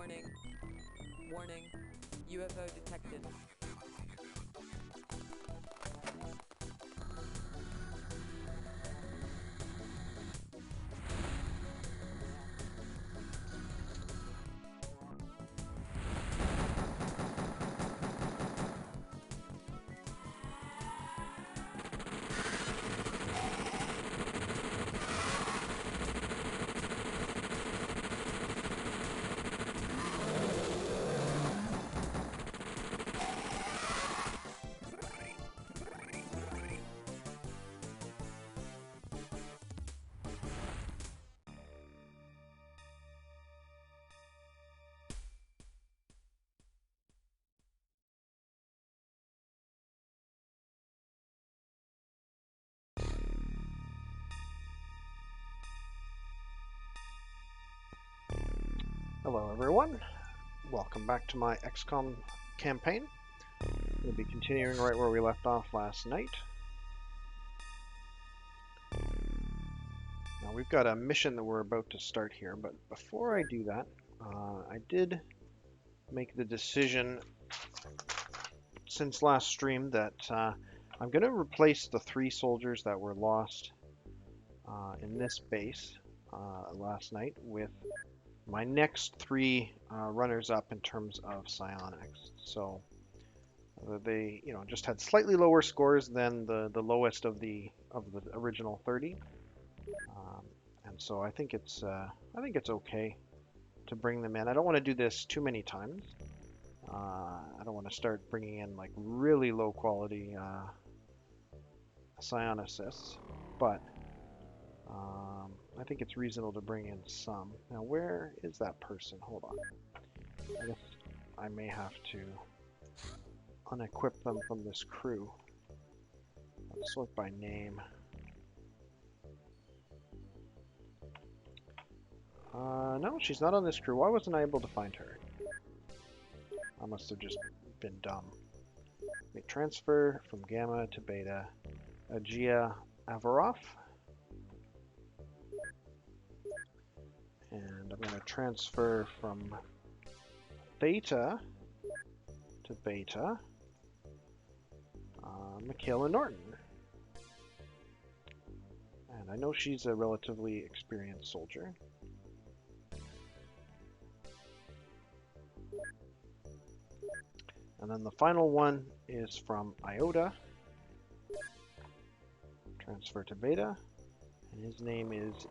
Warning. Warning. UFO detected. Hello everyone, welcome back to my XCOM campaign. We'll be continuing right where we left off last night. Now we've got a mission that we're about to start here, but before I do that, I did make the decision since last stream that I'm going to replace the 3 soldiers that were lost in this base last night with my next 3 runners-up in terms of psionics. So they, just had slightly lower scores than the lowest of the original 30, and so I think it's okay to bring them in. I don't want to do this too many times. I don't want to start bringing in like really low quality psionicists, but I think it's reasonable to bring in some. Now, where is that person? Hold on. I guess I may have to unequip them from this crew. Let's sort by name. No, she's not on this crew. Why wasn't I able to find her? I must have just been dumb. We transfer from Gamma to Beta. Agia Avaroff. And I'm going to transfer from Theta to Beta. Michaela Norton. And I know she's a relatively experienced soldier. And then the final one is from Iota. Transfer to Beta. And his name is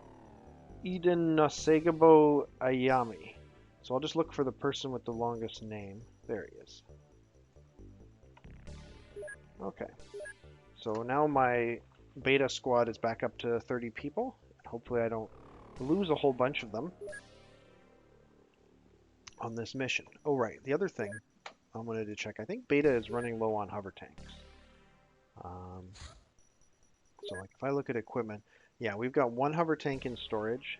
Eden Nosegabo Ayami. So I'll just look for the person with the longest name. There he is. Okay. So now my beta squad is back up to 30 people. Hopefully I don't lose a whole bunch of them on this mission. Oh right, the other thing I wanted to check. I think beta is running low on hover tanks. So like if I look at equipment, yeah, we've got 1 hover tank in storage,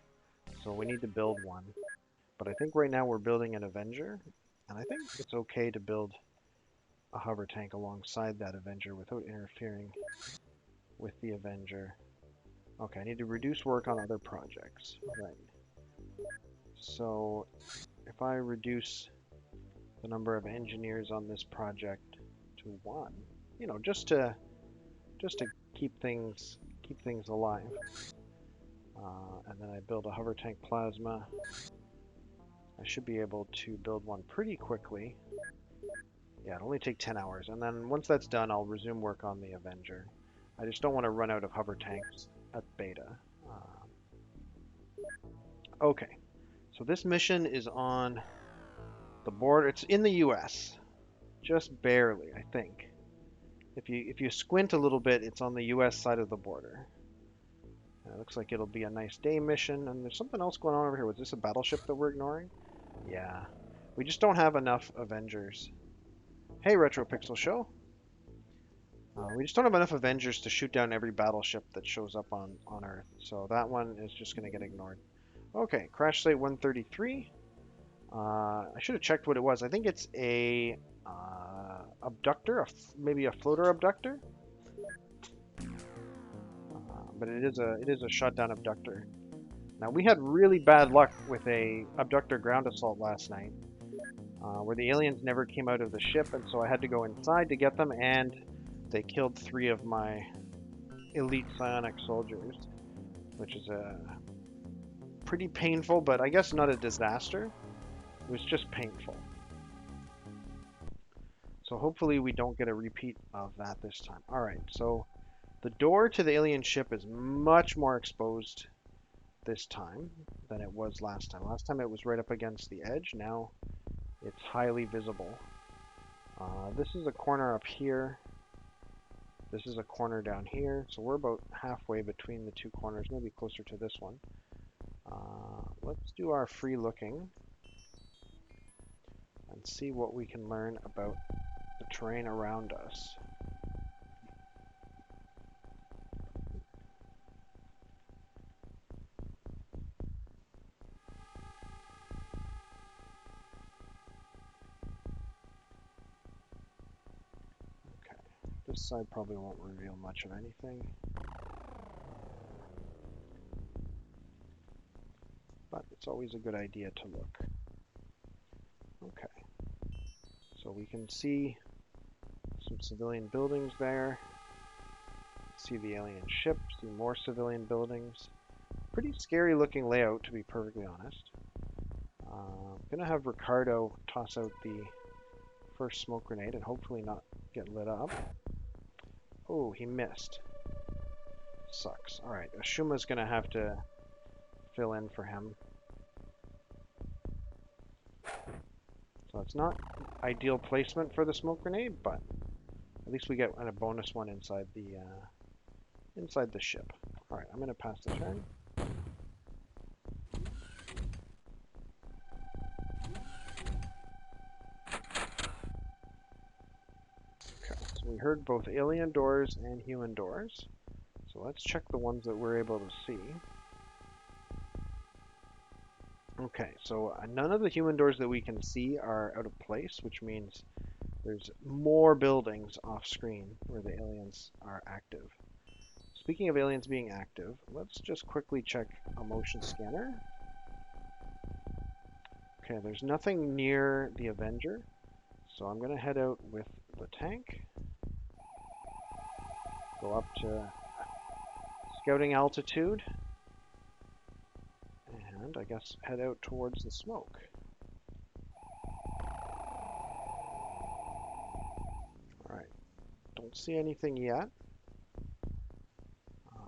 so we need to build one. But I think right now we're building an Avenger, and I think it's okay to build a hover tank alongside that Avenger without interfering with the Avenger. Okay, I need to reduce work on other projects. Right. So if I reduce the number of engineers on this project to 1, just to keep things alive. And then I build a hover tank plasma. I should be able to build one pretty quickly. Yeah, it'll only take 10 hours. And then once that's done, I'll resume work on the Avenger. I just don't want to run out of hover tanks at beta. Okay, so this mission is on the border. It's in the US, just barely, I think. If you squint a little bit, it's on the US side of the border. It looks like it'll be a nice day mission. And there's something else going on over here. Was this a battleship that we're ignoring? Yeah. We just don't have enough Avengers. Hey, Retro Pixel Show. We just don't have enough Avengers to shoot down every battleship that shows up on Earth. So that one is just going to get ignored. Okay, Crash Site 133. I should have checked what it was. I think it's a abductor, maybe a floater abductor. But it is a shot down abductor. Now, we had really bad luck with a abductor ground assault last night, where the aliens never came out of the ship, and so I had to go inside to get them, and they killed 3 of my elite psionic soldiers, which is pretty painful, but I guess not a disaster. It was just painful. So hopefully we don't get a repeat of that this time. All right, so the door to the alien ship is much more exposed this time than it was last time. Last time it was right up against the edge. Now it's highly visible. This is a corner up here. This is a corner down here. So we're about halfway between the 2 corners, maybe closer to this one. Let's do our free looking and see what we can learn about the terrain around us. Okay, this side probably won't reveal much of anything, but it's always a good idea to look. Okay, so we can see some civilian buildings there. See the alien ship, see more civilian buildings. Pretty scary looking layout, to be perfectly honest. I'm gonna have Ricardo toss out the first smoke grenade and hopefully not get lit up. Oh, he missed. Sucks. Alright, Ashuma's gonna have to fill in for him. So it's not ideal placement for the smoke grenade, but at least we get a bonus one inside the ship. Alright, I'm gonna pass the turn. Okay, so we heard both alien doors and human doors. So let's check the ones that we're able to see. Okay, so none of the human doors that we can see are out of place, which means there's more buildings off screen where the aliens are active. Speaking of aliens being active, let's just quickly check a motion scanner. Okay, there's nothing near the Avenger, so I'm going to head out with the tank. Go up to scouting altitude. And I guess head out towards the smoke. Alright, don't see anything yet.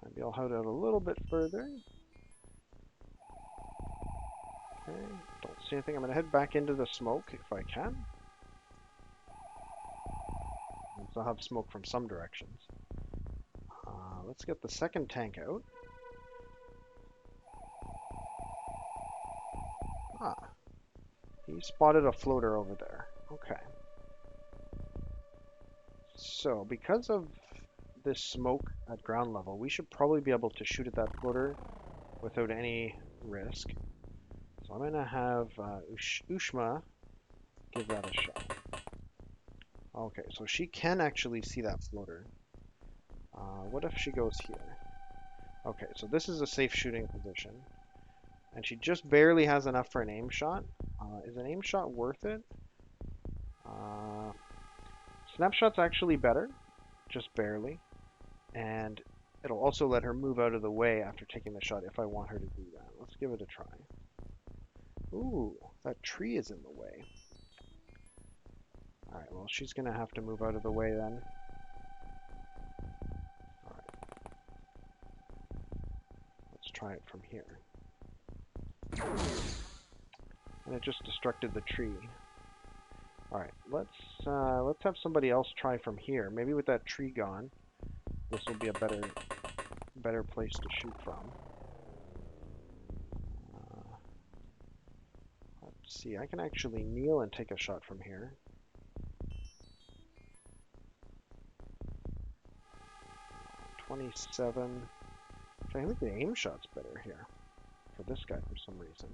Maybe I'll head out a little bit further. Okay, don't see anything. I'm going to head back into the smoke if I can. I'll have smoke from some directions. Let's get the second tank out. Ah, he spotted a floater over there. Okay. So, because of this smoke at ground level, we should probably be able to shoot at that floater without any risk. So I'm going to have Ushma give that a shot. Okay, so she can actually see that floater. What if she goes here? Okay, so this is a safe shooting position. And she just barely has enough for an aim shot. Is an aim shot worth it? Snapshot's actually better, just barely. And it'll also let her move out of the way after taking the shot if I want her to do that. Let's give it a try. Ooh, that tree is in the way. Alright, well, she's going to have to move out of the way then. Alright. Let's try it from here. And it just destructed the tree. Alright, let's have somebody else try from here. Maybe with that tree gone, this will be a better place to shoot from. Let's see, I can actually kneel and take a shot from here. .27. I think the aim shot's better here for this guy for some reason.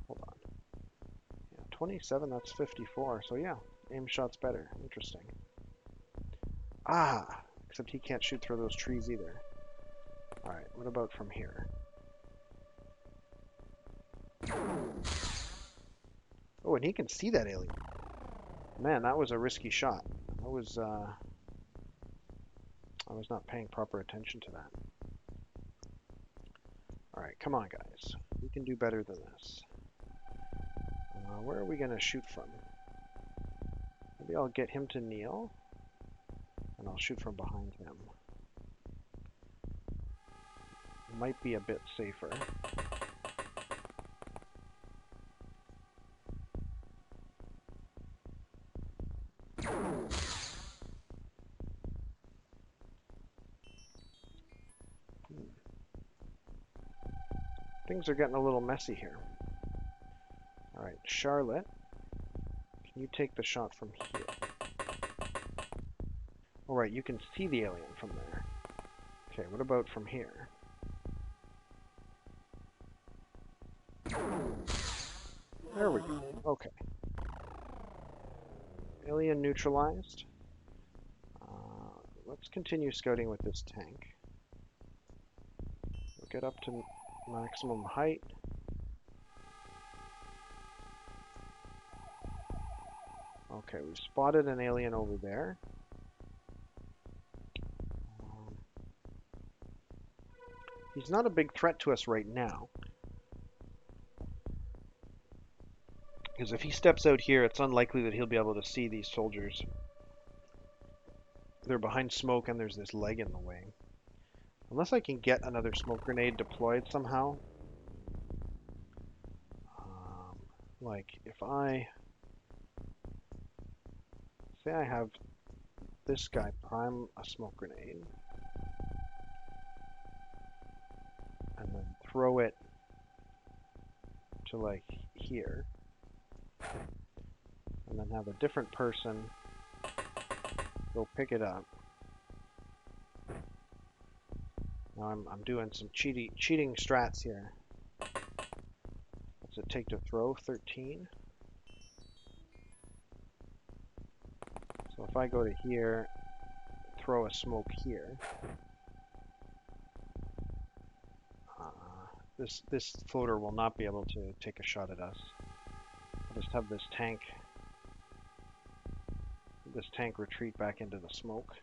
Hold on. Yeah, 27, that's 54. So yeah, aim shot's better. Interesting. Ah, except he can't shoot through those trees either. Alright, what about from here? Oh, and he can see that alien. Man, that was a risky shot. I was not paying proper attention to that. Alright, come on guys. We can do better than this. Where are we going to shoot from? Maybe I'll get him to kneel, and I'll shoot from behind him. Might be a bit safer. Things are getting a little messy here. Alright, Charlotte, can you take the shot from here? Alright, you can see the alien from there. Okay, what about from here? There we go. Okay. Alien neutralized. Let's continue scouting with this tank. We'll get up to maximum height. Okay, we've spotted an alien over there. He's not a big threat to us right now. Because if he steps out here, it's unlikely that he'll be able to see these soldiers. They're behind smoke and there's this leg in the way. Unless I can get another smoke grenade deployed somehow. Like, if I... Say I have this guy prime a smoke grenade. And then throw it to, like, here. And then have a different person go pick it up. Now I'm doing some cheating strats here. What's it take to throw? 13. So if I go to here, throw a smoke here. This floater will not be able to take a shot at us. I'll just have this tank retreat back into the smoke.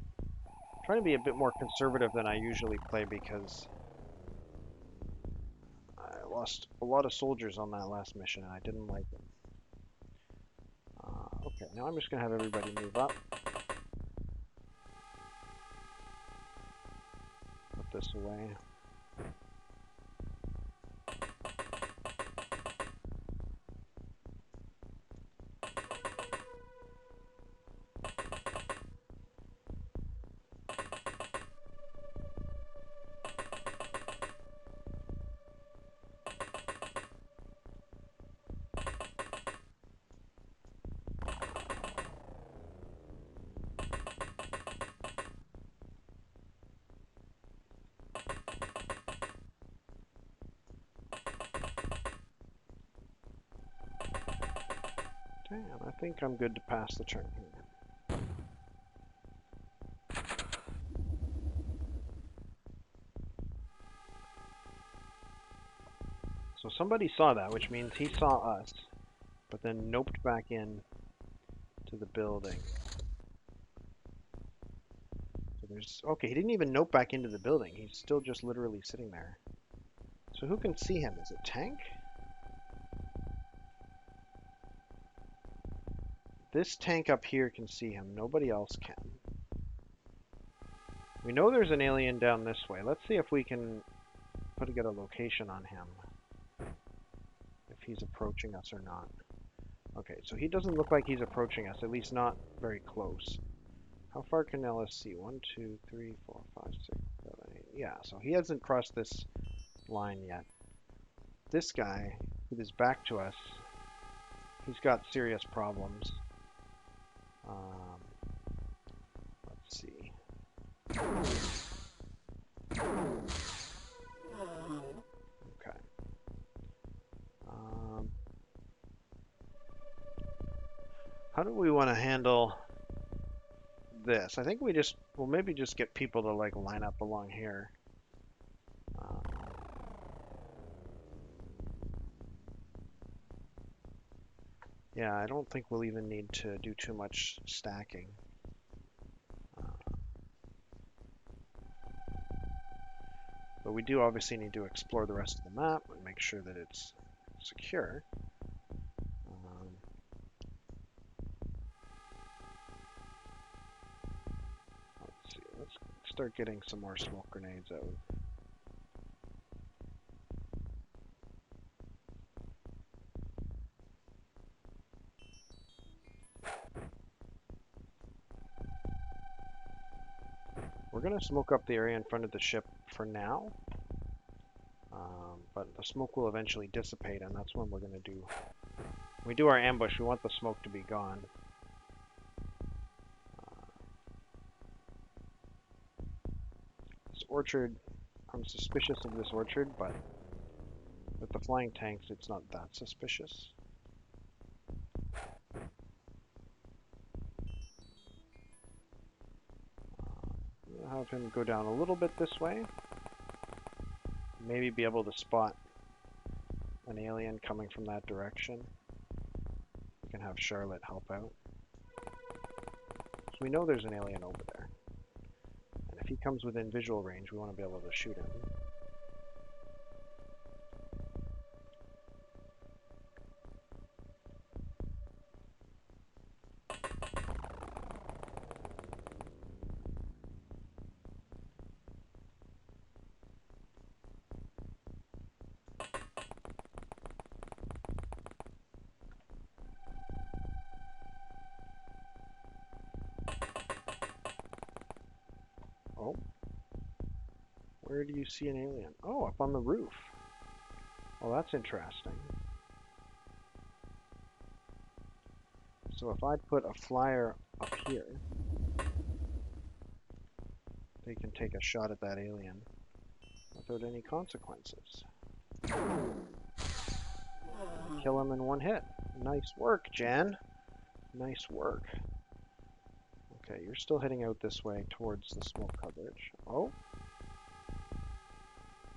I'm trying to be a bit more conservative than I usually play because I lost a lot of soldiers on that last mission and I didn't like it. Okay, now I'm just going to have everybody move up. Put this away. Damn, I think I'm good to pass the turn here. So somebody saw that, which means he saw us, but then noped back in to the building. So there's... Okay, he didn't even nope back into the building. He's still just literally sitting there. So who can see him? Is it Tank? This tank up here can see him. Nobody else can. We know there's an alien down this way. Let's see if we can get a location on him. If he's approaching us or not. Okay, so he doesn't look like he's approaching us, at least not very close. How far can Ellis see? 1, 2, 3, 4, 5, 6, 7, 8. Yeah, so he hasn't crossed this line yet. This guy, with his back to us, he's got serious problems. Let's see. Okay. How do we want to handle this? I think we'll maybe just get people to like line up along here. Yeah, I don't think we'll even need to do too much stacking. But we do obviously need to explore the rest of the map and make sure that it's secure. Let's see, let's start getting some more smoke grenades out. We're going to smoke up the area in front of the ship for now, but the smoke will eventually dissipate, and that's when we're going to do... When we do our ambush, we want the smoke to be gone. This orchard, I'm suspicious of this orchard, but with the flying tanks, it's not that suspicious. I'll have him go down a little bit this way. Maybe be able to spot an alien coming from that direction. We can have Charlotte help out. So we know there's an alien over there. And if he comes within visual range, we want to be able to shoot him. Oh. Where do you see an alien? Oh, up on the roof. Well, that's interesting. So if I put a flyer up here, they can take a shot at that alien without any consequences. Kill him in one hit. Nice work, Jan. Nice work. Okay, you're still heading out this way towards the smoke coverage. Oh.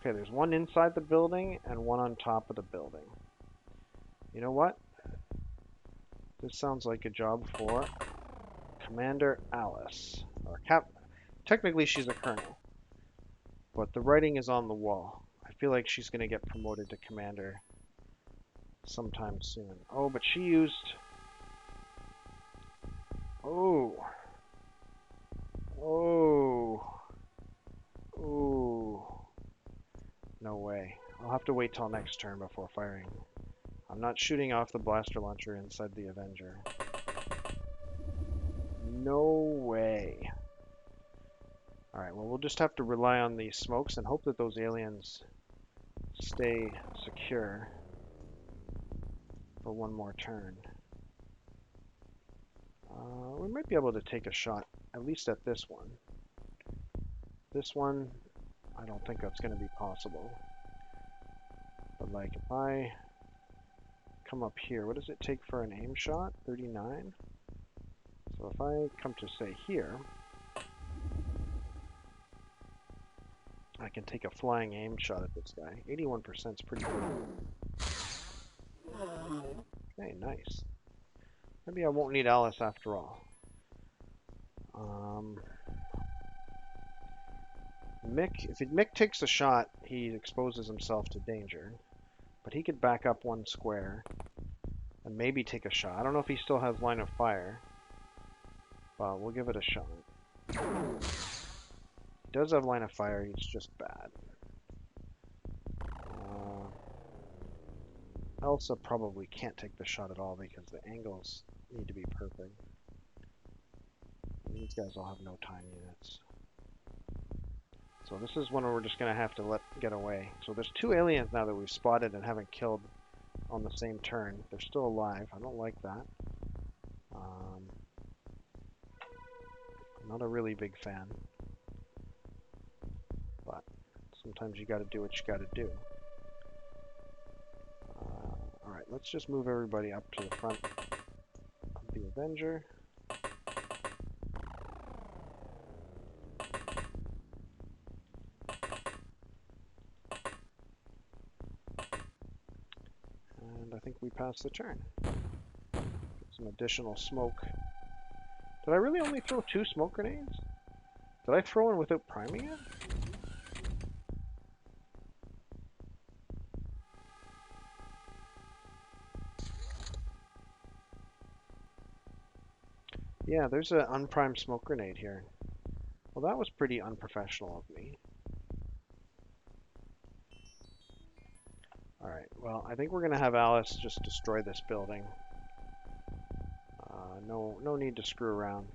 Okay, there's one inside the building and one on top of the building. You know what? This sounds like a job for Commander Alice. Or Technically, she's a colonel. But the writing is on the wall. I feel like she's going to get promoted to commander sometime soon. Oh, but she used... Oh. Oh. Oh. No way. I'll have to wait till next turn before firing. I'm not shooting off the blaster launcher inside the Avenger. No way. Alright, well, we'll just have to rely on these smokes and hope that those aliens stay secure for one more turn. We might be able to take a shot, at least at this one. This one, I don't think that's going to be possible. But like, if I come up here, what does it take for an aim shot? 39? So if I come to, say, here, I can take a flying aim shot at this guy. 81% is pretty good. Okay, nice. Maybe I won't need Alice after all. Mick takes a shot, he exposes himself to danger. But he could back up one square and maybe take a shot. I don't know if he still has line of fire, but we'll give it a shot. He does have line of fire, he's just bad. Elsa probably can't take the shot at all because the angles need to be perfect. And these guys all have no time units. So this is one where we're just going to have to let get away. So there's two aliens now that we've spotted and haven't killed on the same turn. They're still alive. I don't like that. I'm not a really big fan. But sometimes you got to do what you got to do. Alright, let's just move everybody up to the front of the Avenger. And I think we passed the turn. some additional smoke. Did I really only throw 2 smoke grenades? Did I throw one without priming it? Yeah, there's an unprimed smoke grenade here. Well, that was pretty unprofessional of me. Alright, well, I think we're going to have Alice just destroy this building. No need to screw around.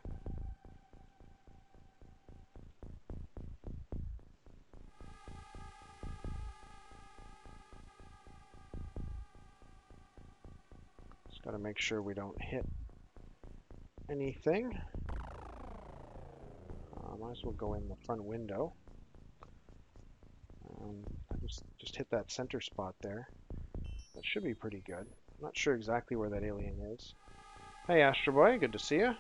Just got to make sure we don't hit anything. Might as well go in the front window. I just hit that center spot there. That should be pretty good. I'm not sure exactly where that alien is. Hey, Astro Boy, good to see you.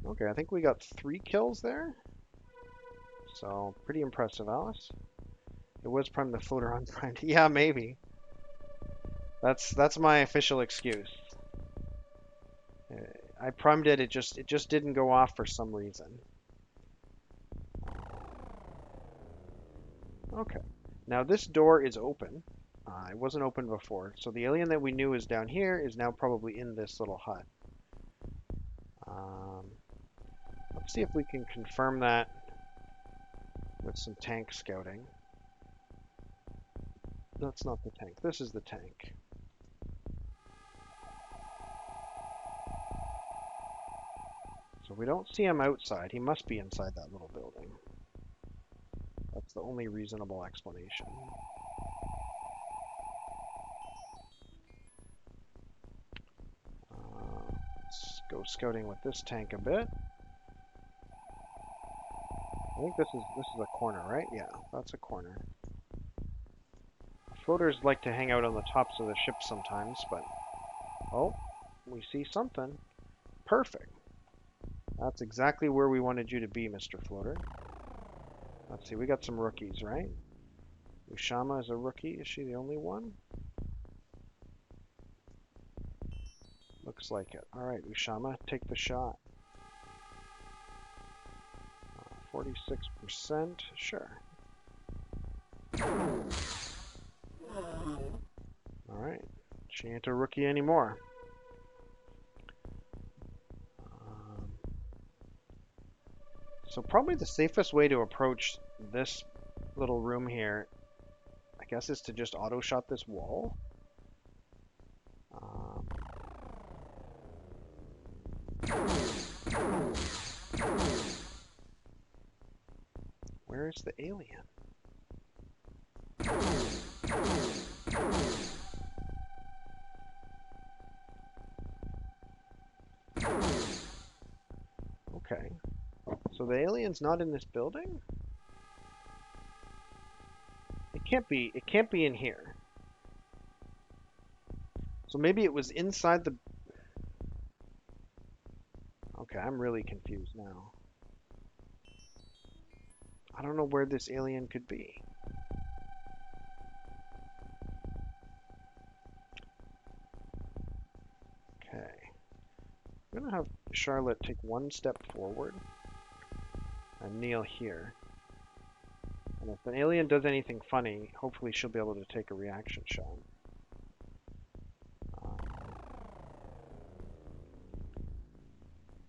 Okay, I think we got 3 kills there. So, pretty impressive, Alice. It was primed the floater unprimed. Yeah, maybe. That's my official excuse. I primed it, it just didn't go off for some reason. Okay. Now this door is open. It wasn't open before, so the alien that we knew is down here is now probably in this little hut. Let's see if we can confirm that with some tank scouting. That's not the tank. This is the tank. So we don't see him outside. He must be inside that little building. That's the only reasonable explanation. Let's go scouting with this tank a bit. I think this is a corner, right? Yeah, that's a corner. Floaters like to hang out on the tops of the ship sometimes, but oh, we see something. Perfect. That's exactly where we wanted you to be, Mr. Floater. Let's see, we got some rookies, right? Ushama is a rookie. Is she the only one? Looks like it. Alright, Ushama, take the shot. 46%, sure. Alright, she ain't a rookie anymore. So probably the safest way to approach this little room here, I guess, is to just auto-shot this wall. Where is the alien? Okay. So the alien's not in this building? It can't be in here. So maybe it was inside the... Okay, I'm really confused now. I don't know where this alien could be. Okay. I'm gonna have Charlotte take one step forward and kneel here. And if an alien does anything funny, hopefully she'll be able to take a reaction shot.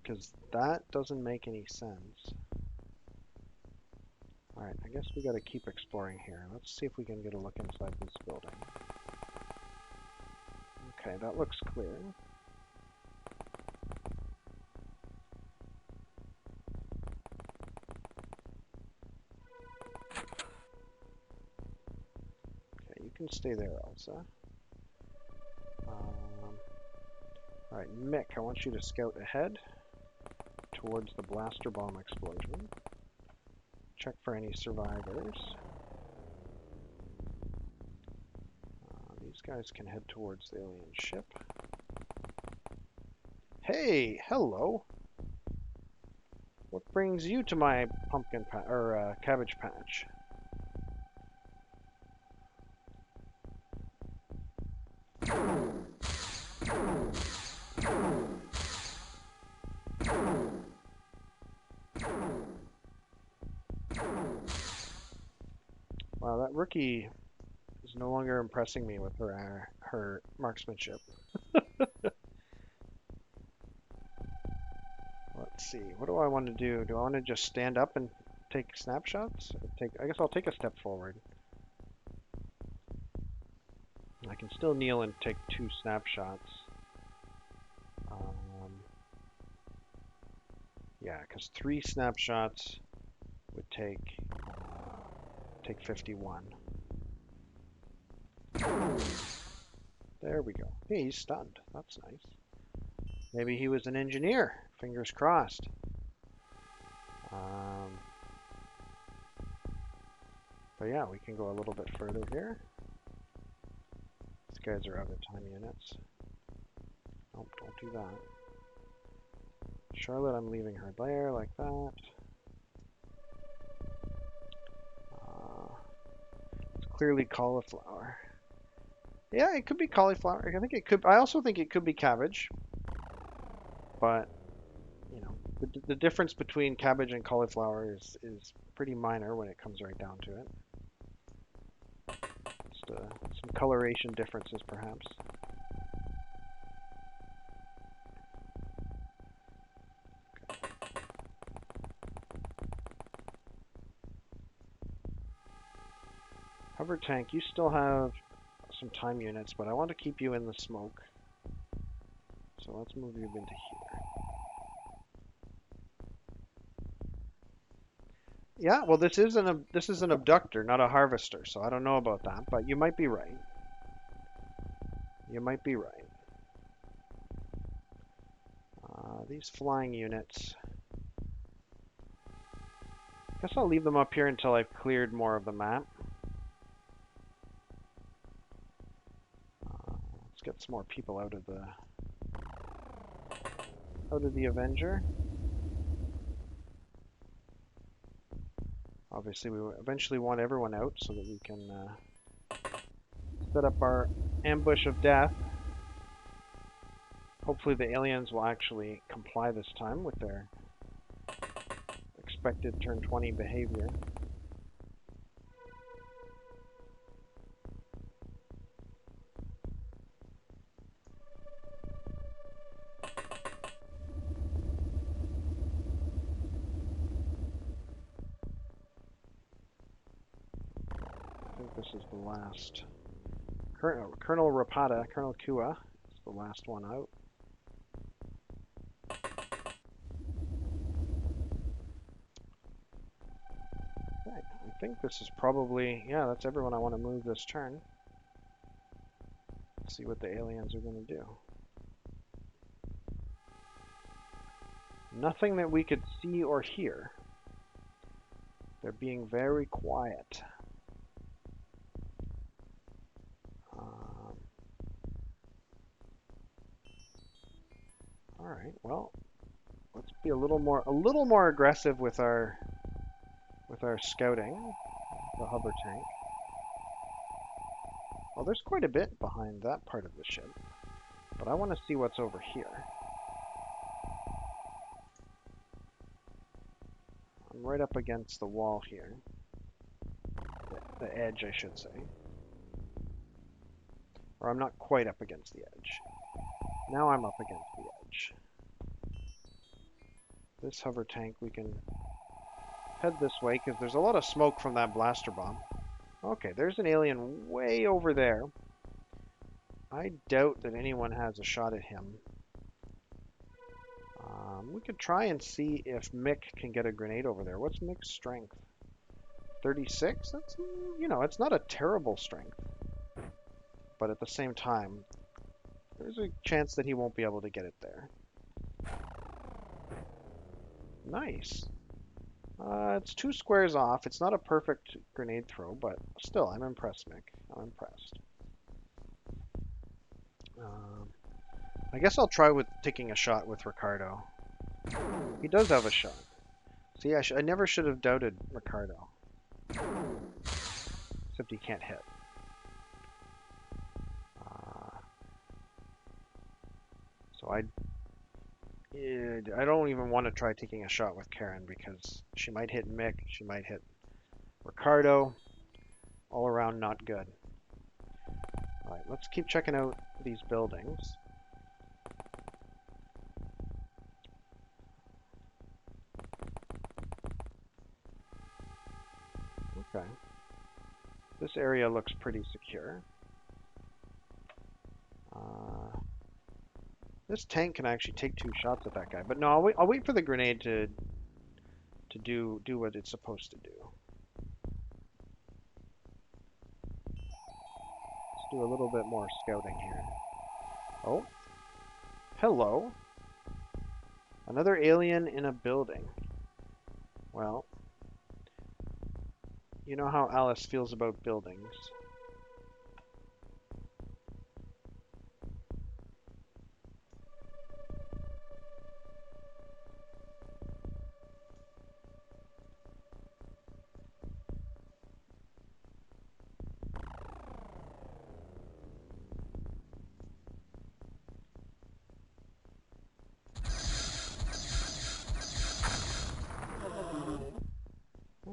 Because that doesn't make any sense. Alright, I guess we gotta keep exploring here. Let's see if we can get a look inside this building. Okay, that looks clear. Okay, you can stay there, Elsa. Alright, Mick, I want you to scout ahead towards the blaster bomb explosion. Check for any survivors. These guys can head towards the alien ship. Hey, hello. What brings you to my pumpkin patch or cabbage patch? Wow, that rookie is no longer impressing me with her marksmanship. Let's see. What do I want to do? Do I want to just stand up and take snapshots? I guess I'll take a step forward. I can still kneel and take 2 snapshots. Yeah, because 3 snapshots would take 51. There we go. Hey, he's stunned. That's nice. Maybe he was an engineer. Fingers crossed. But yeah, we can go a little bit further here. These guys are out of time units. Nope, don't do that. Charlotte, I'm leaving her there like that. It's clearly cauliflower. Yeah, it could be cauliflower. I think it could. I also think it could be cabbage. But you know, the difference between cabbage and cauliflower is pretty minor when it comes right down to it. Just some coloration differences, perhaps. Hover tank, you still have some time units, but I want to keep you in the smoke. So let's move you into here. Yeah, well, this is an abductor, not a harvester, so I don't know about that, but you might be right. You might be right. These flying units. I guess I'll leave them up here until I've cleared more of the map. Let's get some more people out of the Avenger. Obviously, we eventually want everyone out so that we can set up our ambush of death. Hopefully the aliens will actually comply this time with their expected turn 20 behavior. I think this is the last. Colonel Rapata, Colonel Kua is the last one out. Okay, I think this is probably, yeah, that's everyone I want to move this turn. Let's see what the aliens are going to do. Nothing that we could see or hear. They're being very quiet. All right, well, let's be a little more aggressive with our scouting, the hover tank. Well, there's quite a bit behind that part of the ship, but I want to see what's over here. I'm right up against the wall here. The edge, I should say. Or I'm not quite up against the edge. Now I'm up against the edge. This hover tank, we can head this way because there's a lot of smoke from that blaster bomb. Okay, there's an alien way over there. I doubt that anyone has a shot at him. We could try and see if Mick can get a grenade over there. What's Mick's strength? 36? That's, you know, it's not a terrible strength. But at the same time, there's a chance that he won't be able to get it there. Nice. It's 2 squares off. It's not a perfect grenade throw, but still, I'm impressed, Mick. I'm impressed. I guess I'll try with taking a shot with Ricardo. He does have a shot. See, I never should have doubted Ricardo. Except he can't hit. So I don't even want to try taking a shot with Karen because she might hit Mick, she might hit Ricardo. All around not good. Alright, let's keep checking out these buildings. Okay. This area looks pretty secure. This tank can actually take 2 shots at that guy, but no, I'll wait for the grenade to do what it's supposed to do. Let's do a little bit more scouting here. Oh, hello. Another alien in a building. Well, you know how Alice feels about buildings.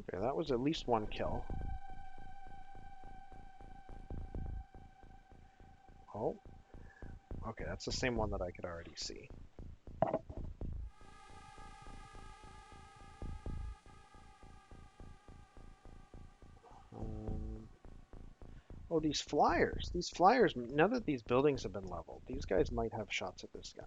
Okay, that was at least 1 kill. Oh, okay, that's the same one that I could already see. Oh, these flyers. These flyers, now that these buildings have been leveled, these guys might have shots at this guy.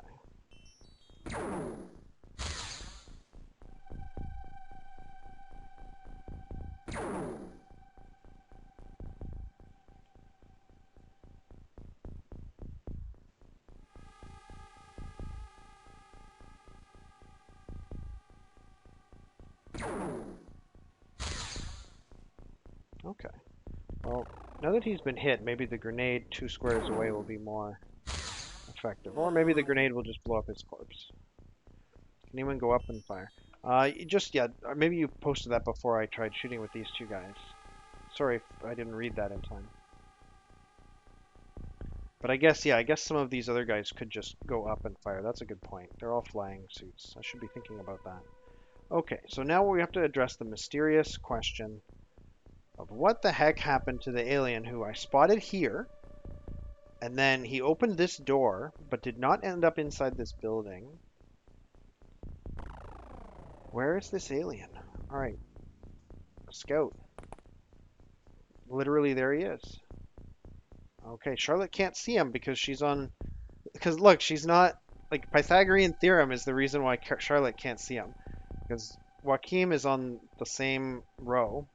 Okay. Well, now that he's been hit, maybe the grenade 2 squares away will be more effective. Or maybe the grenade will just blow up his corpse. Can anyone go up and fire? Yeah, maybe you posted that before I tried shooting with these 2 guys. Sorry if I didn't read that in time. But I guess some of these other guys could just go up and fire. That's a good point. They're all flying suits. I should be thinking about that. Okay, so now we have to address the mysterious question of what the heck happened to the alien who I spotted here, and then he opened this door, but did not end up inside this building. Where is this alien? Alright, scout. Literally, there he is. Okay, Charlotte can't see him because look, she's not, like, Pythagorean theorem is the reason why Charlotte can't see him. Because Joachim is on the same row,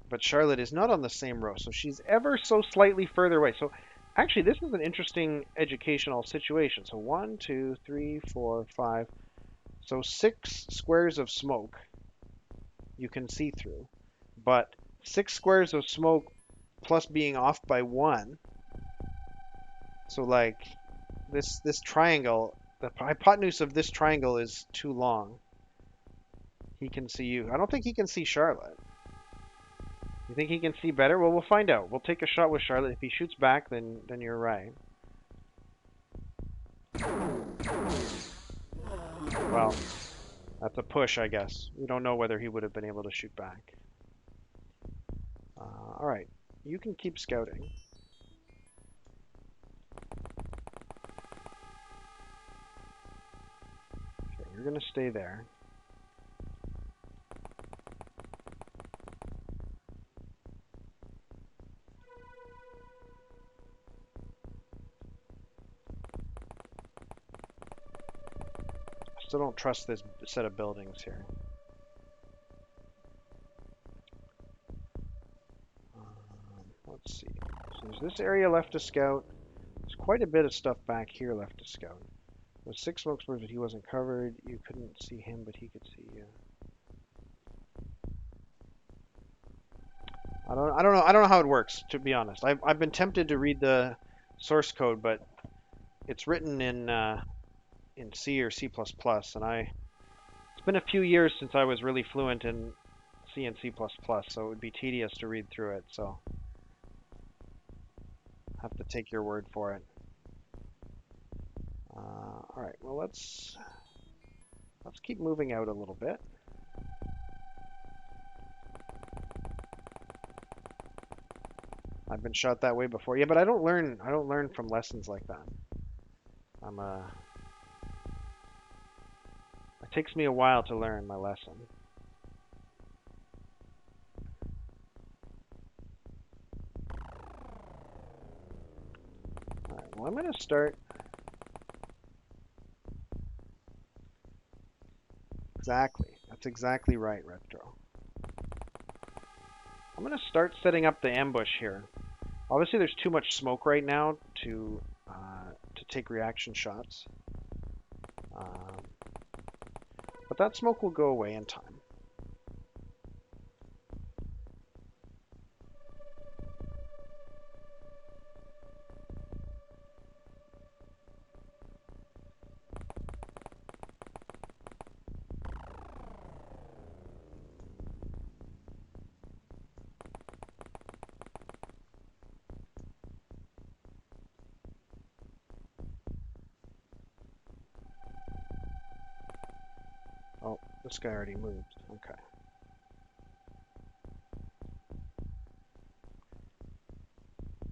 but Charlotte is not on the same row, so she's ever so slightly further away. So actually, this is an interesting educational situation. So 1, 2, 3, 4, 5. So 6 squares of smoke you can see through, but 6 squares of smoke plus being off by 1. So like this triangle, the hypotenuse of this triangle is too long. He can see you. I don't think he can see Charlotte. You think he can see better? Well, we'll find out. We'll take a shot with Charlotte. If he shoots back, then you're right. Well, that's a push, I guess. We don't know whether he would have been able to shoot back. Alright, you can keep scouting. Okay, you're going to stay there. Still don't trust this set of buildings here. Let's see. So there's this area left to scout. There's quite a bit of stuff back here left to scout. There's 6 smoke spurs, but he wasn't covered. You couldn't see him, but he could see you. I don't know how it works, to be honest. I've been tempted to read the source code, but it's written in C or C++, and it's been a few years since I was really fluent in C and C++, so it would be tedious to read through it, so I have to take your word for it. All right, well let's keep moving out a little bit. I've been shot that way before. Yeah, but I don't learn from lessons like that. It takes me a while to learn my lesson. All right, well I'm going to start exactly. That's exactly right, Retro. I'm going to start setting up the ambush here. Obviously, there's too much smoke right now to take reaction shots. But that smoke will go away in time. Oh, this guy already moved. Okay.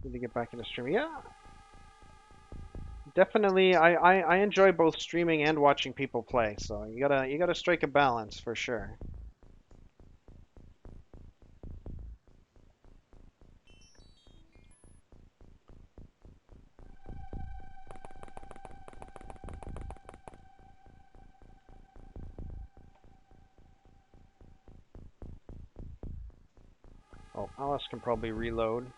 Need to get back into streaming. Yeah, definitely. I enjoy both streaming and watching people play. So you gotta strike a balance for sure. Oh, Alice can probably reload.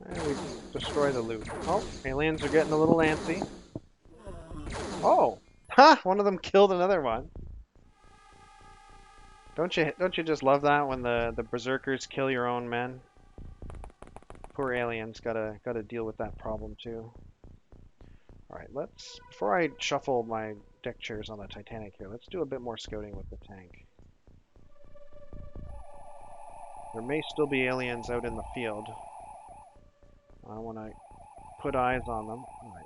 And we destroy the loot. Oh, aliens are getting a little antsy. Oh, ha! One of them killed another one. Don't you just love that when the berserkers kill your own men? Poor aliens gotta deal with that problem too. All right, before I shuffle my deck chairs on the Titanic here, let's do a bit more scouting with the tank. There may still be aliens out in the field. I want to put eyes on them. All right,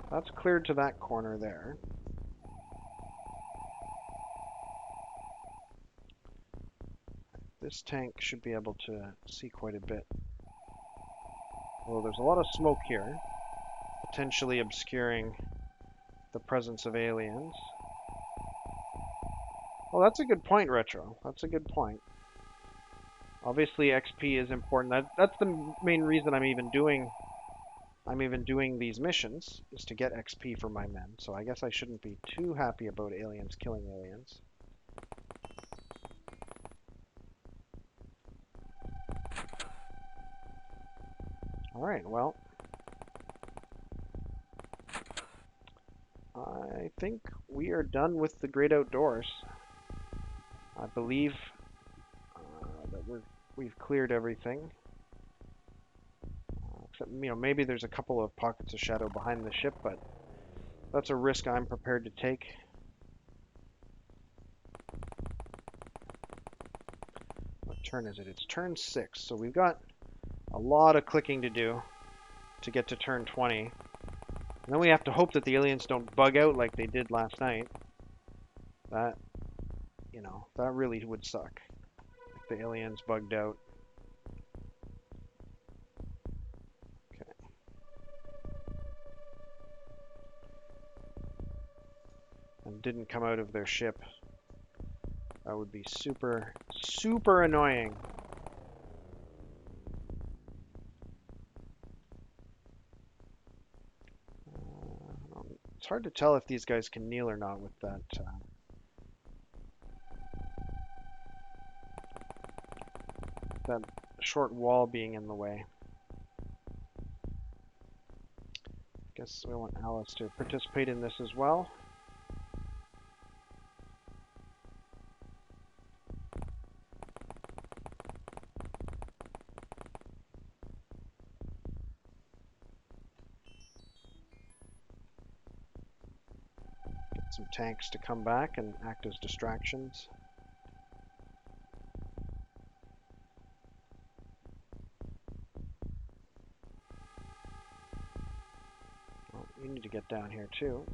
that's cleared to that corner there. This tank should be able to see quite a bit. Well, there's a lot of smoke here, potentially obscuring the presence of aliens. Well, that's a good point, Retro. That's a good point. Obviously, XP is important. That's the main reason I'm even doing these missions, is to get XP for my men. So I guess I shouldn't be too happy about aliens killing aliens. All right, well, I think we are done with the great outdoors. I believe that we've cleared everything. Except, maybe there's a couple of pockets of shadow behind the ship, but that's a risk I'm prepared to take. What turn is it? It's turn 6, so we've got a lot of clicking to do to get to turn 20. And then we have to hope that the aliens don't bug out like they did last night. That really would suck if the aliens bugged out. Okay. And didn't come out of their ship. That would be super, super annoying. It's hard to tell if these guys can kneel or not with that that short wall being in the way. Guess we want Alice to participate in this as well. some tanks to come back and act as distractions. Well, you need to get down here too.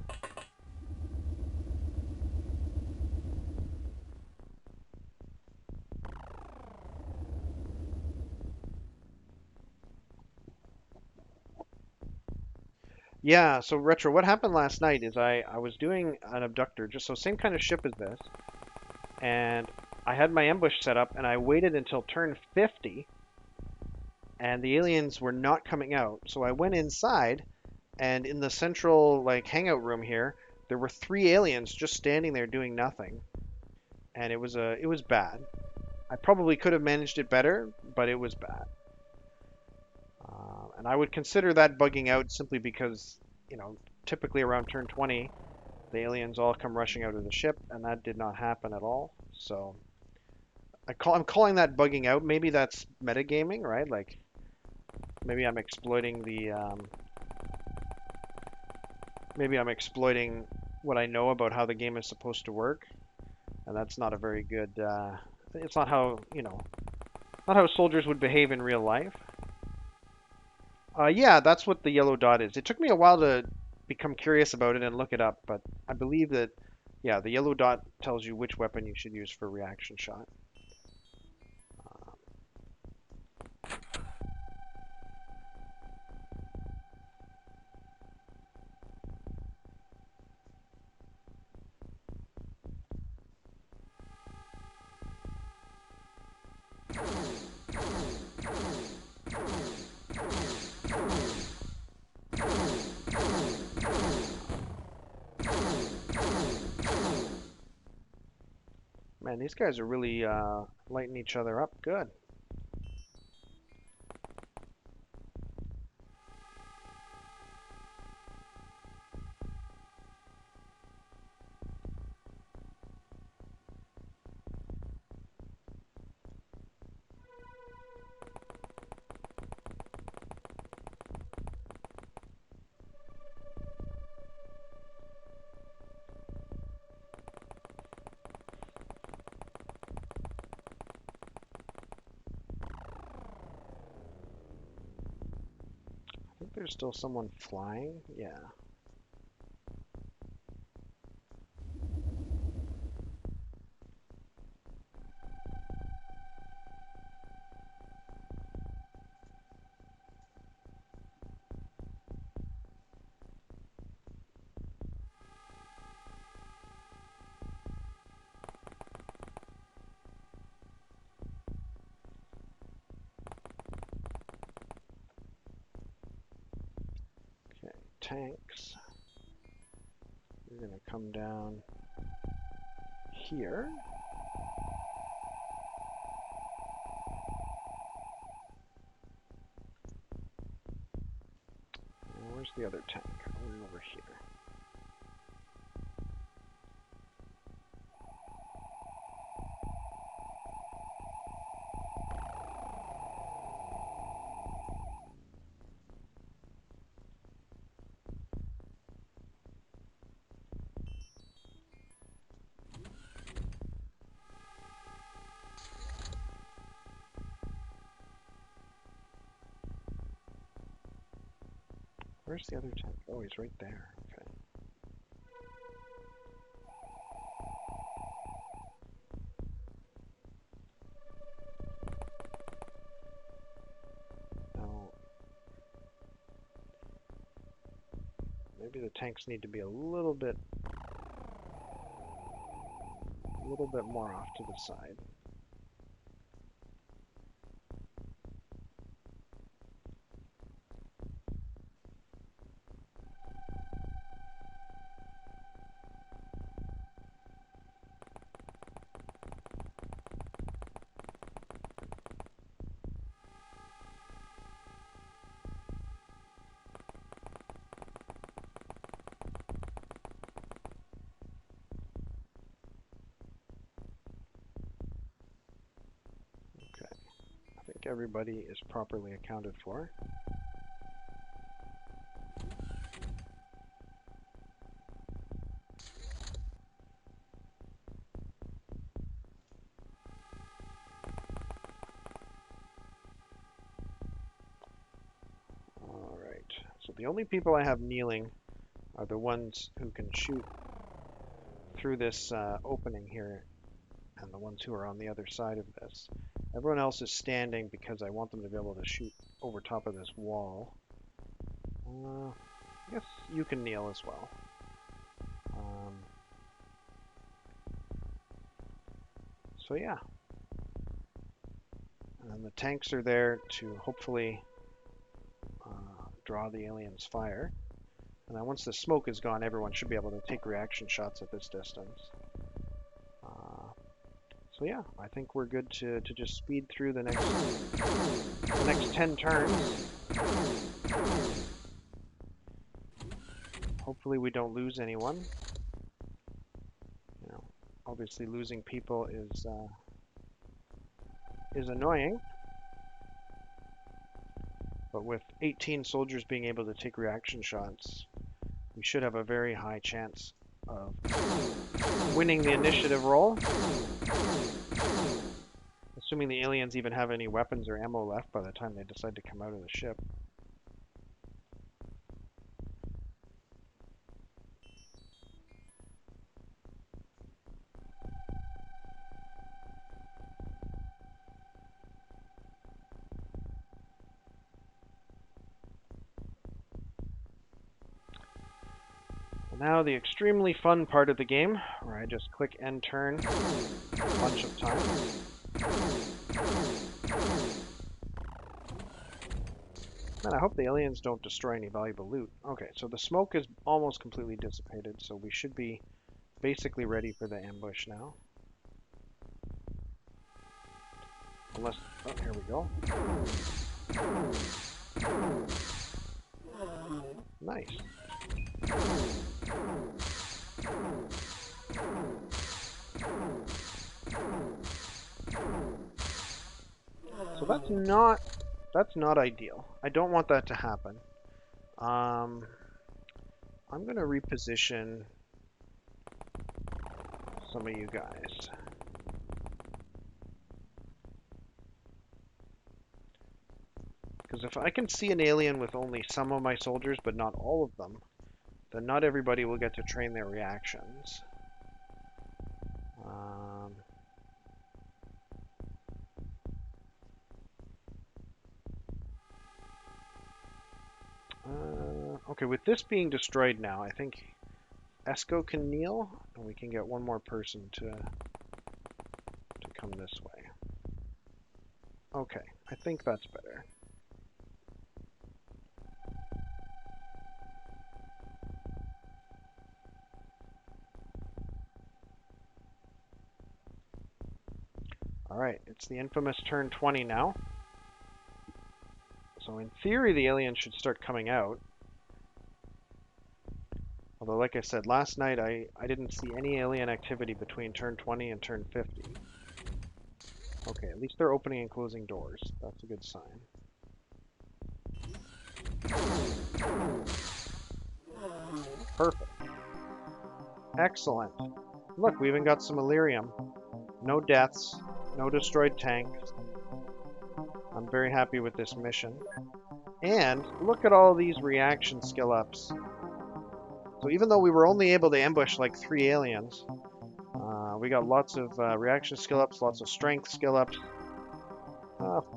Yeah, so Retro, what happened last night is I was doing an abductor, just so same kind of ship as this, and I had my ambush set up, and I waited until turn 50, and the aliens were not coming out. So I went inside, and in the central like hangout room here, there were 3 aliens just standing there doing nothing, and it was bad. I probably could have managed it better, but it was bad. And I would consider that bugging out simply because, you know, typically around turn 20, the aliens all come rushing out of the ship, and that did not happen at all. So I'm calling that bugging out. Maybe that's metagaming, right? Like maybe I'm exploiting maybe I'm exploiting what I know about how the game is supposed to work, and that's not a very good. It's not how not how soldiers would behave in real life. Yeah, that's what the yellow dot is. It took me a while to become curious about it and look it up, but I believe that, yeah, the yellow dot tells you which weapon you should use for reaction shot. Man, these guys are really lighting each other up good. I think there's still someone flying. Yeah. Okay, tanks. You're gonna come down here. And where's the other tank? Over here. Where's the other tank? Oh, he's right there. Okay. Now, maybe the tanks need to be a little bit more off to the side. I think everybody is properly accounted for. the only people I have kneeling are the ones who can shoot through this opening here, and the ones who are on the other side of this. Everyone else is standing because I want them to be able to shoot over top of this wall. I guess you can kneel as well. So yeah. And the tanks are there to hopefully draw the aliens' fire. And then once the smoke is gone, everyone should be able to take reaction shots at this distance. So yeah, I think we're good to just speed through the next 10 turns. Hopefully we don't lose anyone. You know, obviously losing people is annoying. But with 18 soldiers being able to take reaction shots, we should have a very high chance of winning the initiative roll. Assuming the aliens even have any weapons or ammo left by the time they decide to come out of the ship. Now the extremely fun part of the game, where I just click end turn a bunch of times. Man, I hope the aliens don't destroy any valuable loot. Okay, so the smoke is almost completely dissipated, so we should be basically ready for the ambush now. Unless, oh, here we go. Nice. So that's not ideal. I don't want that to happen. I'm gonna reposition some of you guys. Because if I can see an alien with only some of my soldiers, but not all of them, then not everybody will get to train their reactions. Okay, with this being destroyed now, I think Esco can kneel, and we can get one more person to come this way. Okay, I think that's better. Alright, it's the infamous turn 20 now. So in theory, the aliens should start coming out. Although, like I said, last night I didn't see any alien activity between turn 20 and turn 50. Okay, at least they're opening and closing doors. That's a good sign. Perfect. Excellent. Look, we even got some Illyrium. No deaths, no destroyed tanks. I'm very happy with this mission. And look at all these reaction skill ups. So even though we were only able to ambush like 3 aliens, we got lots of reaction skill ups, lots of strength skill ups,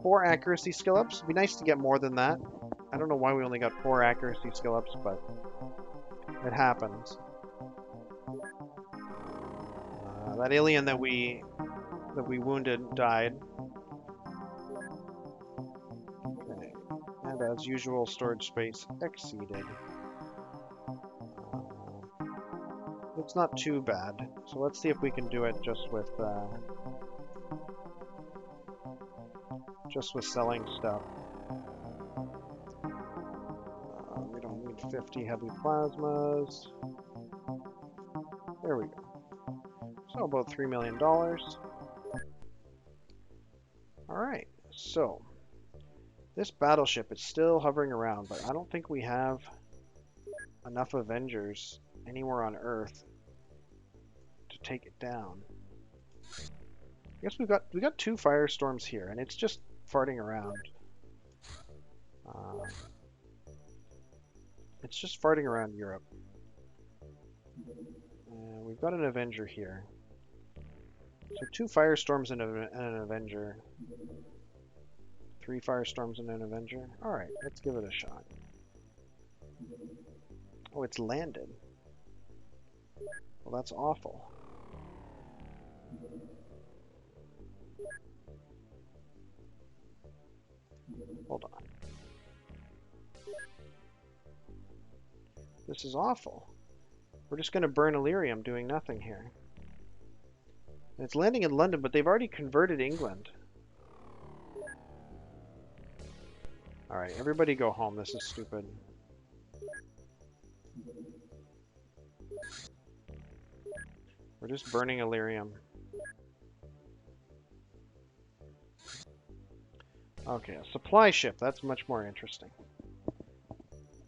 4 accuracy skill ups. It'd be nice to get more than that. I don't know why we only got 4 accuracy skill ups, but it happens. That alien that we wounded died. Okay. And as usual, storage space exceeded. It's not too bad. So let's see if we can do it just with selling stuff. We don't need 50 heavy plasmas. There we go. So about $3 million. Alright, so this battleship is still hovering around, but I don't think we have enough Avengers anywhere on Earth to take it down. I guess we got 2 firestorms here, and it's just farting around. It's just farting around Europe. We've got an Avenger here. So 2 Firestorms and an Avenger. 3 Firestorms and an Avenger. Alright, let's give it a shot. Oh, it's landed. Well, that's awful. Hold on. This is awful. We're just going to burn Illyrium doing nothing here. And it's landing in London, but they've already converted England. Alright, everybody go home. This is stupid. We're just burning Illyrium. Okay, a supply ship. That's much more interesting.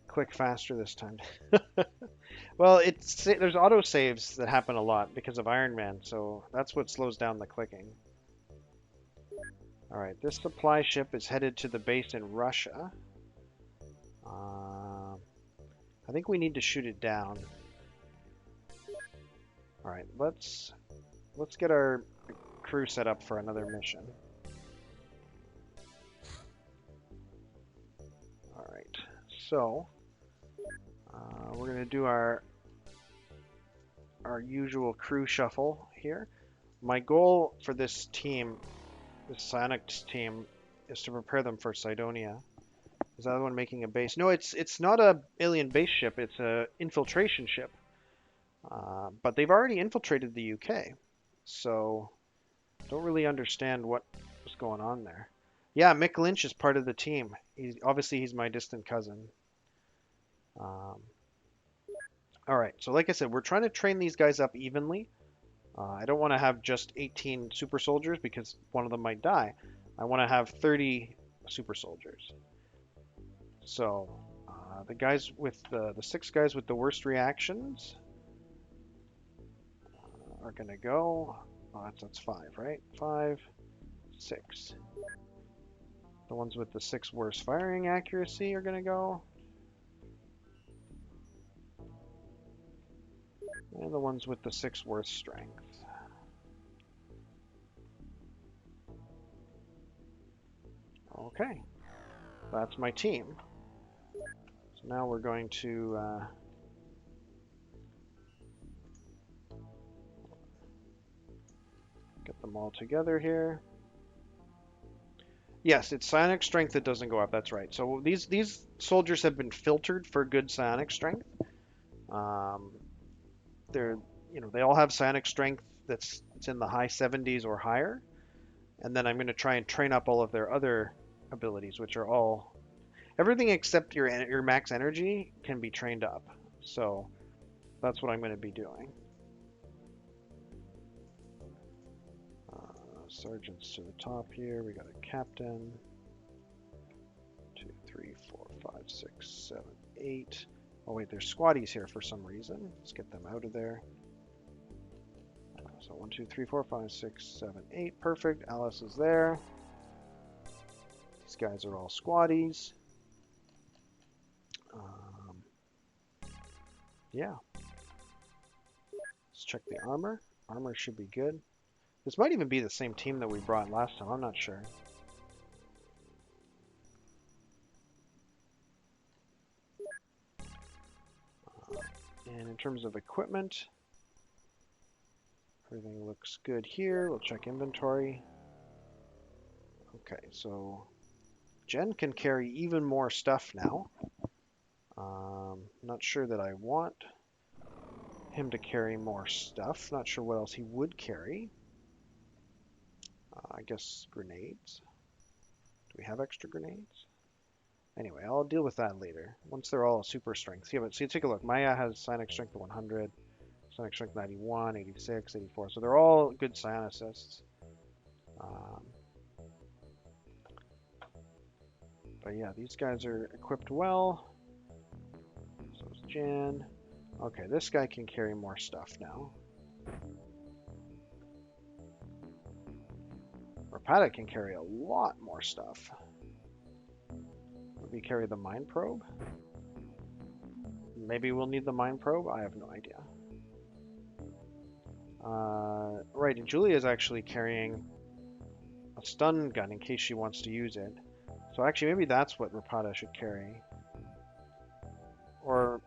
Click faster this time. Well, there's autosaves that happen a lot because of Iron Man, so that's what slows down the clicking. Alright, this supply ship is headed to the base in Russia. I think we need to shoot it down. Alright, let's get our crew set up for another mission. Alright, so we're going to do our usual crew shuffle here. My goal for this team, this Psionics team, is to prepare them for Cydonia. Is the other one making a base? No, it's not a alien base ship. It's a infiltration ship. But they've already infiltrated the UK, so don't really understand what was going on there. Yeah, Mick Lynch is part of the team. Obviously he's my distant cousin. All right, so like I said, we're trying to train these guys up evenly. I don't want to have just 18 super soldiers because one of them might die. I want to have 30 super soldiers. So the guys with the 6 guys with the worst reactions are gonna go. Oh, that's 5, right? 5, 6. The ones with the 6 worst firing accuracy are gonna go. And the ones with the 6 worst strength. Okay, that's my team. So now we're going to get them all together here. Yes, it's psionic strength that doesn't go up. That's right. So these soldiers have been filtered for good psionic strength. They all have psionic strength that's in the high 70s or higher. And then I'm going to try and train up all of their other abilities, which are all everything except your max energy can be trained up. So that's what I'm going to be doing. Sergeants to the top here. We got a captain. 2, 3, 4, 5, 6, 7, 8. Oh wait, there's squaddies here for some reason. Let's get them out of there. So 1, 2, 3, 4, 5, 6, 7, 8. Perfect. Alice is there. These guys are all squaddies. Yeah. Let's check the armor. Armor should be good. This might even be the same team that we brought last time. I'm not sure. And in terms of equipment, everything looks good here. We'll check inventory. Okay, so Jen can carry even more stuff now. Not sure that I want him to carry more stuff. Not sure what else he would carry. I guess grenades. Do we have extra grenades? Anyway, I'll deal with that later. Once they're all super strength. Yeah, but see, take a look. Maya has psionic strength of 100, psionic strength 91, 86, 84. So they're all good psionicists. But yeah, these guys are equipped well. So is Jan. Okay, this guy can carry more stuff now. Rapada can carry a lot more stuff. Would we carry the mine probe? Maybe we'll need the mine probe. I have no idea. Right, and Julia's actually carrying a stun gun in case she wants to use it. So actually, maybe that's what Rapada should carry. Or,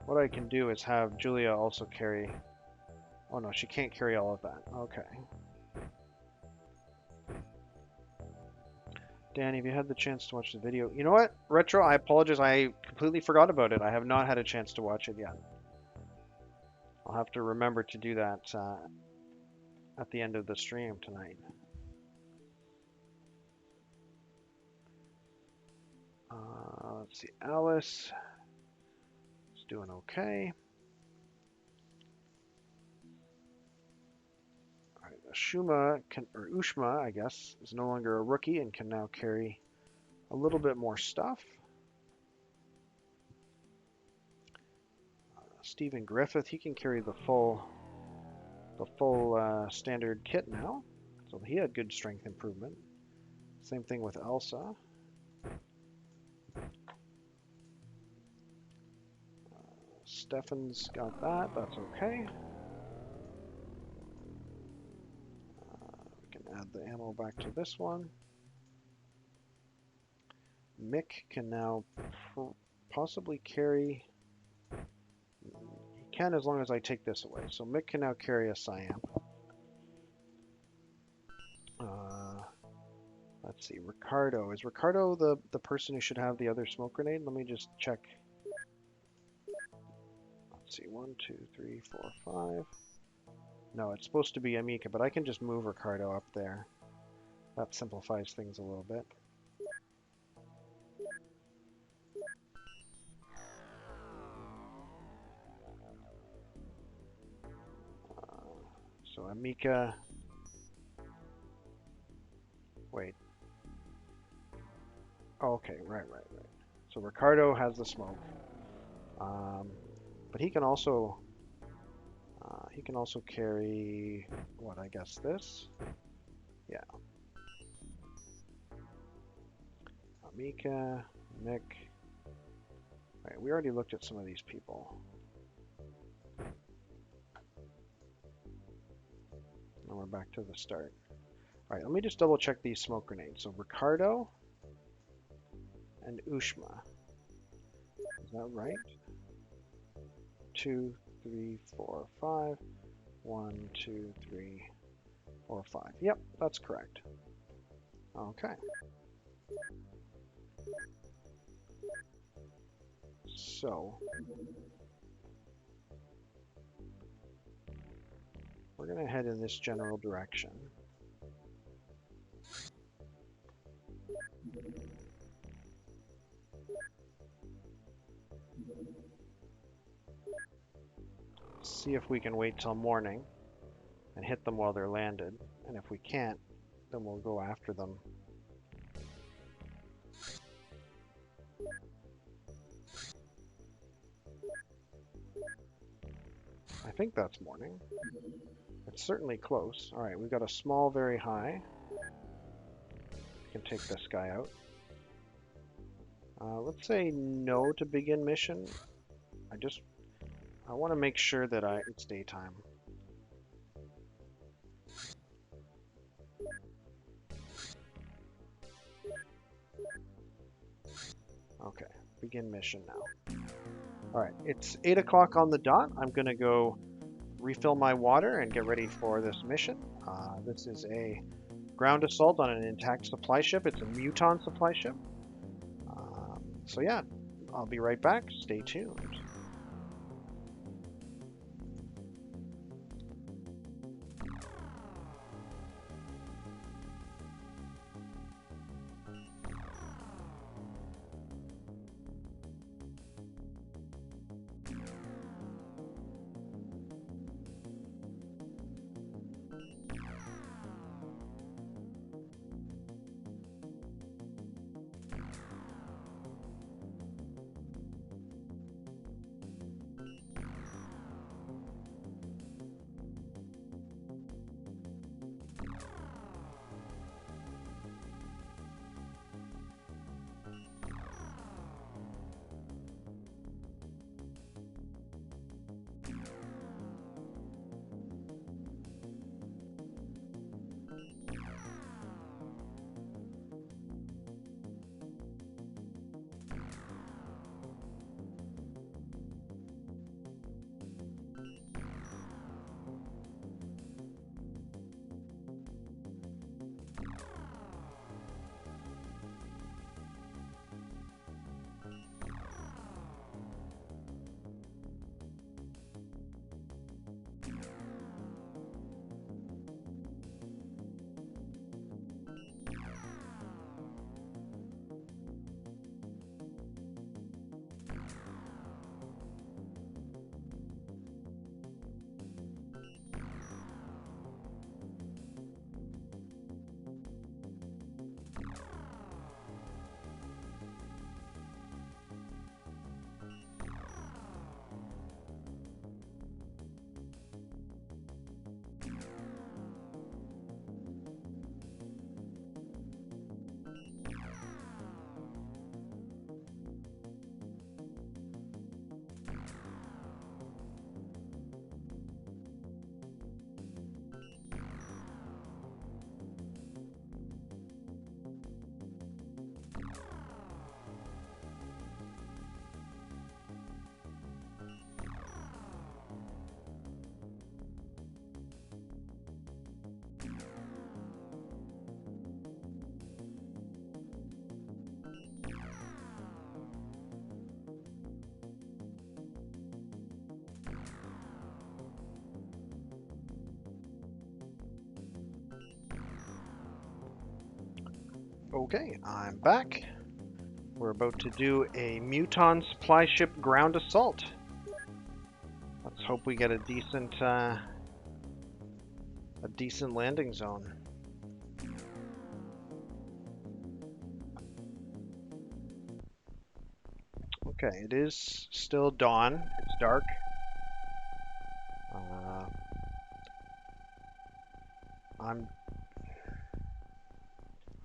What I can do is have Julia also carry... Oh no, she can't carry all of that. Okay. Danny, have you had the chance to watch the video? You know what? Retro, I apologize. I completely forgot about it. I have not had a chance to watch it yet. I'll have to remember to do that at the end of the stream tonight. Let's see. Alice is doing okay. All right, Ushma, I guess, is no longer a rookie and can now carry a little bit more stuff. Stephen Griffith, he can carry the full standard kit now, so he had good strength improvement. Same thing with Elsa. Stefan's got that. That's okay. We can add the ammo back to this one. Mick can now possibly carry... He can as long as I take this away. So Mick can now carry a Cyan. Let's see, Ricardo. Is Ricardo the person who should have the other smoke grenade? Let me just check. Let's see, 1, 2, 3, 4, 5. No, it's supposed to be Amika, but I can just move Ricardo up there. That simplifies things a little bit. So Amika... Wait. Oh, okay, right. So Ricardo has the smoke. But he can also carry what, I guess this? Yeah. Amika, Mick. Right, we already looked at some of these people. And we're back to the start. Alright, let me just double check these smoke grenades. So Ricardo and Ushma. Is that right? 2, 3, 4, 5. 1, 2, 3, 4, 5. Yep, that's correct. Okay. So we're going to head in this general direction. See if we can wait till morning and hit them while they're landed. And if we can't, then we'll go after them. I think that's morning. It's certainly close. Alright, we've got a small, very high. We can take this guy out. Let's say no to begin mission. I want to make sure that it's daytime. Okay, begin mission now. Alright, it's 8 o'clock on the dot. I'm going to go refill my water and get ready for this mission. This is a ground assault on an intact supply ship. It's a Muton supply ship. So yeah, I'll be right back. Stay tuned. Okay, I'm back. We're about to do a Muton supply ship ground assault. Let's hope we get a decent landing zone. Okay, it is still dawn. It's dark. I'm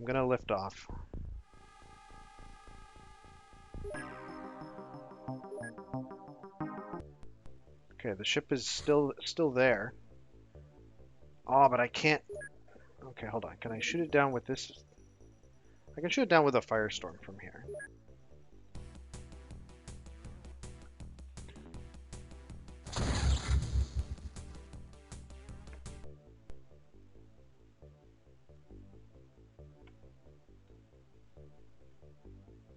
gonna lift off. Okay, the ship is still there. Oh, but I can't. Okay, hold on. Can I shoot it down with this? I can shoot it down with a firestorm from here.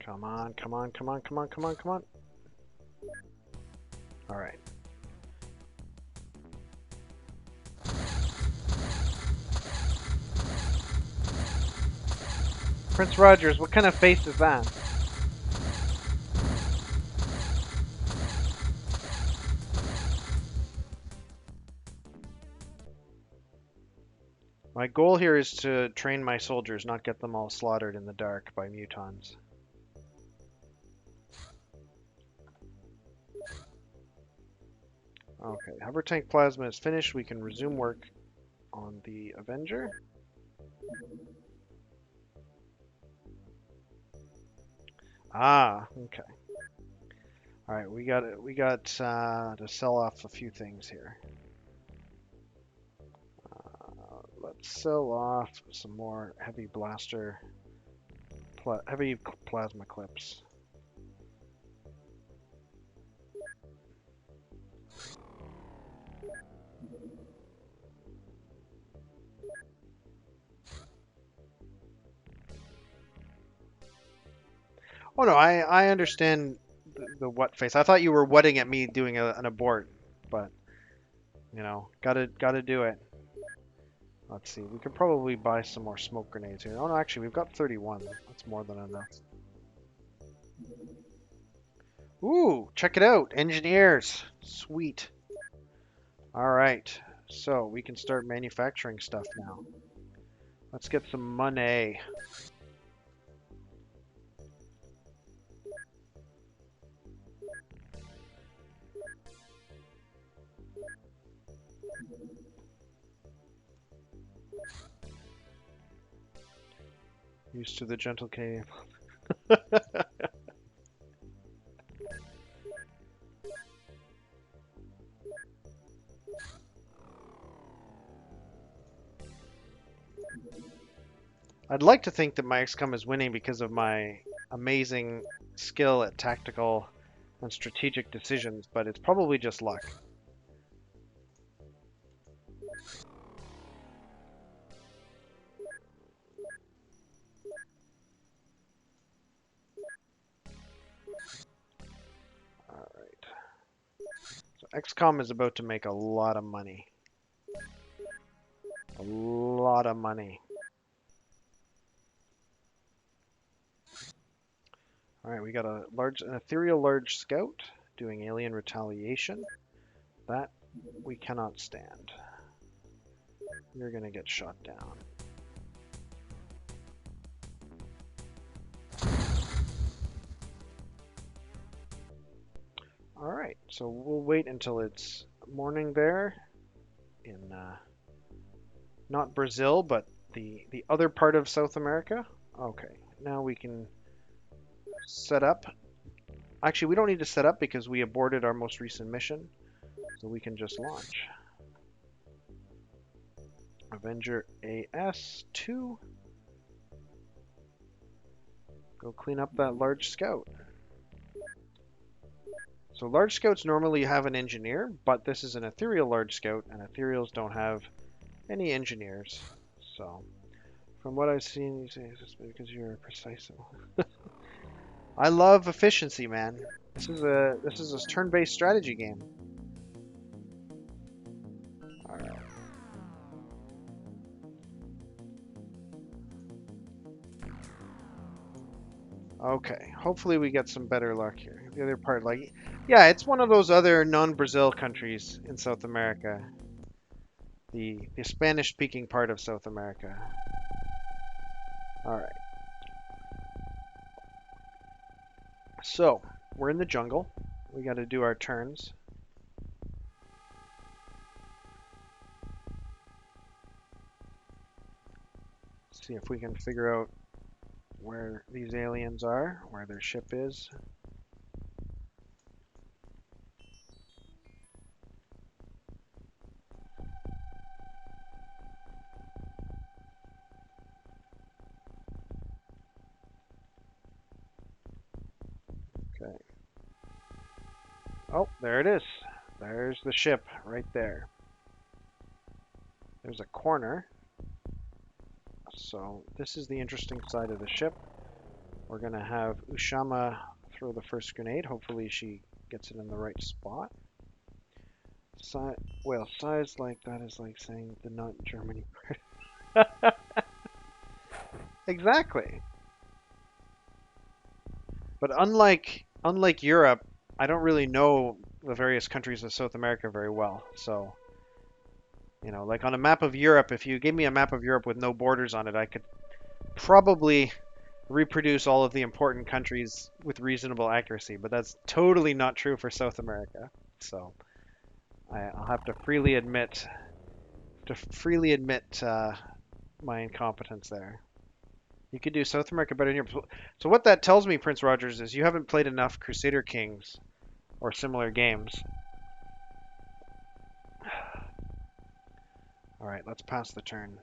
Come on, come on, come on, come on, come on, come on. All right. Prince Rogers, what kind of face is that? My goal here is to train my soldiers, not get them all slaughtered in the dark by mutons. Okay, hover tank plasma is finished. We can resume work on the Avenger. Ah, okay. All right, we got to sell off a few things here. Let's sell off some more heavy blaster, heavy plasma clips. Oh no, I understand the what face. I thought you were whatting at me doing an abort, but you know, gotta do it. Let's see. We could probably buy some more smoke grenades here. Oh no, actually, we've got 31. That's more than enough. Ooh, check it out, engineers. Sweet. All right, so we can start manufacturing stuff now. Let's get some money. Used to the gentle cave. I'd like to think that my XCOM is winning because of my amazing skill at tactical and strategic decisions, but it's probably just luck. Alright. So XCOM is about to make a lot of money. A lot of money. Alright, we got an ethereal large scout doing alien retaliation. That we cannot stand. You're gonna get shot down. Alright, so we'll wait until it's morning there in not Brazil, but the other part of South America. Okay, now we can set up. Actually, we don't need to set up because we aborted our most recent mission, so we can just launch. Avenger AS2. Go clean up that large scout. So large scouts normally have an engineer, but this is an ethereal large scout, and ethereals don't have any engineers. So, from what I've seen, you say it's because you're precise. I love efficiency, man. This is a turn-based strategy game. All right. Okay, hopefully we get some better luck here. The other part, like, yeah, it's one of those other non-Brazil countries in South America. The Spanish-speaking part of South America. All right. So, we're in the jungle. We got to do our turns. See if we can figure out where these aliens are, where their ship is. Okay. Oh, there it is. There's the ship right there. There's a corner. So this is the interesting side of the ship. We're going to have Ushama throw the first grenade. Hopefully she gets it in the right spot. Well, size like that is like saying the not Germany. Exactly. But unlike Europe, I don't really know the various countries of South America very well. So, you know, like on a map of Europe, if you gave me a map of Europe with no borders on it, I could probably reproduce all of the important countries with reasonable accuracy, but that's totally not true for South America. So I'll have to freely admit my incompetence there. You could do South America better than Europe. So what that tells me, Prince Rogers, is you haven't played enough Crusader Kings or similar games. All right, let's pass the turn.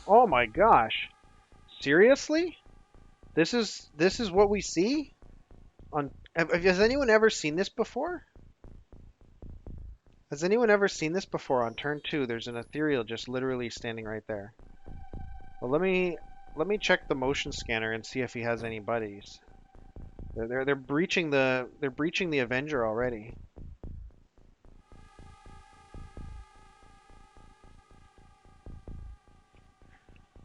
Oh my gosh. Seriously? This is what we see? Has anyone ever seen this before? Has anyone ever seen this before? On turn 2, there's an ethereal just literally standing right there. Well, let me check the motion scanner and see if he has any buddies. They're breaching the Avenger already.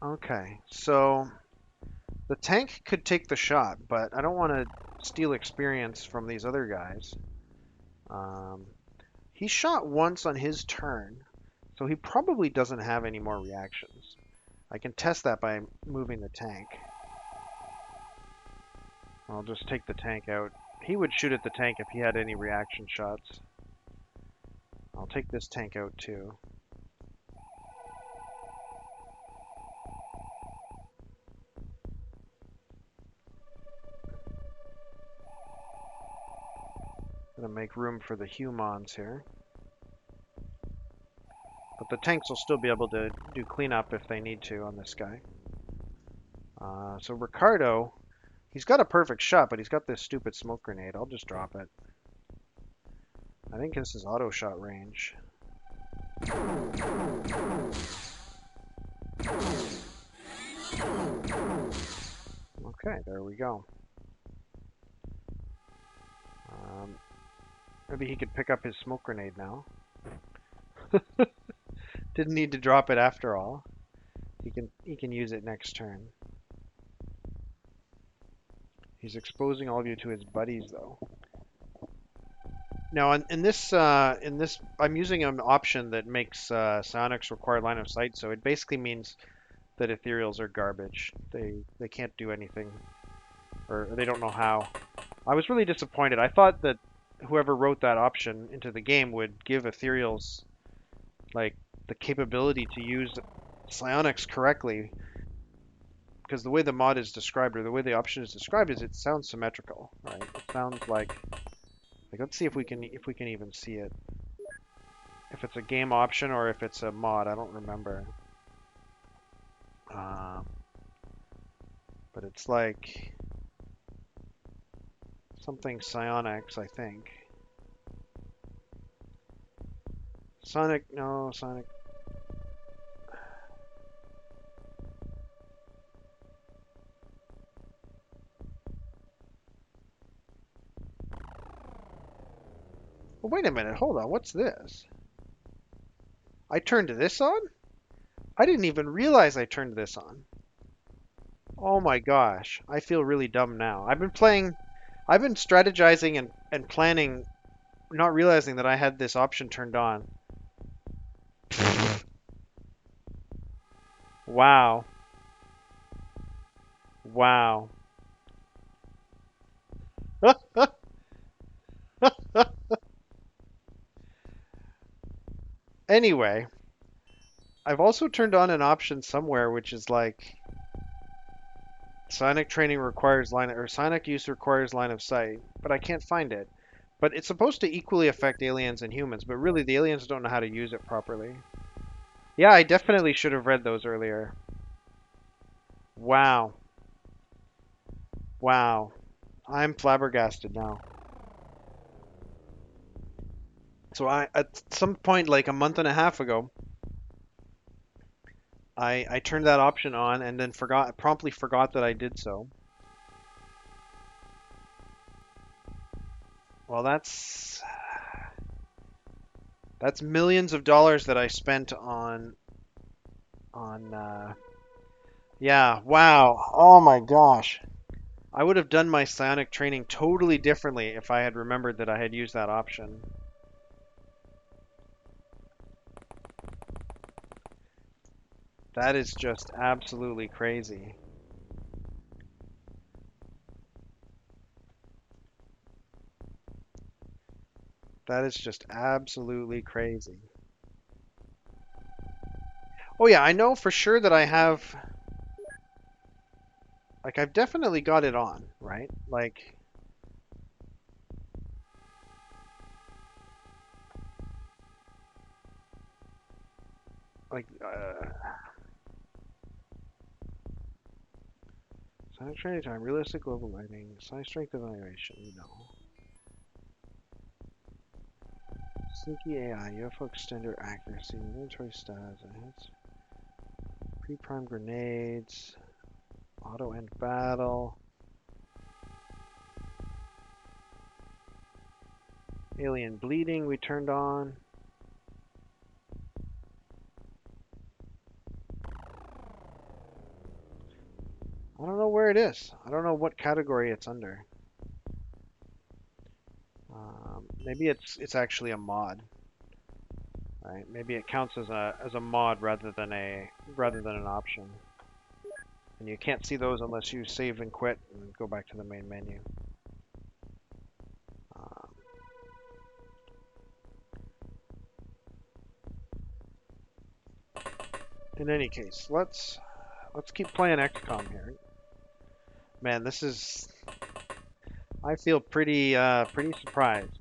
Okay, so the tank could take the shot, but I don't want to steal experience from these other guys. He shot once on his turn, so he probably doesn't have any more reactions. I can test that by moving the tank. I'll just take the tank out. He would shoot at the tank if he had any reaction shots. I'll take this tank out too. Gonna make room for the humans here. But the tanks will still be able to do cleanup if they need to on this guy. So Ricardo, he's got a perfect shot, but he's got this stupid smoke grenade. I'll just drop it. I think this is auto shot range. Okay, there we go. Maybe he could pick up his smoke grenade now. Didn't need to drop it after all. He can use it next turn. He's exposing all of you to his buddies though. Now in this I'm using an option that makes psionics require line of sight, so it basically means that ethereals are garbage. They can't do anything, or they don't know how. I was really disappointed. I thought that whoever wrote that option into the game would give ethereals like the capability to use psionics correctly, because the way the mod is described, or the way the option is described, is it sounds symmetrical, right? It sounds like let's see if we can even see it. If it's a game option or if it's a mod, I don't remember. But it's like something psionics, I think. Sonic. Well, wait a minute, hold on, what's this? I turned this on? I didn't even realize I turned this on. Oh my gosh. I feel really dumb now. I've been strategizing and planning, not realizing that I had this option turned on. Wow. Wow. Anyway, I've also turned on an option somewhere which is like psionic training requires line or psionic use requires line of sight, but I can't find it. But it's supposed to equally affect aliens and humans, but really the aliens don't know how to use it properly. Yeah, I definitely should have read those earlier. Wow. Wow. I'm flabbergasted now. So at some point, like a month and a half ago, I turned that option on and then promptly forgot that I did so. Well, that's millions of dollars that I spent on yeah, wow. Oh my gosh. I would have done my psionic training totally differently if I had remembered that I had used that option. That is just absolutely crazy. That is just absolutely crazy. Oh yeah, I know for sure that I have, like I've definitely got it on, right? Like science training time, realistic global lighting, science strength evaluation, no. Sneaky AI, UFO extender accuracy, inventory stats, enhanced pre-prime grenades, auto end battle, alien bleeding we turned on. I don't know where it is. I don't know what category it's under. Maybe it's actually a mod, right? Maybe it counts as a mod rather than an option. And you can't see those unless you save and quit and go back to the main menu. Um, in any case, let's keep playing XCOM here. Man, this is I feel pretty surprised.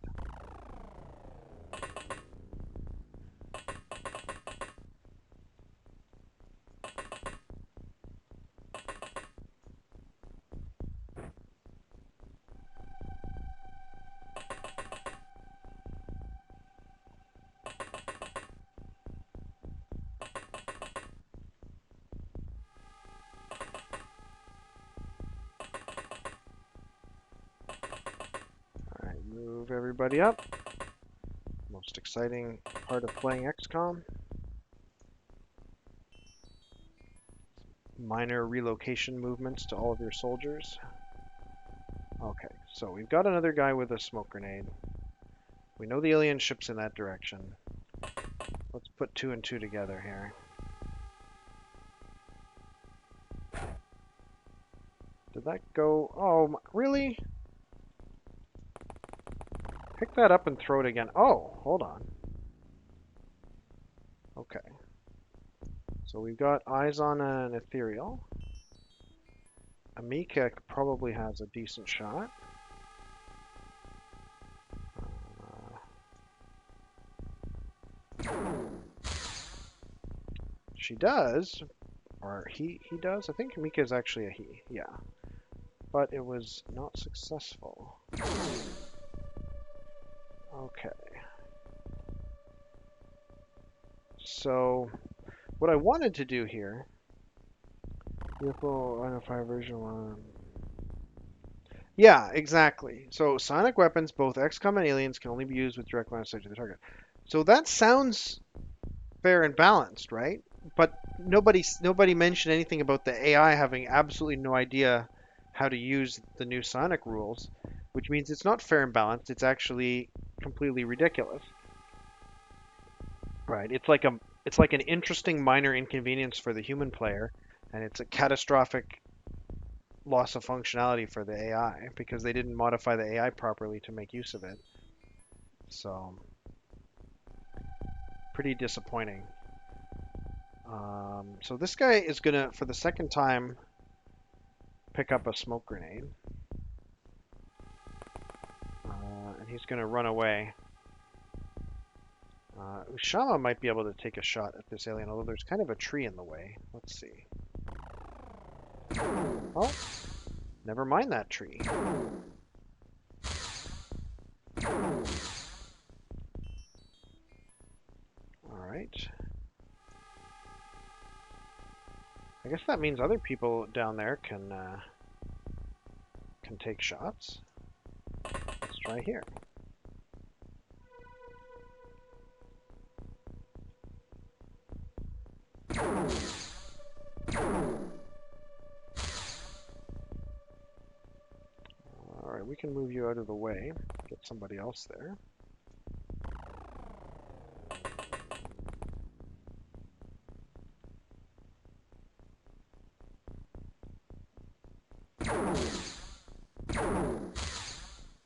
All right, move everybody up. Most exciting part of playing XCOM. Minor relocation movements to all of your soldiers. Okay, so we've got another guy with a smoke grenade. We know the alien ship's in that direction. Let's put two and two together here. Did that go? Oh, really? Pick that up and throw it again. Oh, hold on. Okay. So we've got eyes on an ethereal. Amika probably has a decent shot. She does, or he does. I think Amika is actually a he. Yeah, but it was not successful. Okay. So what I wanted to do here, UFO identifier version 1. Yeah, exactly. So sonic weapons, both XCOM and aliens, can only be used with direct line of sight to the target. So that sounds fair and balanced, right? but nobody mentioned anything about the AI having absolutely no idea how to use the new Sonic rules, which means it's not fair and balanced. It's actually completely ridiculous. Right. It's like an interesting minor inconvenience for the human player, and it's a catastrophic loss of functionality for the AI because they didn't modify the AI properly to make use of it. So, pretty disappointing. So this guy is gonna, for the second time, pick up a smoke grenade, and he's gonna run away. Ushama might be able to take a shot at this alien, although there's kind of a tree in the way. Let's see. Oh, never mind that tree. Alright. I guess that means other people down there can take shots. Let's try here. Alright, we can move you out of the way. Get somebody else there.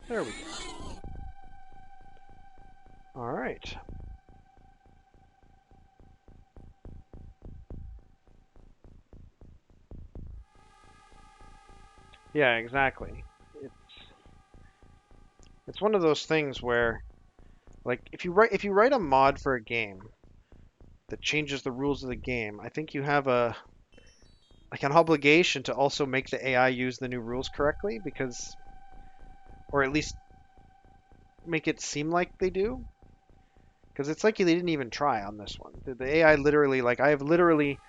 There we go. Alright. Yeah, exactly. It's one of those things where, like, if you write a mod for a game that changes the rules of the game, I think you have an obligation to also make the AI use the new rules correctly, because, or at least make it seem like they do, because it's like they didn't even try on this one. The AI literally, like, I have literally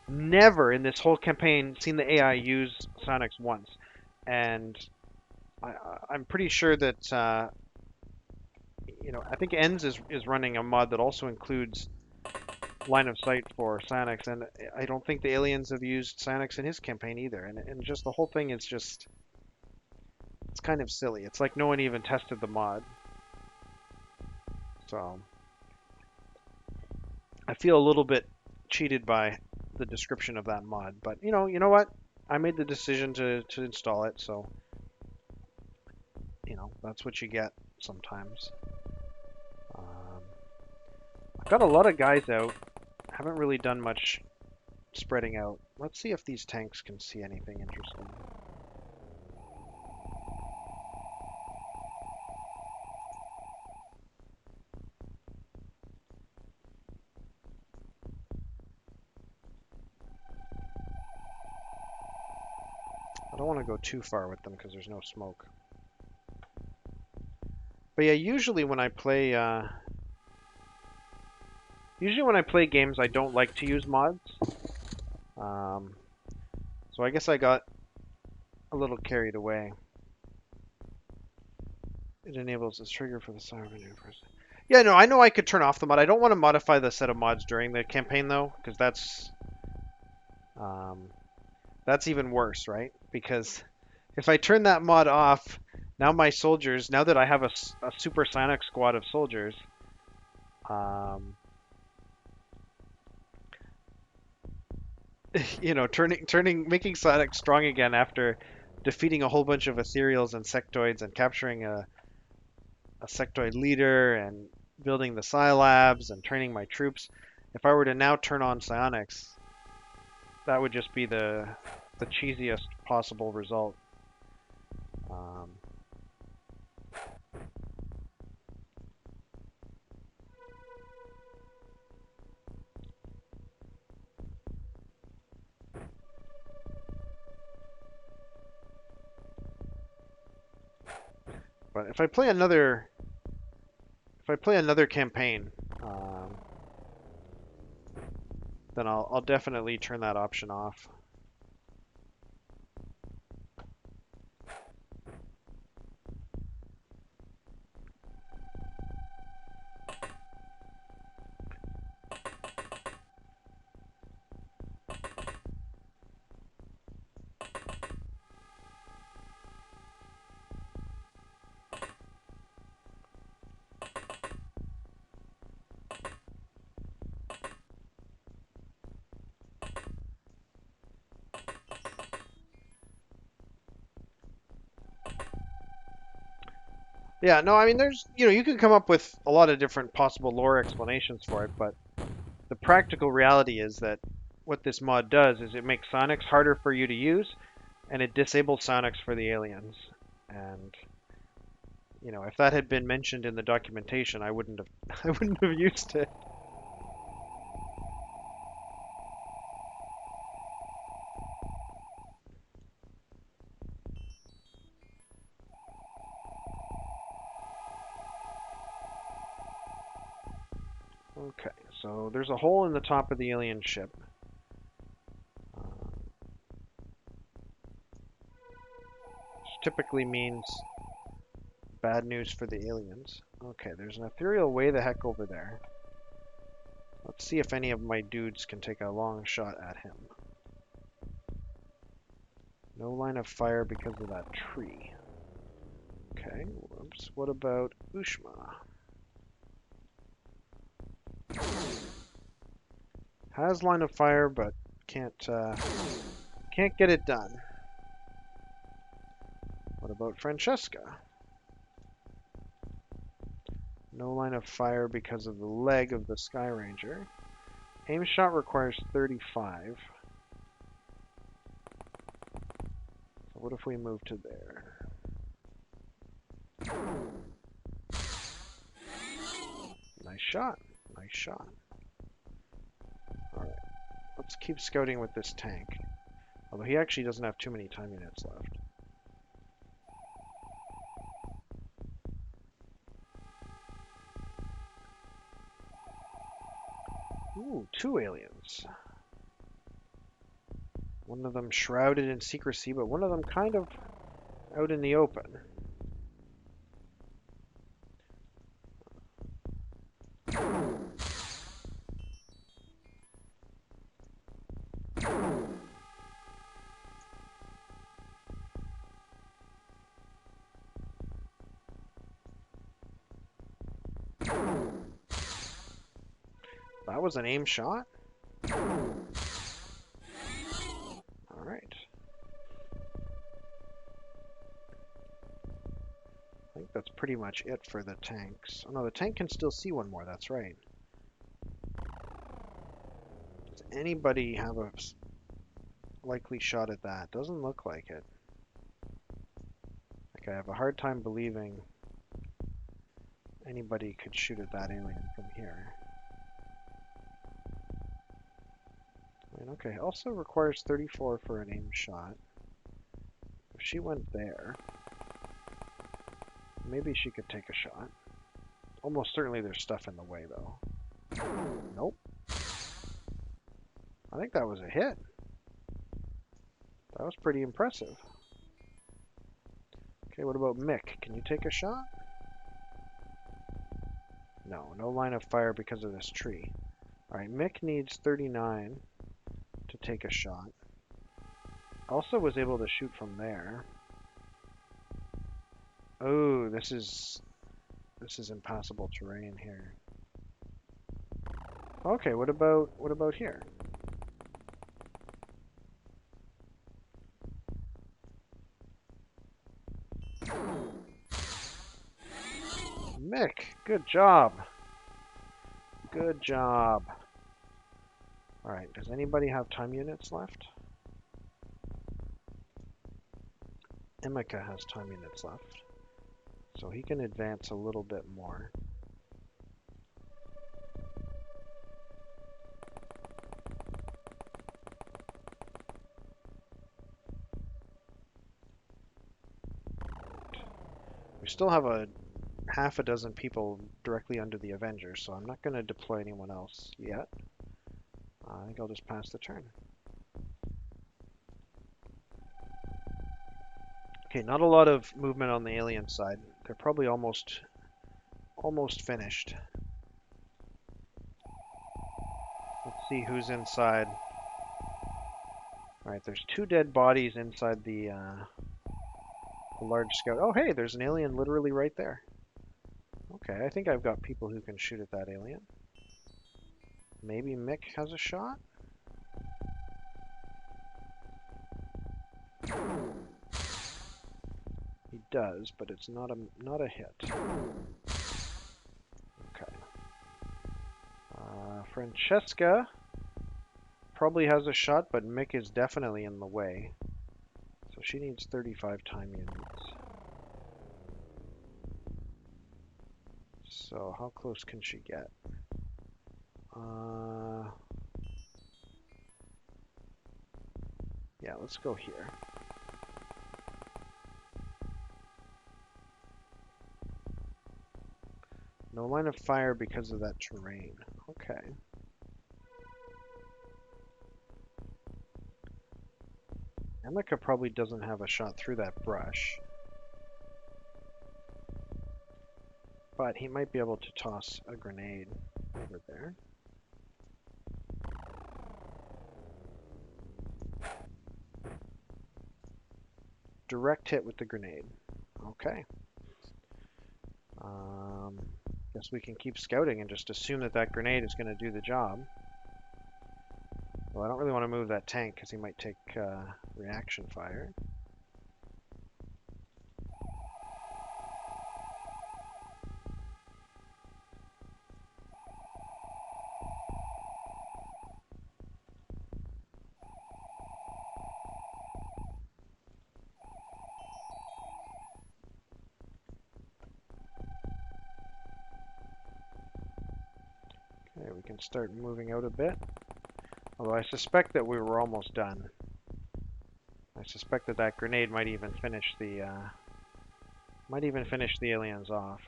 never in this whole campaign seen the AI use Sonics once, and I'm pretty sure that I think Ends is running a mod that also includes line of sight for Sonics, and I don't think the aliens have used Sonics in his campaign either, and just the whole thing is just, it's kind of silly. It's like no one even tested the mod. So I feel a little bit cheated by the description of that mod, but you know what? I made the decision to install it, so that's what you get sometimes. I've got a lot of guys out. Haven't really done much spreading out. Let's see if these tanks can see anything interesting. I don't want to go too far with them because there's no smoke. But yeah, usually when I play games, I don't like to use mods. So I guess I got a little carried away. It enables this trigger for the siren maneuver. Yeah, no, I know I could turn off the mod. I don't want to modify the set of mods during the campaign though, because that's even worse, right? Because if I turn that mod off, now my soldiers, now that I have a supersonic squad of soldiers, making Sonic strong again after defeating a whole bunch of ethereals and sectoids and capturing a sectoid leader and building the Psi Labs and training my troops. If I were to now turn on psionics, that would just be the cheesiest possible result. But if I play another campaign, then I'll definitely turn that option off. Yeah, no, I mean, there's, you can come up with a lot of different possible lore explanations for it, but the practical reality is that what this mod does is it makes psionics harder for you to use, and it disables psionics for the aliens. And if that had been mentioned in the documentation, I wouldn't have, I wouldn't have used it. Okay, so there's a hole in the top of the alien ship. Which typically means bad news for the aliens. Okay, there's an ethereal way the heck over there. Let's see if any of my dudes can take a long shot at him. No line of fire because of that tree. Okay, whoops. What about Ushma? Has line of fire, but can't get it done. What about Francesca? No line of fire because of the leg of the Sky Ranger. Aim shot requires 35. So what if we move to there? Nice shot. Nice shot. Alright. Let's keep scouting with this tank. Although he actually doesn't have too many time units left. Ooh, 2 aliens. One of them shrouded in secrecy, but one of them kind of out in the open. That was an aim shot? Alright. I think that's pretty much it for the tanks. Oh no, the tank can still see one more, that's right. Does anybody have a likely shot at that? Doesn't look like it. Like, I have a hard time believing anybody could shoot at that alien from here. Okay, also requires 34 for an aim shot. If she went there, maybe she could take a shot. Almost certainly there's stuff in the way, though. Nope. I think that was a hit. That was pretty impressive. Okay, what about Mick? Can you take a shot? No, no line of fire because of this tree. Alright, Mick needs 39 to take a shot. Also was able to shoot from there. Oh, this is impassable terrain here. Okay, what about here? Mick, good job. Good job. Alright, does anybody have time units left? Emeka has time units left. So he can advance a little bit more. We still have a half a dozen people directly under the Avengers, so I'm not going to deploy anyone else yet. I think I'll just pass the turn. Okay, not a lot of movement on the alien side. They're probably almost finished. Let's see who's inside. Alright, there's 2 dead bodies inside the large scout. Oh, hey, there's an alien literally right there. Okay, I think I've got people who can shoot at that alien. Maybe Mick has a shot? He does, but it's not a hit. Okay. Francesca probably has a shot, but Mick is definitely in the way. So she needs 35 time units. So how close can she get? Yeah, let's go here. No line of fire because of that terrain. Okay. Emeka probably doesn't have a shot through that brush. But he might be able to toss a grenade over there. Direct hit with the grenade. Okay. Guess we can keep scouting and just assume that that grenade is going to do the job. Well, I don't really want to move that tank because he might take reaction fire. Okay, we can start moving out a bit. Although I suspect that we were almost done. I suspect that that grenade might even finish the aliens off.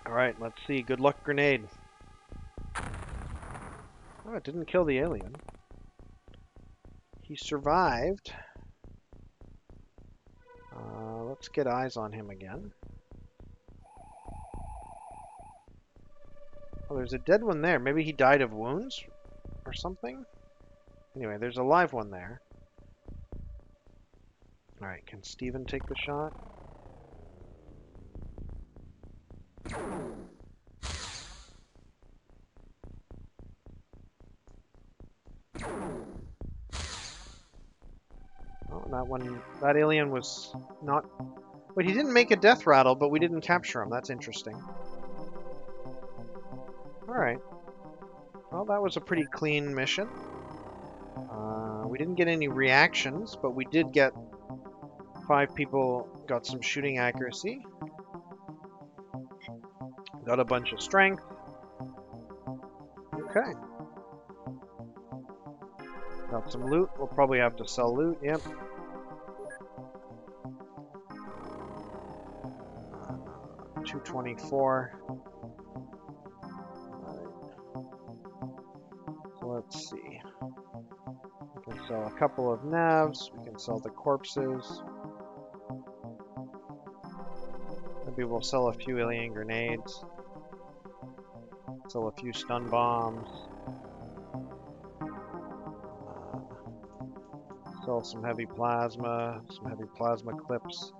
All right, let's see. Good luck, grenade. Oh, it didn't kill the alien. He survived. Let's get eyes on him again. Oh, there's a dead one there. Maybe he died of wounds or something? Anyway, there's a live one there. Alright, can Steven take the shot? Oh, that alien was not... Wait, he didn't make a death rattle, but we didn't capture him. That's interesting. Alright. Well, that was a pretty clean mission. We didn't get any reactions, but we did get 5 people got some shooting accuracy. Got a bunch of strength. Okay. Got some loot. We'll probably have to sell loot. Yep. 224. So let's see. We can sell a couple of navs. We can sell the corpses. Maybe we'll sell a few alien grenades. Sell a few stun bombs. Sell some heavy plasma clips.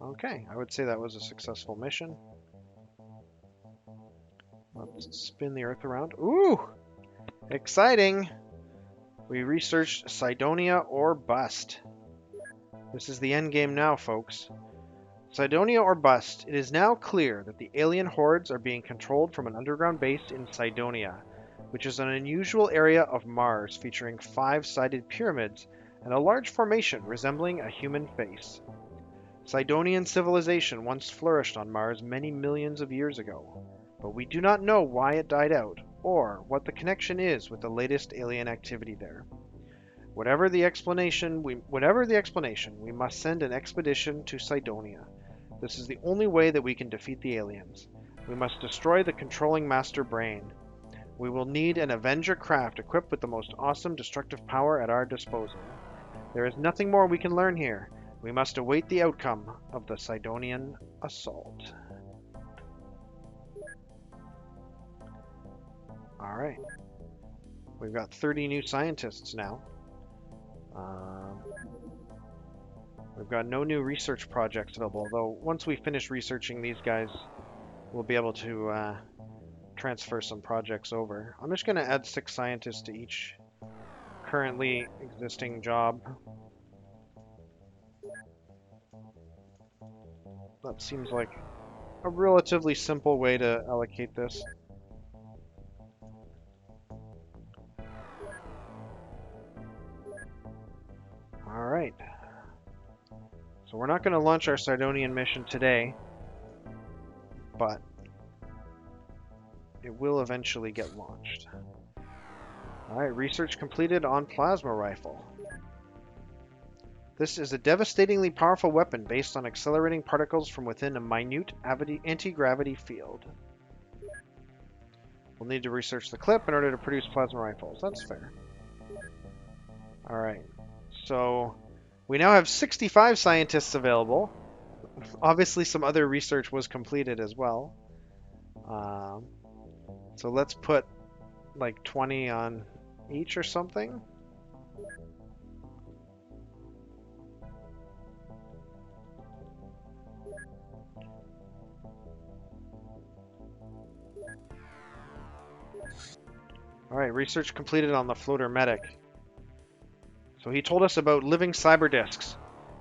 Okay, I would say that was a successful mission. Let's spin the Earth around. Ooh! Exciting! We researched Cydonia or bust. This is the end game now, folks. Cydonia or bust. It is now clear that the alien hordes are being controlled from an underground base in Cydonia, which is an unusual area of Mars featuring 5-sided pyramids and a large formation resembling a human face. Cydonian civilization once flourished on Mars many millions of years ago, but we do not know why it died out or what the connection is with the latest alien activity there. Whatever the explanation, we must send an expedition to Cydonia. This is the only way that we can defeat the aliens. We must destroy the controlling master brain. We will need an Avenger craft equipped with the most awesome destructive power at our disposal. There is nothing more we can learn here. We must await the outcome of the Cydonian assault. Alright. We've got 30 new scientists now. Um, we've got no new research projects available, though once we finish researching these guys, we'll be able to transfer some projects over. I'm just going to add 6 scientists to each currently existing job. That seems like a relatively simple way to allocate this. Alright. So we're not going to launch our Sidonian mission today, but it will eventually get launched. Alright, research completed on plasma rifle. This is a devastatingly powerful weapon based on accelerating particles from within a minute anti-gravity field. We'll need to research the clip in order to produce plasma rifles. That's fair. Alright, so we now have 65 scientists available. Obviously some other research was completed as well. So let's put like 20 on each or something. Alright, research completed on the floater medic. So he told us about living cyber discs.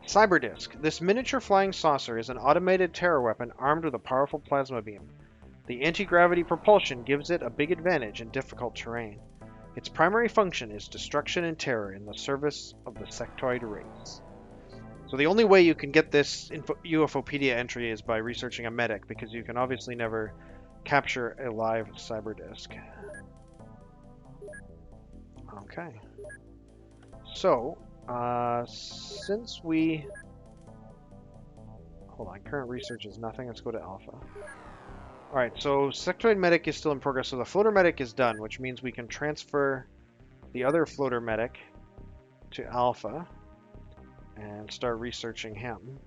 Cyber disc. This miniature flying saucer is an automated terror weapon armed with a powerful plasma beam. The anti-gravity propulsion gives it a big advantage in difficult terrain. Its primary function is destruction and terror in the service of the sectoid race. So the only way you can get this UFOpedia entry is by researching a medic, because you can obviously never capture a live cyber disc. Okay. So, since we... Hold on, current research is nothing. Let's go to alpha. Alright, so sectoid medic is still in progress, so the floater medic is done, which means we can transfer the other floater medic to alpha and start researching him.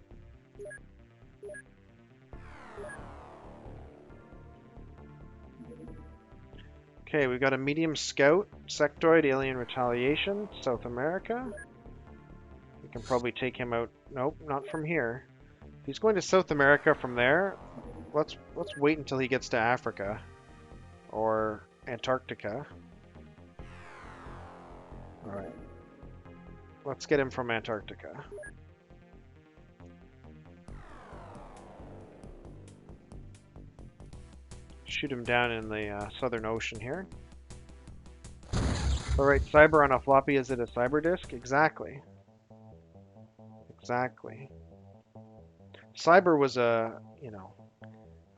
Okay, we've got a medium scout, sectoid, alien retaliation, South America. We can probably take him out. Nope, not from here. If he's going to South America from there, let's wait until he gets to Africa or Antarctica. All right. Let's get him from Antarctica. Shoot him down in the Southern Ocean here. Alright, cyber on a floppy, is it a cyber disk? Exactly. Exactly. Cyber was a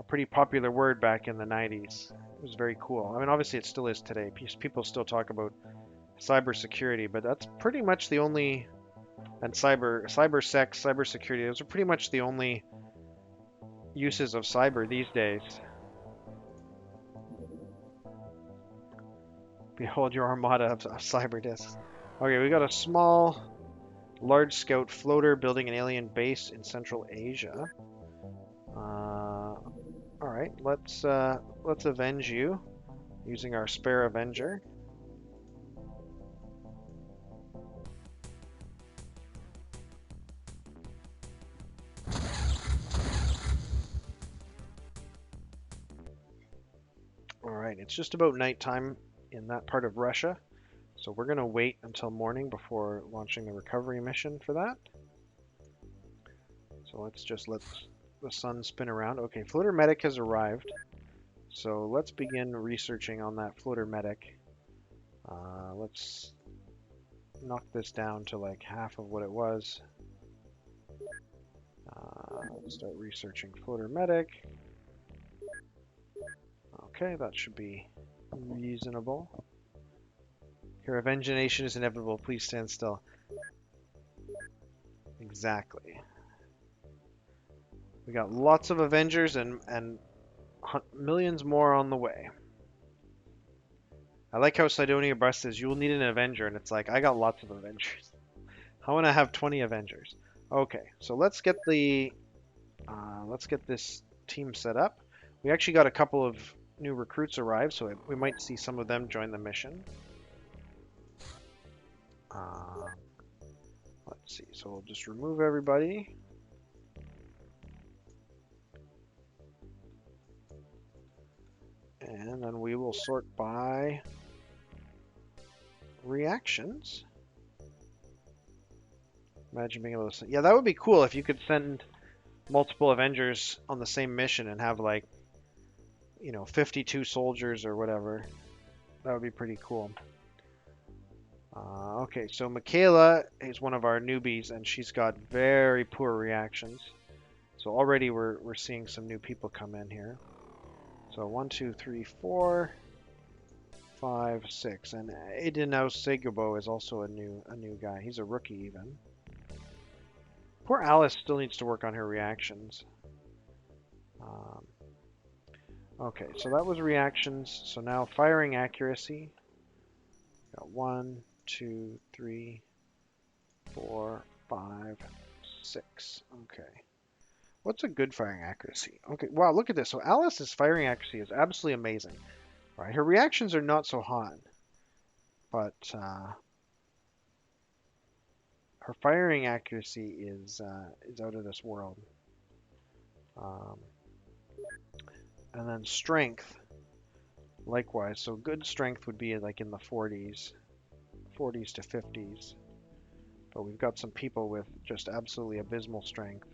pretty popular word back in the 90s. It was very cool. I mean, obviously it still is today. People still talk about cybersecurity, but that's pretty much the only, and cybersec, cybersecurity, those are pretty much the only uses of cyber these days. Behold your armada of cyber disks. Okay, we got a small, large scout floater building an alien base in Central Asia. All right, let's avenge you using our spare Avenger. All right, it's just about nighttime in that part of Russia, so we're going to wait until morning before launching the recovery mission for that. So let's just let the sun spin around. Okay, floater medic has arrived, so let's begin researching on that floater medic. Let's knock this down to like half of what it was. Let's start researching floater medic. Okay, that should be reasonable. Your avengination is inevitable. Please stand still. Exactly. We got lots of Avengers and millions more on the way. I like how Sidonia Breast says, you will need an Avenger, and it's like, I got lots of Avengers. I want to have 20 Avengers. Okay, so let's get this team set up. We actually got a couple of new recruits arrive, so we might see some of them join the mission. Let's see. So we'll just remove everybody. And then we will sort by reactions. Imagine being able to send, yeah, that would be cool if you could send multiple Avengers on the same mission and have like, 52 soldiers or whatever. That would be pretty cool. Okay, so Michaela is one of our newbies, and she's got very poor reactions. So already we're seeing some new people come in here. So 1, 2, 3, 4, 5, 6, and Aiden Segubo is also a new guy. He's a rookie even. Poor Alice still needs to work on her reactions. Okay, so that was reactions. So now firing accuracy. Got 1, 2, 3, 4, 5, 6. Okay. What's a good firing accuracy? Okay, wow, look at this. So Alice's firing accuracy is absolutely amazing. All right, her reactions are not so hot, but her firing accuracy is out of this world. And then strength, likewise. So good strength would be like in the 40s to 50s. But we've got some people with just absolutely abysmal strength.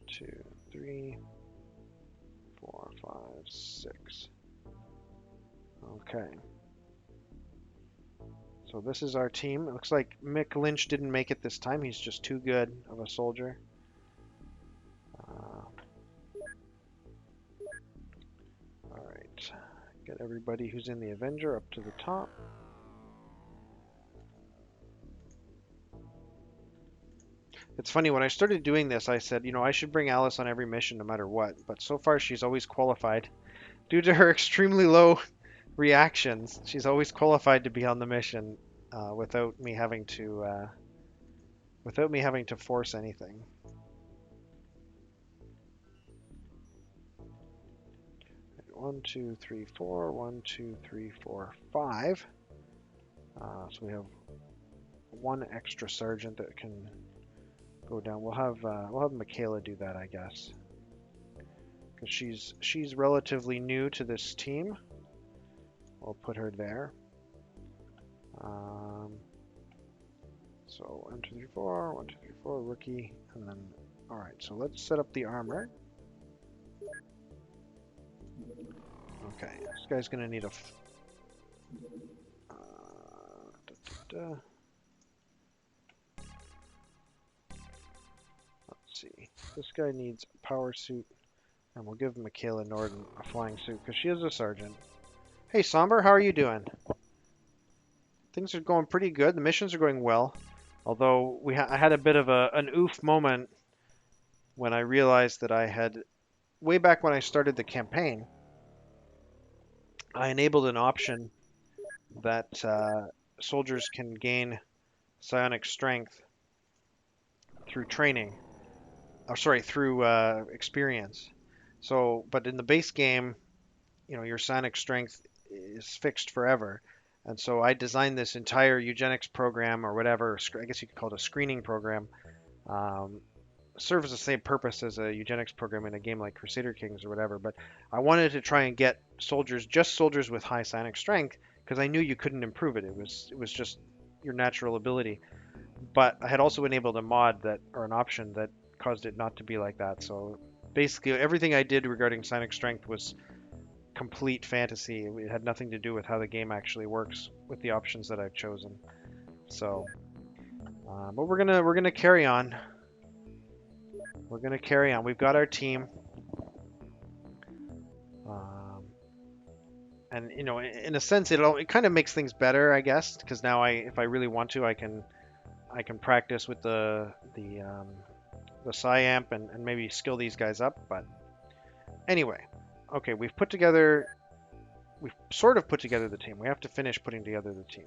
2, 3, 4, 5, 6. Okay. So this is our team. It looks like Mick Lynch didn't make it this time. He's just too good of a soldier. Alright. Get everybody who's in the Avenger up to the top. It's funny, when I started doing this, I said, I should bring Alice on every mission no matter what. But so far, she's always qualified. Due to her extremely low reactions, she's always qualified to be on the mission without me having to force anything. One, 2, 3, 4. 1, 2, 3, 4, 5. So we have one extra sergeant that can go down. We'll have Michaela do that, I guess, because she's relatively new to this team. We'll put her there. So 1, 2, 3, 4. 1, 2, 3, 4. Rookie, and then all right. So let's set up the armor. Okay, this guy's gonna need a. Let's see. This guy needs a power suit, and we'll give Michaela Norden a flying suit because she is a sergeant. Hey, Somber, how are you doing? Things are going pretty good. The missions are going well. Although I had a bit of an oof moment when I realized that I had, way back when I started the campaign, I enabled an option that soldiers can gain psionic strength through training. Oh, sorry, through experience. So, but in the base game, your psionic strength is fixed forever. And so I designed this entire eugenics program, or whatever, I guess you could call it a screening program, serves the same purpose as a eugenics program in a game like Crusader Kings or whatever. But I wanted to try and get just soldiers with high psionic strength, because I knew you couldn't improve it. It was just your natural ability. But I had also enabled a mod or an option that caused it not to be like that. So basically everything I did regarding psionic strength was complete fantasy. It had nothing to do with how the game actually works with the options that I've chosen. So, but we're gonna carry on. We're gonna carry on. We've got our team, and in a sense, it kind of makes things better, I guess, because now if I really want to, I can practice with the PsyAmp and maybe skill these guys up. But anyway, okay, we've sort of put together the team. We have to finish putting together the team.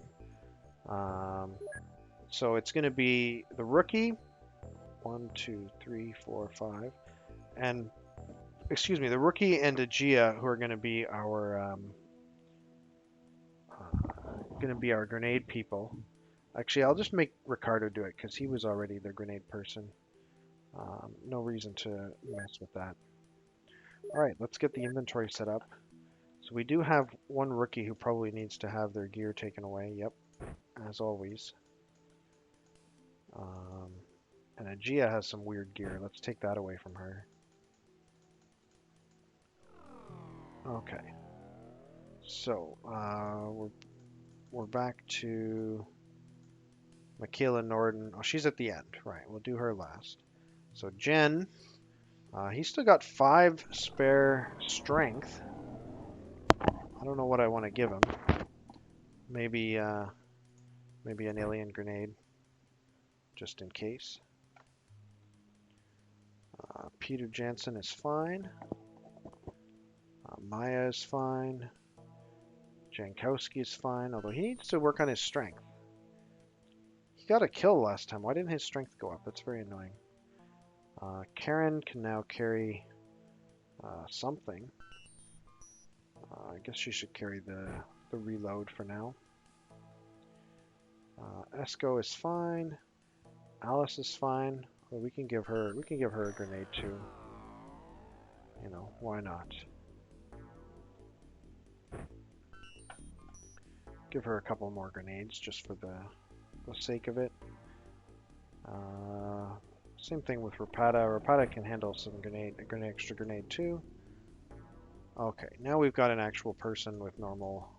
So it's going to be the rookie, 1, 2, 3, 4, 5, and excuse me, the rookie and Aegea, who are going to be our grenade people. Actually, I'll just make Ricardo do it because he was already the grenade person. No reason to mess with that. All right, let's get the inventory set up. So we do have one rookie who probably needs to have their gear taken away. Yep, as always. And Agia has some weird gear. Let's take that away from her. Okay. So we're back to Michaela Norden. Oh, she's at the end. Right, we'll do her last. So Jen, he's still got 5 spare strength. I don't know what I want to give him. Maybe maybe an alien grenade, just in case. Peter Jansen is fine. Maya is fine. Jankowski is fine, although he needs to work on his strength. He got a kill last time. Why didn't his strength go up? That's very annoying. Karen can now carry something. I guess she should carry the reload for now. Esco is fine. Alice is fine. Well, we can give her a grenade too. You know, why not? Give her a couple more grenades just for the sake of it. Same thing with Rapada. Rapada can handle some extra grenade too. Okay, now we've got an actual person with normal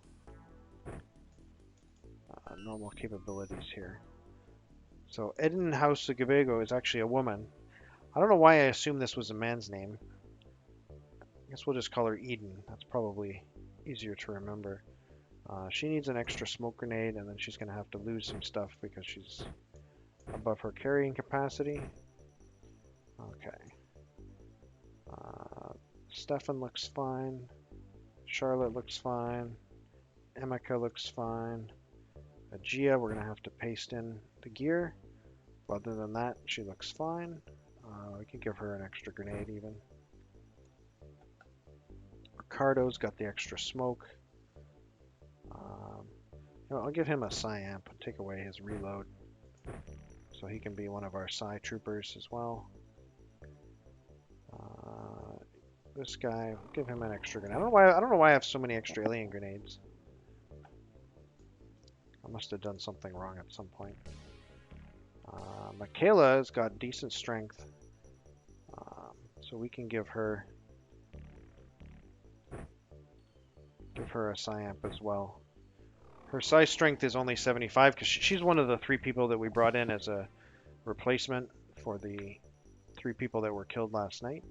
capabilities here. So Eden House of Gabego is actually a woman. I don't know why I assumed this was a man's name. I guess we'll just call her Eden. That's probably easier to remember. She needs an extra smoke grenade, and then she's going to have to lose some stuff because she's above her carrying capacity. Okay. Stefan looks fine. Charlotte looks fine. Emeka looks fine. Agia, we're going to have to paste in the gear. Other than that, she looks fine. We can give her an extra grenade even. Ricardo's got the extra smoke. I'll give him a Psyamp and take away his reload, so he can be one of our Psy troopers as well. This guy, we'll give him an extra grenade. I don't know why I have so many extra alien grenades. I must have done something wrong at some point. Michaela's got decent strength, so we can give her a Psyamp as well. Her Psy strength is only 75 because she's one of the 3 people that we brought in as a replacement for the 3 people that were killed last night.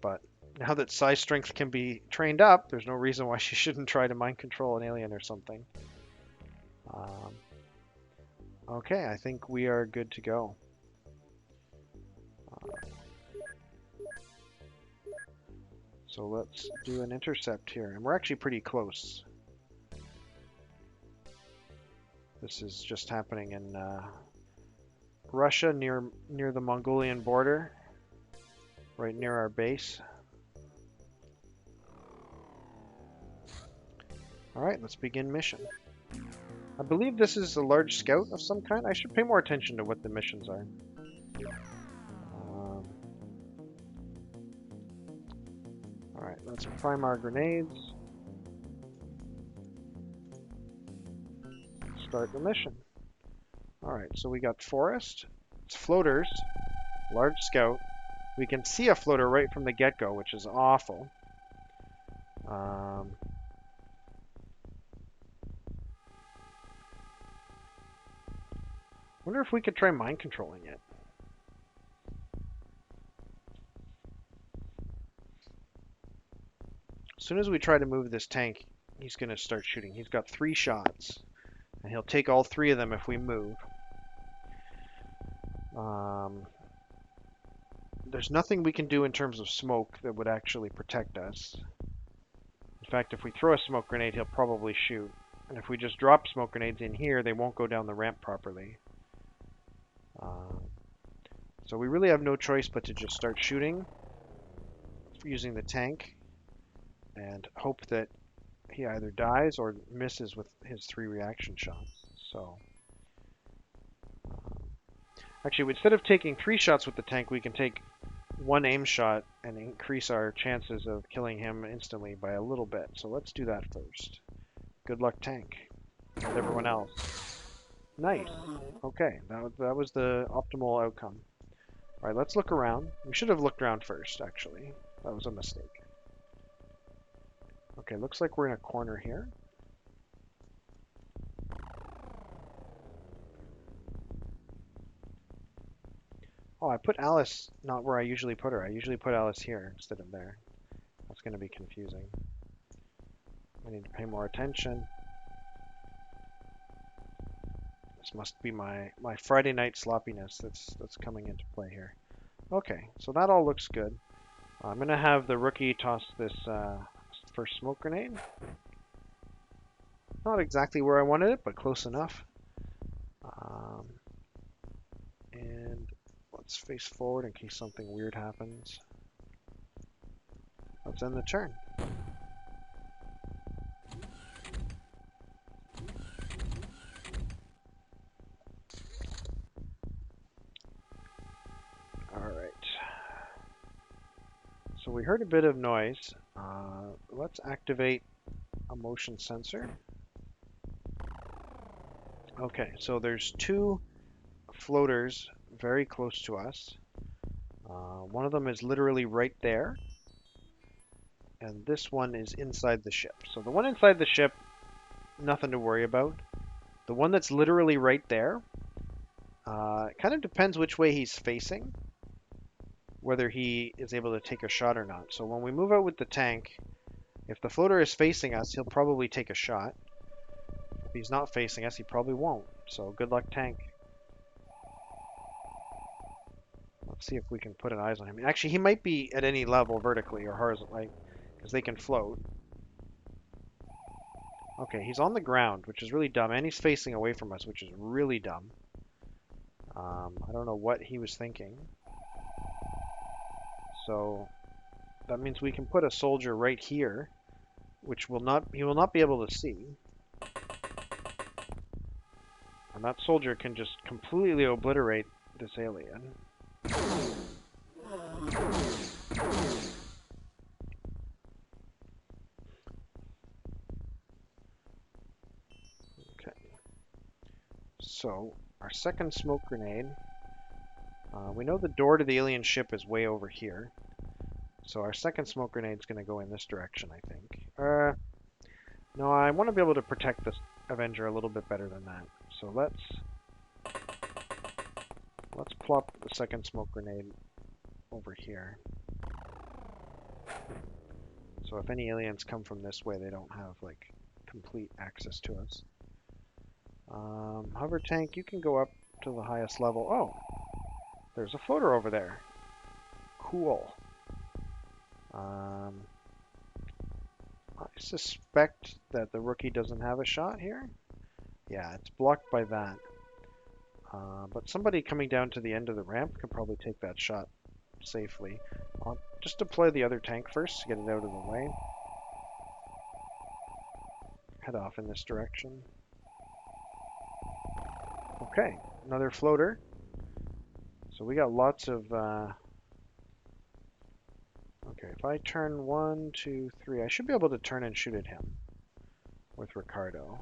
But now that Psy strength can be trained up, there's no reason why she shouldn't try to mind control an alien or something. Okay, I think we are good to go. So let's do an intercept here, and we're actually pretty close. This is just happening in Russia, near the Mongolian border, right near our base. All right, let's begin mission. I believe this is a large scout of some kind. I should pay more attention to what the missions are. All right, let's prime our grenades. Start the mission. All right, so we got forest. It's floaters, large scout. We can see a floater right from the get-go, which is awful. Wonder if we could try mind controlling it. As soon as we try to move this tank, he's going to start shooting. He's got 3 shots, and he'll take all 3 of them if we move. There's nothing we can do in terms of smoke that would actually protect us. In fact, if we throw a smoke grenade, he'll probably shoot. And if we just drop smoke grenades in here, they won't go down the ramp properly. So we really have no choice but to just start shooting using the tank and hope that he either dies or misses with his 3 reaction shots. So, actually, instead of taking 3 shots with the tank, we can take 1 aim shot and increase our chances of killing him instantly by a little bit. So let's do that first. Good luck, tank, and everyone else. Nice. Okay, that was the optimal outcome. All right, let's look around. We should have looked around first, actually. That was a mistake. Okay, looks like we're in a corner here. Oh, I put Alice not where I usually put her. I usually put Alice here instead of there. That's going to be confusing. I need to pay more attention. This must be my Friday night sloppiness that's coming into play here. Okay, so that all looks good. I'm going to have the rookie toss this first smoke grenade. Not exactly where I wanted it, but close enough. And let's face forward in case something weird happens. Let's end the turn. Alright. So we heard a bit of noise. Let's activate a motion sensor. Okay, so there's 2 floaters very close to us. One of them is literally right there, and this one is inside the ship. So the one inside the ship, nothing to worry about. The one that's literally right there, it kind of depends which way he's facing, whether he is able to take a shot or not. So when we move out with the tank, if the floater is facing us, he'll probably take a shot. If he's not facing us, he probably won't. So good luck, tank. Let's see if we can put an eyes on him. Actually, he might be at any level vertically or horizontally, because they can float. Okay, he's on the ground, which is really dumb, and he's facing away from us, which is really dumb. I don't know what he was thinking. So that means we can put a soldier right here, which he will not be able to see. And that soldier can just completely obliterate this alien. Okay. So our second smoke grenade. We know the door to the alien ship is way over here. So our second smoke grenade is going to go in this direction, I think. No, I want to be able to protect this Avenger a little bit better than that. So let's plop the second smoke grenade over here. So if any aliens come from this way, they don't have like complete access to us. Hover tank, you can go up to the highest level. Oh, there's a floater over there. Cool. I suspect that the rookie doesn't have a shot here. Yeah, it's blocked by that. But somebody coming down to the end of the ramp could probably take that shot safely. I'll just deploy the other tank first to get it out of the way. Head off in this direction. Okay, another floater. So we got lots of... Okay, if I turn 1, 2, 3, I should be able to turn and shoot at him with Ricardo.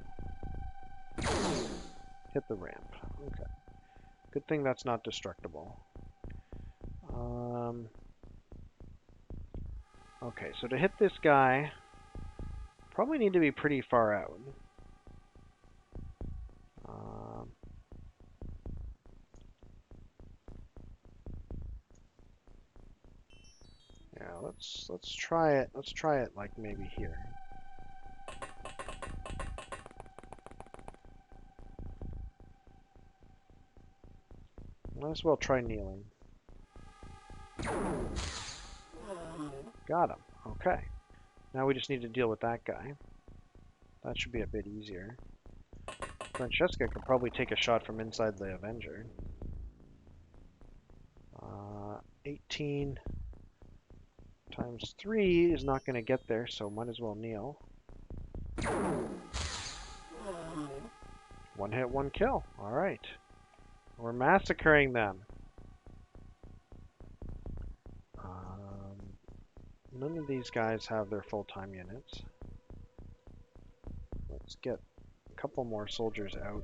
Hit the ramp. Okay. Good thing that's not destructible. Okay, so to hit this guy, probably need to be pretty far out. Yeah, let's try it. Let's try it like maybe here. Might as well try kneeling. Got him. Okay. Now we just need to deal with that guy. That should be a bit easier. Francesca could probably take a shot from inside the Avenger. 18 times 3 is not going to get there, so might as well kneel. One hit, one kill. All right. We're massacring them. None of these guys have their full-time units. Let's get a couple more soldiers out.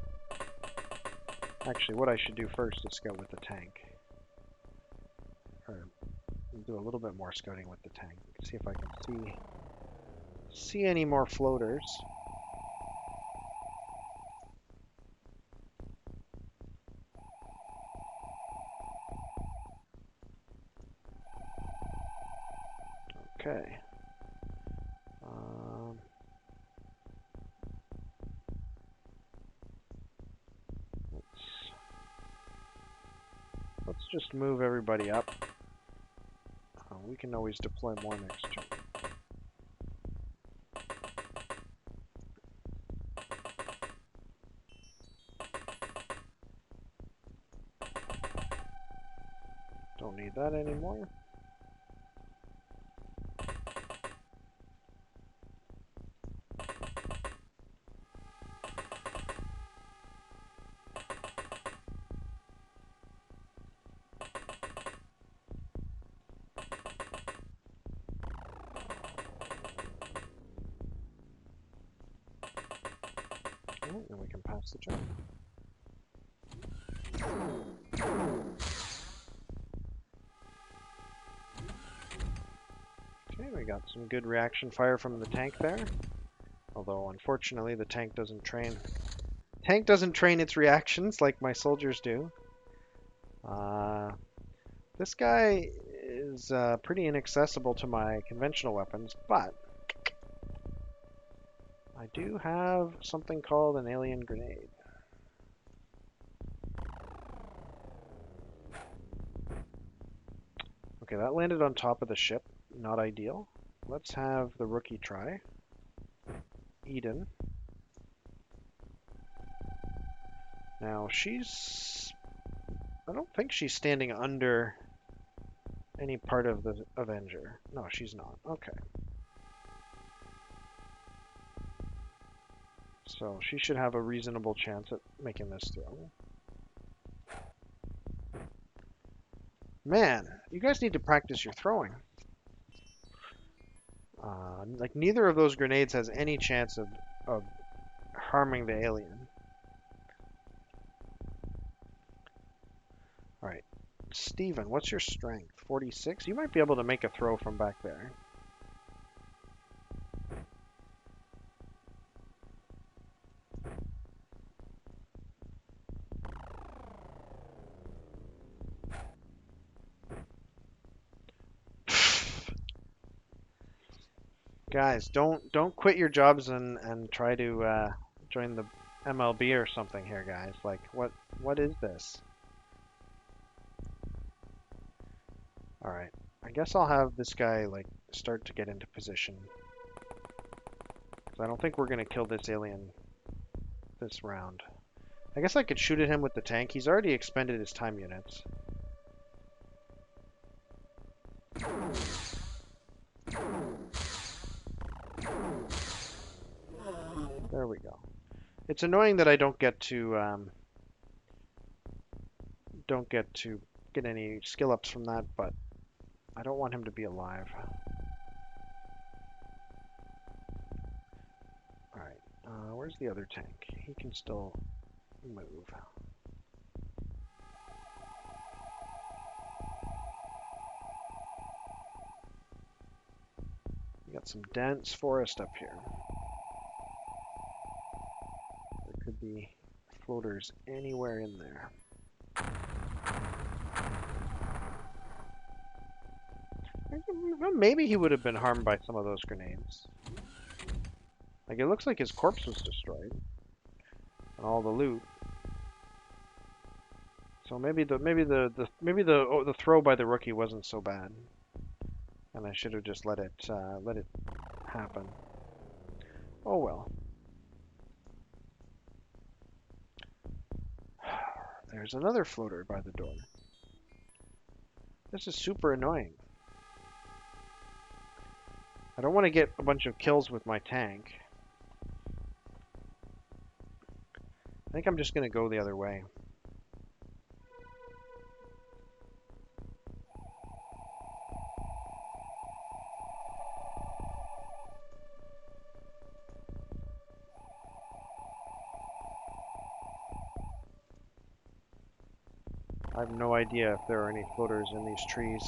Actually, what I should do first is scout with the tank. Or do a little bit more scouting with the tank. See if I can see any more floaters. Okay. Let's just move everybody up. We can always deploy more next turn. Don't need that anymore. Oh, and we can pass the turn. Okay, we got some good reaction fire from the tank there. Although, unfortunately, the tank doesn't train. Tank doesn't train its reactions like my soldiers do. This guy is pretty inaccessible to my conventional weapons, but I do have something called an alien grenade. Okay, that landed on top of the ship. Not ideal. Let's have the rookie try. Eden. Now, I don't think she's standing under any part of the Avenger. No, she's not. Okay. So she should have a reasonable chance at making this throw. Man, you guys need to practice your throwing. Like neither of those grenades has any chance of harming the alien. Alright. Steven, what's your strength? 46? You might be able to make a throw from back there. Guys, don't quit your jobs and try to join the MLB or something here, guys. Like, what is this? All right, I guess I'll have this guy like start to get into position. 'Cause I don't think we're gonna kill this alien this round. I guess I could shoot at him with the tank. He's already expended his time units. There we go. It's annoying that I don't get to get any skill ups from that, but I don't want him to be alive. All right, where's the other tank? He can still move. We got some dense forest up here. There could be floaters anywhere in there. Maybe he would have been harmed by some of those grenades. Like it looks like his corpse was destroyed and all the loot. So maybe the throw by the rookie wasn't so bad, and I should have just let it happen. Oh well. There's another floater by the door. This is super annoying. I don't want to get a bunch of kills with my tank. think I'm just going to go the other way. I have no idea if there are any floaters in these trees.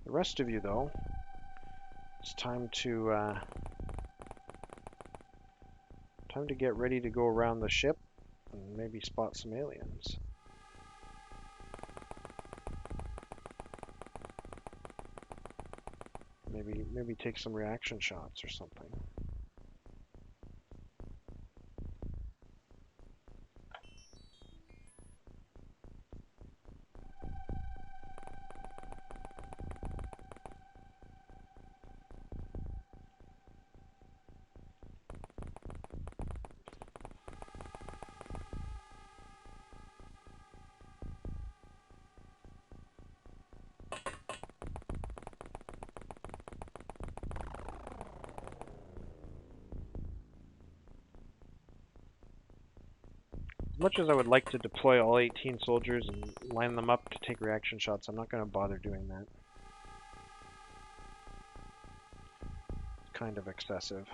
The rest of you, though, it's time to get ready to go around the ship and maybe spot some aliens. Maybe take some reaction shots or something. As much as I would like to deploy all 18 soldiers and line them up to take reaction shots, I'm not going to bother doing that. It's kind of excessive.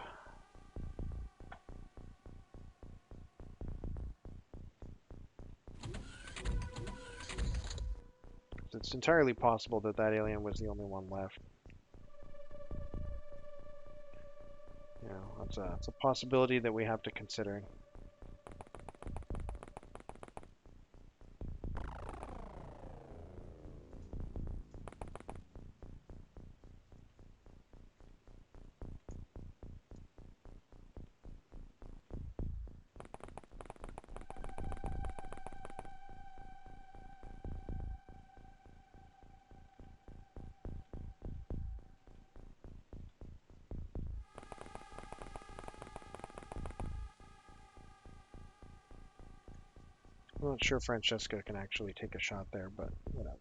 It's entirely possible that that alien was the only one left. You know, that's a possibility that we have to consider. I'm not sure Francesca can actually take a shot there, but whatever.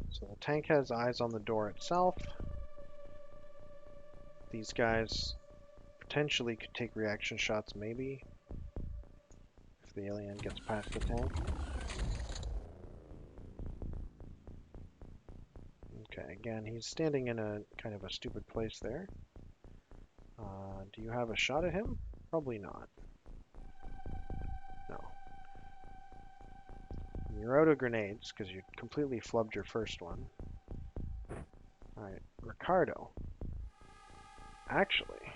So the tank has eyes on the door itself. These guys potentially could take reaction shots, maybe, if the alien gets past the tank. Okay, again, he's standing in a kind of a stupid place there. Do you have a shot at him? Probably not. No. You're out of grenades because you completely flubbed your first one. Alright, Ricardo. Actually,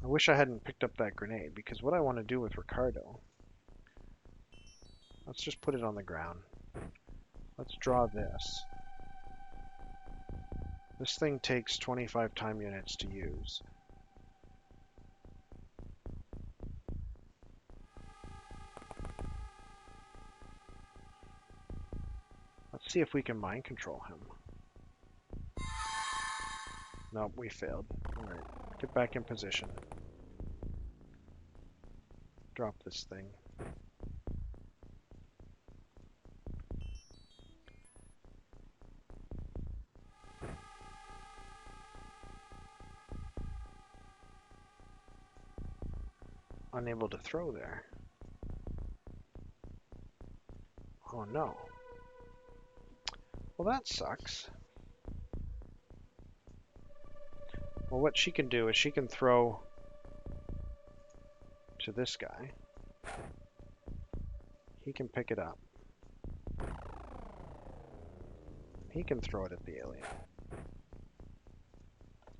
I wish I hadn't picked up that grenade, because what I want to do with Ricardo, let's just put it on the ground. Let's draw this. This thing takes 25 time units to use. Let's see if we can mind control him. Nope, we failed. Alright, get back in position. Drop this thing. Unable to throw there. Oh no. Well, that sucks. Well, what she can do is she can throw to this guy. He can pick it up. He can throw it at the alien.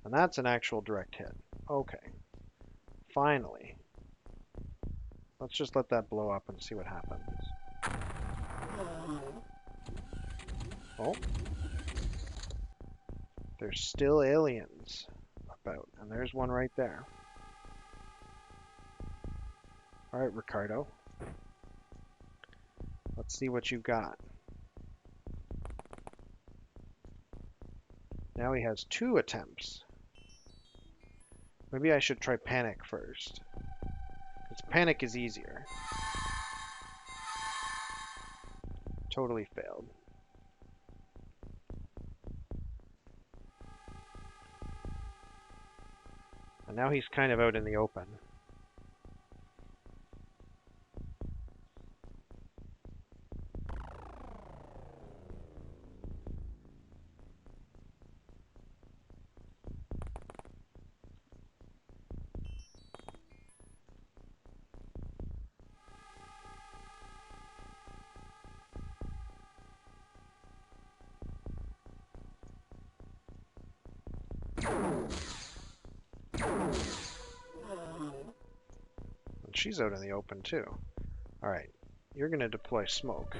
And that's an actual direct hit. Okay. Finally. Let's just let that blow up and see what happens. Oh. There's still aliens about, and there's one right there. Alright, Ricardo. Let's see what you've got. Now he has 2 attempts. Maybe I should try panic first. Because panic is easier. Totally failed. And now he's kind of out in the open. And she's out in the open too. Alright, you're going to deploy smoke.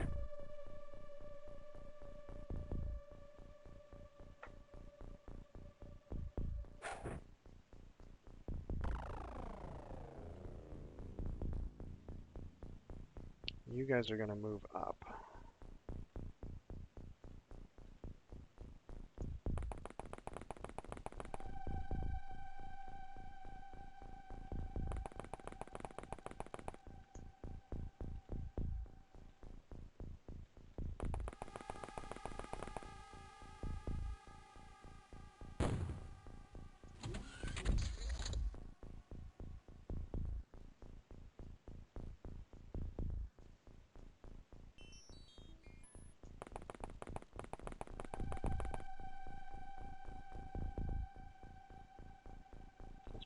You guys are going to move up.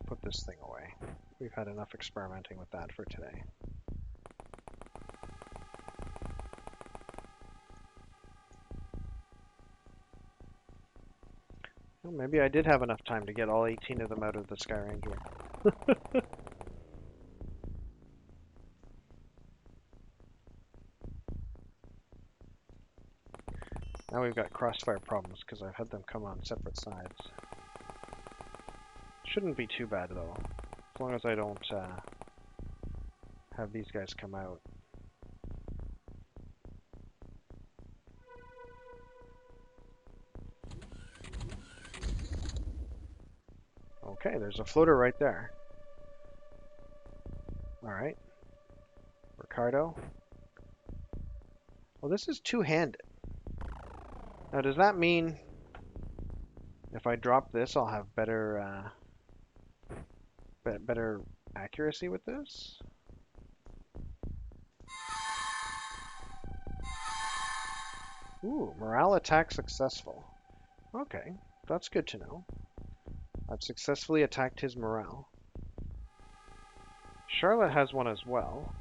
Put this thing away. We've had enough experimenting with that for today. Well, maybe I did have enough time to get all 18 of them out of the Sky Ranger. Now we've got crossfire problems because I've had them come on separate sides. Shouldn't be too bad though, as long as I don't have these guys come out. Okay, there's a floater right there. Alright. Ricardo. Well, this is two-handed. Now, does that mean if I drop this, I'll have better better accuracy with this? Ooh, morale attack successful. Okay, that's good to know. I've successfully attacked his morale. Charlotte has one as well.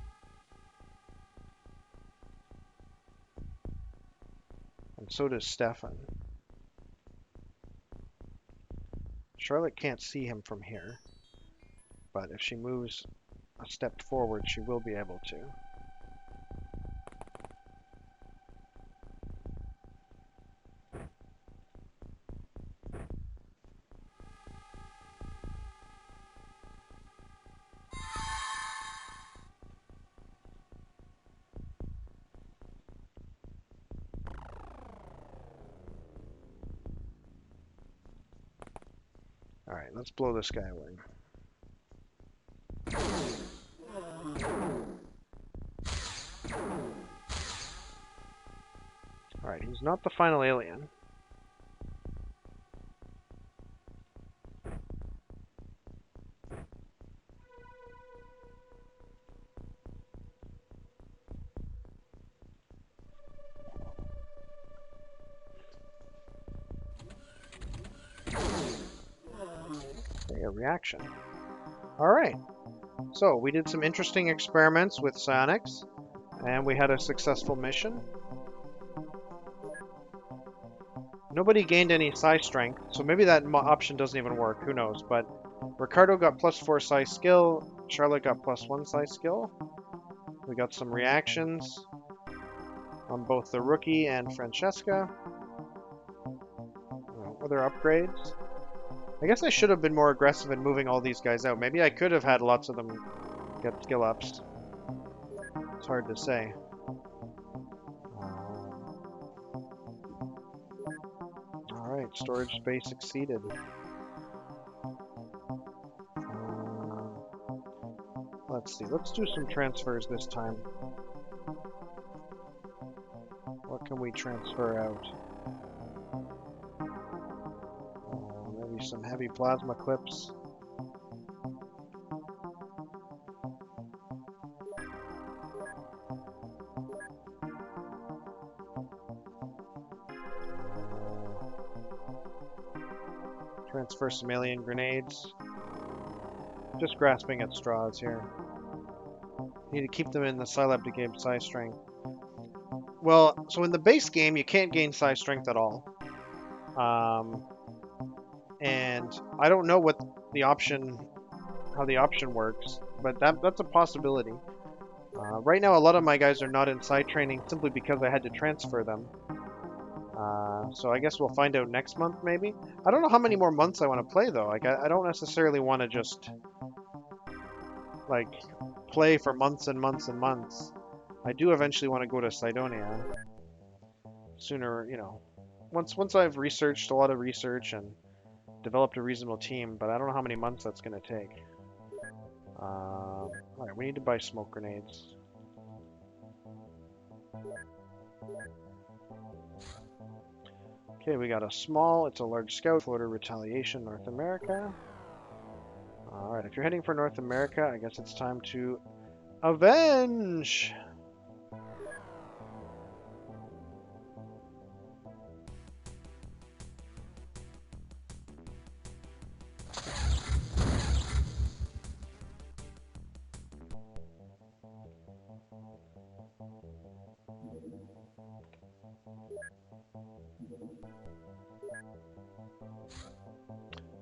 And so does Stefan. Charlotte can't see him from here, but if she moves a step forward, she will be able to. Alright, let's blow this guy away. Alright, he's not the final alien. reaction. All right. So we did some interesting experiments with psionics, and we had a successful mission. Nobody gained any psi strength, so maybe that option doesn't even work. Who knows? But Ricardo got +4 psi skill. Charlotte got +1 psi skill. We got some reactions on both the rookie and Francesca. Other upgrades. I guess I should have been more aggressive in moving all these guys out. Maybe I could have had lots of them get skill ups. It's hard to say. Alright, storage space exceeded. Let's see, let's do some transfers this time. What can we transfer out? Maybe some heavy plasma clips. Transfer some alien grenades. Just grasping at straws here. Need to keep them in the Scilab to gain psi strength. Well, so in the base game, you can't gain psi strength at all. And I don't know what the option, how the option works, but that's a possibility. Right now, a lot of my guys are not in psi training simply because I had to transfer them. So I guess we'll find out next month, maybe. I don't know how many more months I want to play, though. Like, I don't necessarily want to just, like, play for months and months and months. I do eventually want to go to Cydonia. Sooner, you know. Once I've researched a lot of research and developed a reasonable team, but I don't know how many months that's going to take. Alright, we need to buy smoke grenades. Okay, we got a small, it's a large scout floater retaliation, North America. Alright, if you're heading for North America, I guess it's time to avenge!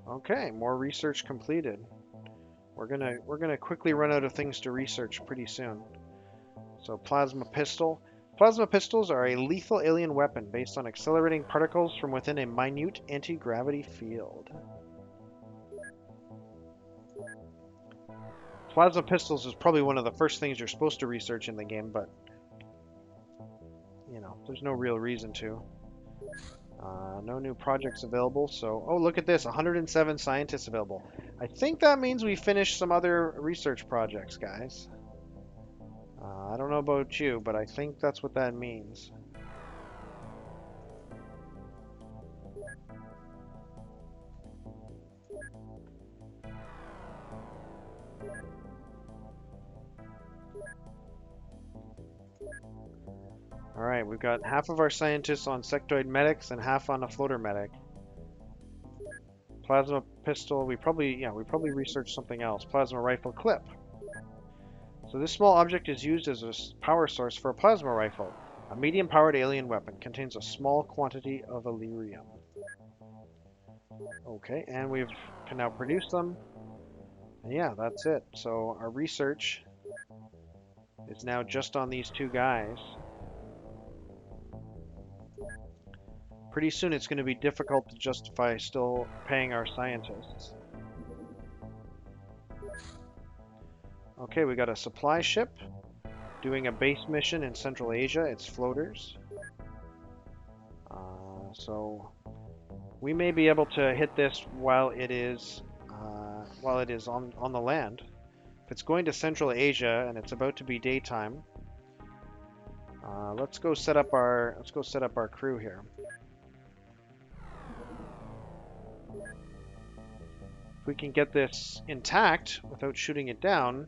Okay, more research completed. We're gonna quickly run out of things to research pretty soon. So plasma pistol. Plasma pistols are a lethal alien weapon based on accelerating particles from within a minute anti-gravity field. Plasma pistols is probably one of the first things you're supposed to research in the game, but you know, there's no real reason to. No new projects available, so... Oh, look at this, 107 scientists available. I think that means we finished some other research projects, guys. I don't know about you, but I think that's what that means. Alright, we've got half of our scientists on sectoid medics and half on a floater medic. Plasma pistol, we probably researched something else. Plasma rifle clip. So this small object is used as a power source for a plasma rifle. A medium-powered alien weapon contains a small quantity of Illyrium. Okay, and we can now produce them. And yeah, that's it. So our research is now just on these two guys. Pretty soon it's going to be difficult to justify still paying our scientists. Okay, we got a supply ship doing a base mission in Central Asia. It's floaters. So we may be able to hit this while it is on the land. If it's going to Central Asia and it's about to be daytime, let's go set up our crew here. If we can get this intact without shooting it down,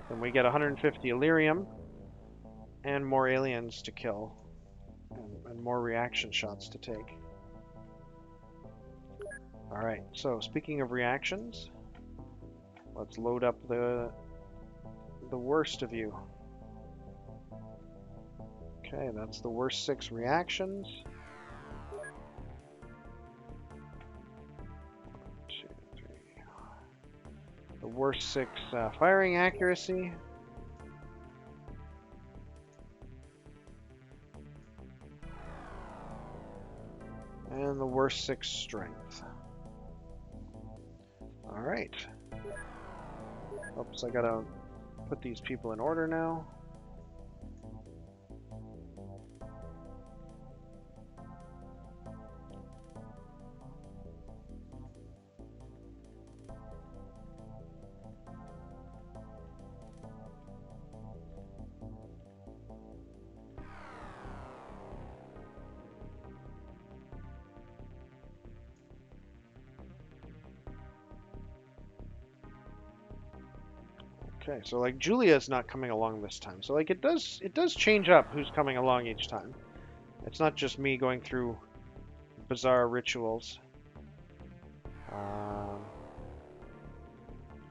then we get 150 Illyrium and more aliens to kill and more reaction shots to take. Alright, so speaking of reactions, Let's load up the worst of you. Okay, that's the worst 6 reactions. 2, 3. The worst 6 firing accuracy. And the worst 6 strength. Alright. Oops, I gotta put these people in order now. Okay, so like Julia's not coming along this time. So like it does change up who's coming along each time. It's not just me going through bizarre rituals.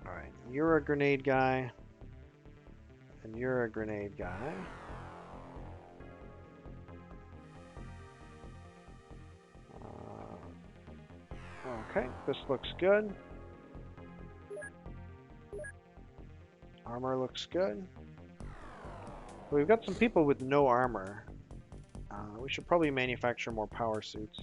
Alright, you're a grenade guy. And you're a grenade guy. Okay, this looks good. Armor looks good. We've got some people with no armor. We should probably manufacture more power suits.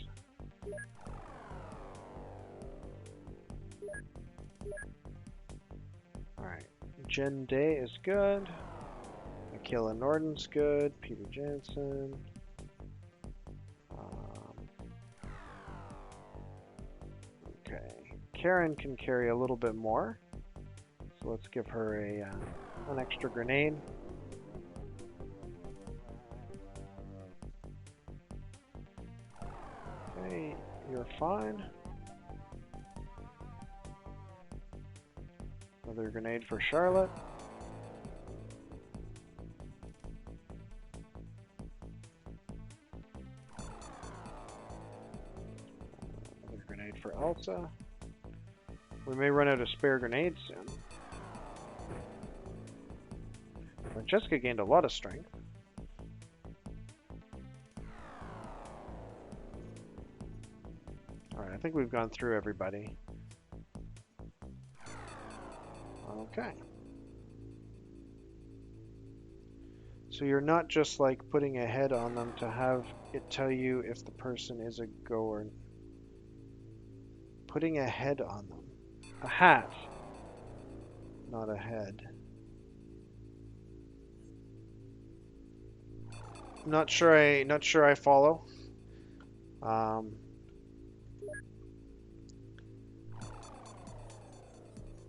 Alright, Jen Day is good. Akila Norden's good. Peter Jansen. Okay, Karen can carry a little bit more. So let's give her an extra grenade. Okay, you're fine. Another grenade for Charlotte. Another grenade for Elsa. We may run out of spare grenades soon. Jessica gained a lot of strength. Alright, I think we've gone through everybody. Okay. So you're not just like putting a head on them to have it tell you if the person is a goer. Putting a head on them. A hat. Not a head. Not sure I follow.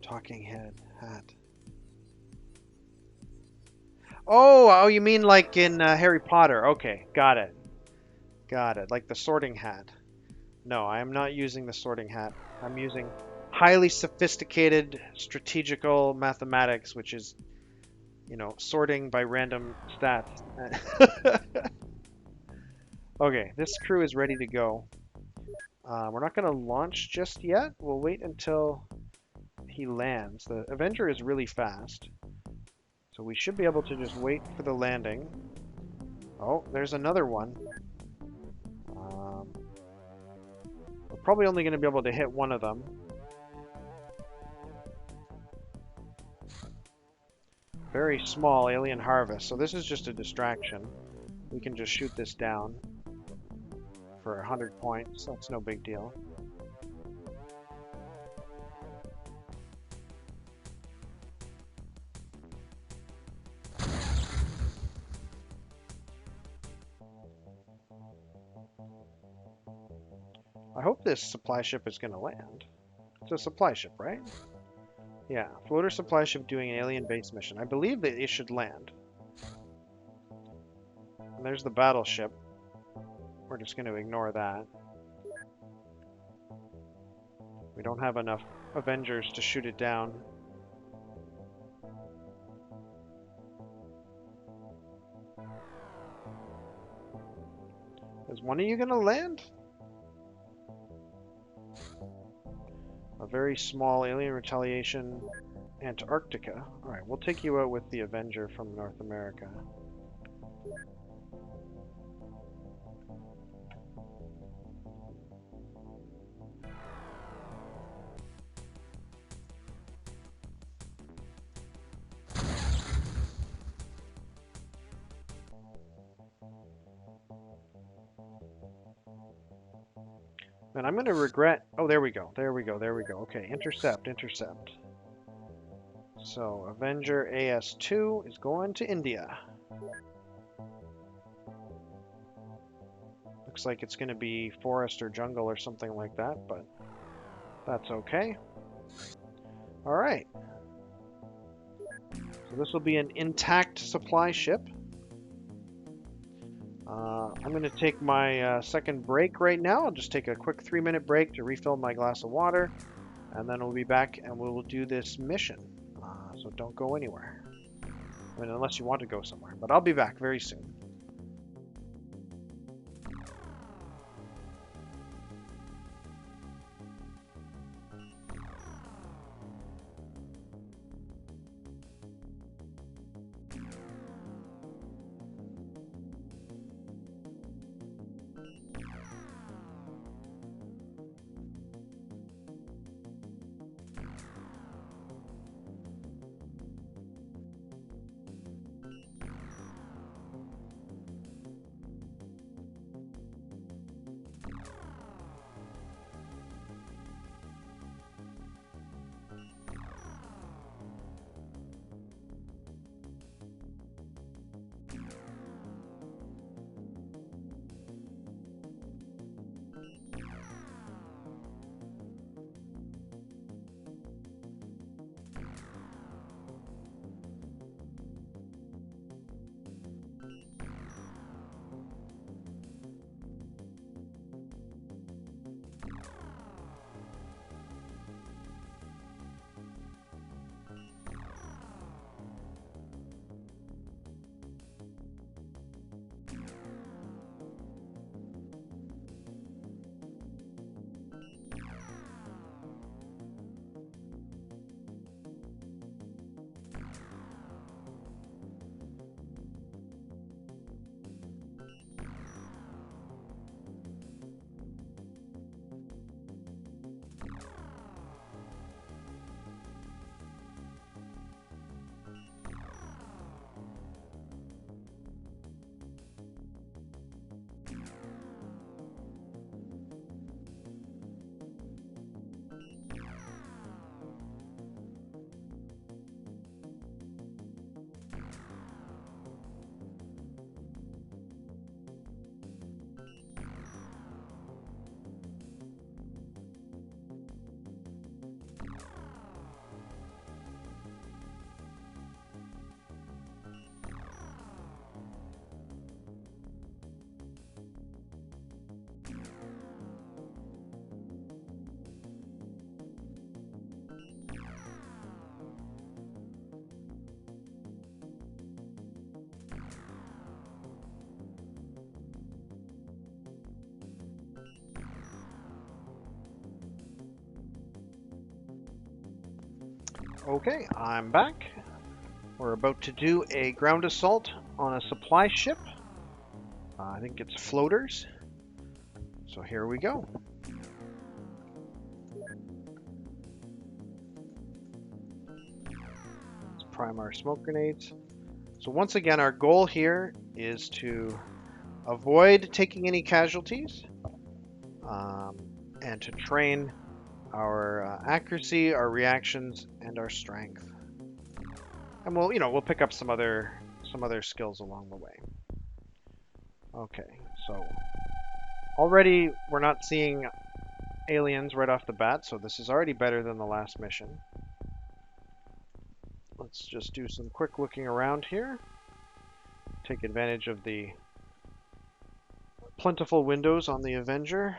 Talking head, hat. Oh, you mean like in Harry Potter? Okay, got it. Got it. Like the sorting hat. No, I am not using the sorting hat. I'm using highly sophisticated strategical mathematics, which is, you know, sorting by random stats. Okay, this crew is ready to go. We're not going to launch just yet. We'll wait until he lands. The Avenger is really fast, so we should be able to just wait for the landing. Oh, there's another one. We're probably only going to be able to hit one of them. Very small alien harvest, so this is just a distraction. We can just shoot this down for 100 points. That's no big deal. I hope this supply ship is going to land. It's a supply ship, right? Yeah, floater supply ship doing an alien base mission. I believe that it should land. And there's the battleship. We're just going to ignore that. We don't have enough Avengers to shoot it down. Is one of you going to land? A very small alien retaliation Antarctica. Alright, we'll take you out with the Avenger from North America. And I'm going to regret... Oh, there we go. There we go. There we go. Okay, intercept, intercept. So, Avenger AS2 is going to India. Looks like it's going to be forest or jungle or something like that, but that's okay. Alright. So this will be an intact supply ship. I'm going to take my second break right now. I'll just take a quick 3-minute break to refill my glass of water, and then we'll be back and we'll do this mission. So don't go anywhere. I mean, unless you want to go somewhere, but I'll be back very soon. Okay, I'm back. We're about to do a ground assault on a supply ship. I think it's floaters. So here we go. Let's prime our smoke grenades. So once again, our goal here is to avoid taking any casualties and to train our accuracy, our reactions, and our strength. And we'll pick up some other skills along the way. Okay, so already we're not seeing aliens right off the bat, so this is already better than the last mission. Let's just do some quick looking around here. Take advantage of the plentiful windows on the Avenger.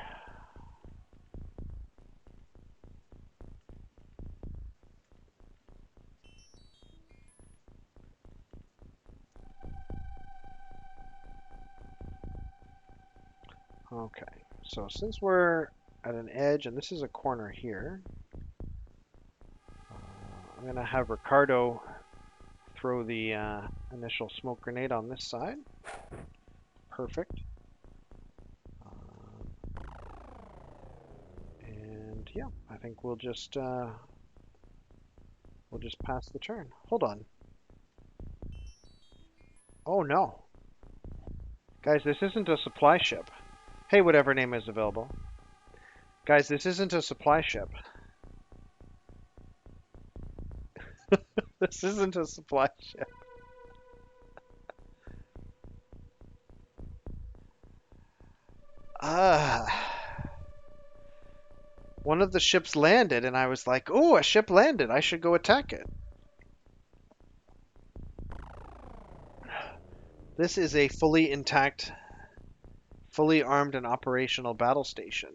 Okay, so since we're at an edge, and this is a corner here, I'm going to have Ricardo throw the initial smoke grenade on this side. Perfect. And yeah, I think we'll just pass the turn. Hold on. Oh no. Guys, this isn't a supply ship. Hey, whatever name is available. Guys, this isn't a supply ship. This isn't a supply ship. One of the ships landed, and I was like, oh, a ship landed. I should go attack it. This is a fully intact, fully armed and operational battle station.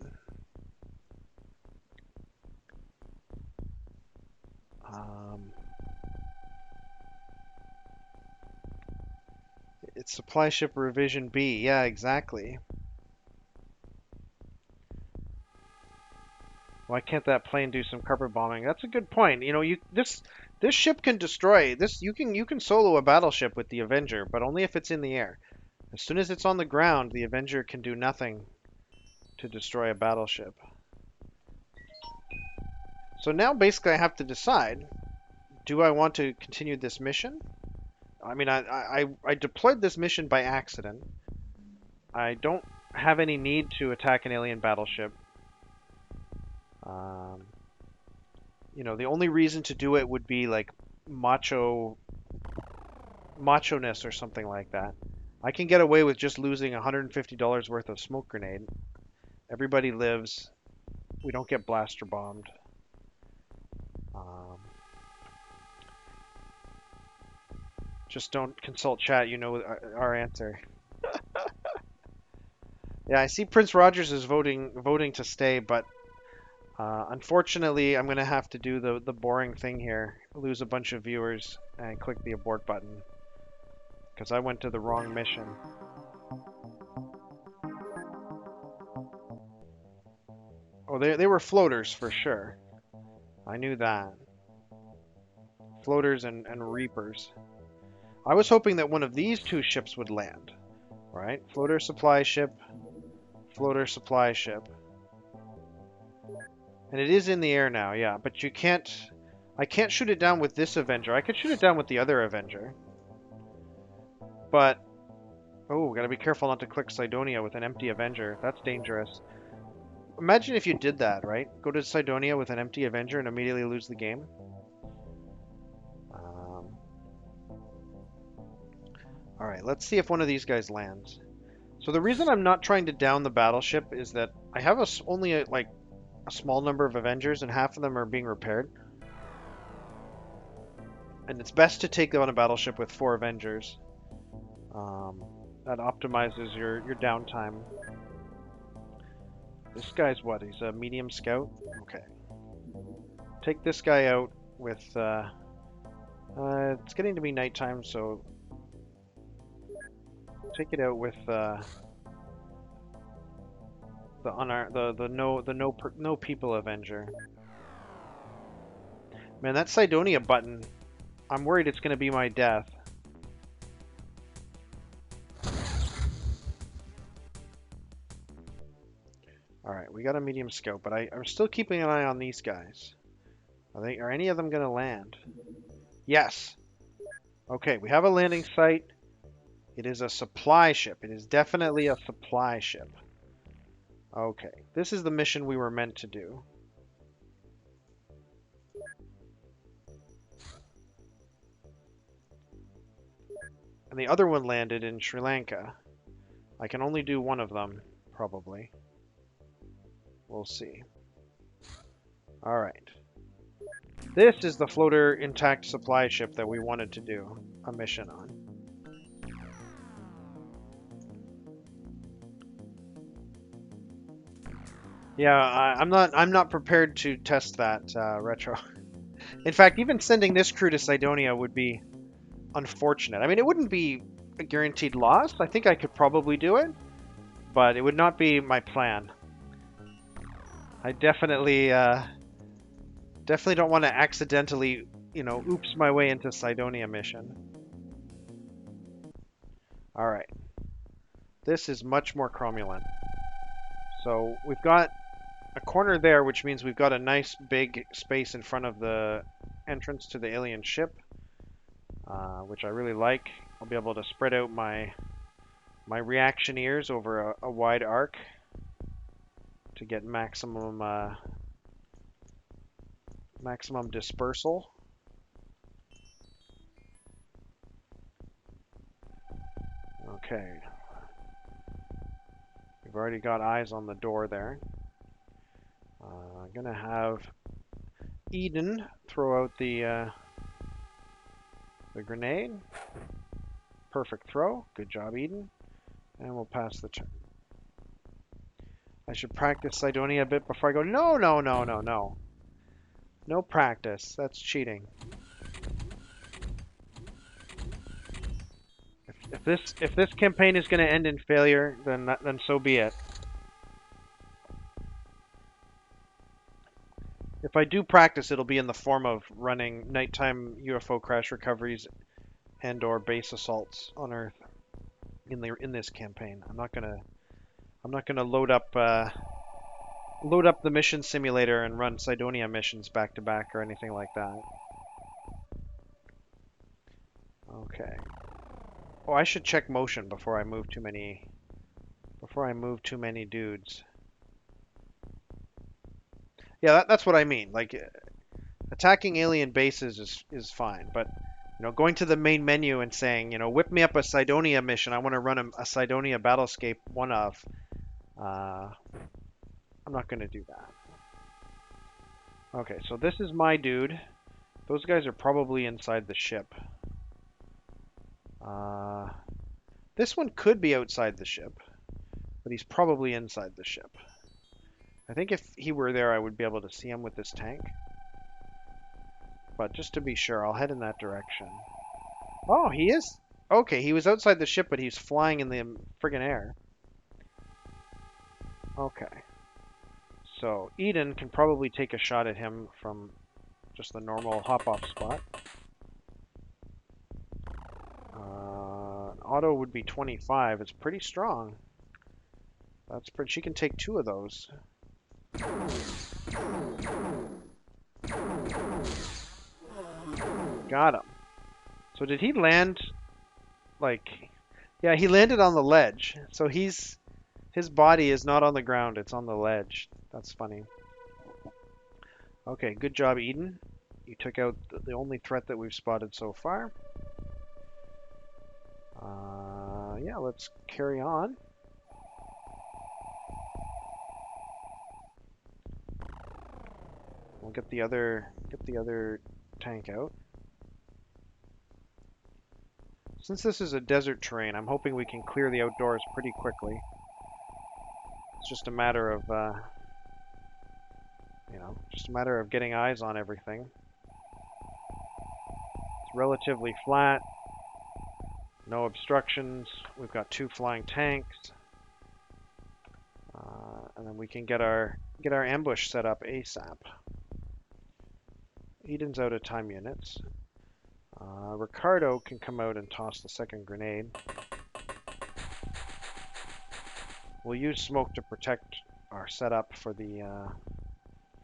It's supply ship revision B. Yeah, exactly. Why can't that plane do some carpet bombing? That's a good point. You know, this ship can destroy this. You can solo a battleship with the Avenger, but only if it's in the air. As soon as it's on the ground, the Avenger can do nothing to destroy a battleship. So now basically I have to decide, do I want to continue this mission? I mean, I deployed this mission by accident. I don't have any need to attack an alien battleship. You know, the only reason to do it would be like macho-ness or something like that. I can get away with just losing $150 worth of smoke grenade. Everybody lives. We don't get blaster bombed. Just don't consult chat. You know our answer. Yeah, I see Prince Rogers is voting to stay, but unfortunately, I'm going to have to do the boring thing here. Lose a bunch of viewers and click the abort button. Because I went to the wrong mission. Oh, they were floaters for sure. I knew that. Floaters and reapers. I was hoping that one of these two ships would land. Right? Floater supply ship. Floater supply ship. And it is in the air now, yeah. But you can't... I can't shoot it down with this Avenger. I could shoot it down with the other Avenger. But... oh, gotta be careful not to click Cydonia with an empty Avenger. That's dangerous. Imagine if you did that, right? Go to Cydonia with an empty Avenger and immediately lose the game. Alright, let's see if one of these guys lands. So the reason I'm not trying to down the battleship is that I have only a small number of Avengers and half of them are being repaired. And it's best to take on a battleship with 4 Avengers. That optimizes your downtime. This guy's what? He's a medium scout? Okay. Take this guy out with... it's getting to be nighttime, so... take it out with the no people Avenger. Man, that Cydonia button, I'm worried it's gonna be my death. Alright, we got a medium scout, but I'm still keeping an eye on these guys. Are any of them gonna land? Yes! Okay, we have a landing site. It is a supply ship. It is definitely a supply ship. Okay, this is the mission we were meant to do. And the other one landed in Sri Lanka. I can only do one of them, probably. We'll see. Alright. This is the floater intact supply ship that we wanted to do a mission on. Yeah, I'm not prepared to test that, Retro. In fact, even sending this crew to Cydonia would be unfortunate. I mean, it wouldn't be a guaranteed loss. I think I could probably do it, but it would not be my plan. I definitely don't want to accidentally oops my way into Cydonia mission. All right. This is much more cromulent. So we've got a corner there, which means we've got a nice big space in front of the entrance to the alien ship, which I really like. I'll be able to spread out my reactioneers over a wide arc to get maximum dispersal. Okay. We've already got eyes on the door there. I'm gonna have Eden throw out the grenade. Perfect throw. Good job, Eden. And we'll pass the turn. I should practice Cydonia a bit before I go. No, no, no, no, no. No practice. That's cheating. If this campaign is going to end in failure, then so be it. If I do practice, it'll be in the form of running nighttime UFO crash recoveries and/or base assaults on Earth in this campaign. I'm not gonna load up the mission simulator and run Cydonia missions back to back or anything like that. Okay. Oh, I should check motion before I move too many dudes. Yeah, that's what I mean. Like, attacking alien bases is fine, but going to the main menu and saying, whip me up a Cydonia mission. I want to run a Cydonia battlescape one of. I'm not going to do that. Okay, so this is my dude. Those guys are probably inside the ship. This one could be outside the ship, but he's probably inside the ship. I think if he were there, I would be able to see him with this tank. But just to be sure, I'll head in that direction. Oh, he is? Okay, he was outside the ship, but he's flying in the friggin' air. Okay. So, Eden can probably take a shot at him from just the normal hop-off spot. Auto would be 25. It's pretty strong. That's pretty. She can take 2 of those. Got him. So did he land, like... Yeah, he landed on the ledge. So his body is not on the ground. It's on the ledge. That's funny. Okay, good job, Eden. You took out the only threat that we've spotted so far. Yeah, let's carry on. We'll get the other tank out. Since this is a desert terrain, I'm hoping we can clear the outdoors pretty quickly. It's just a matter of getting eyes on everything. It's relatively flat. No obstructions. We've got 2 flying tanks, and then we can get our ambush set up ASAP. Eden's out of time units. Ricardo can come out and toss the second grenade. We'll use smoke to protect our setup for the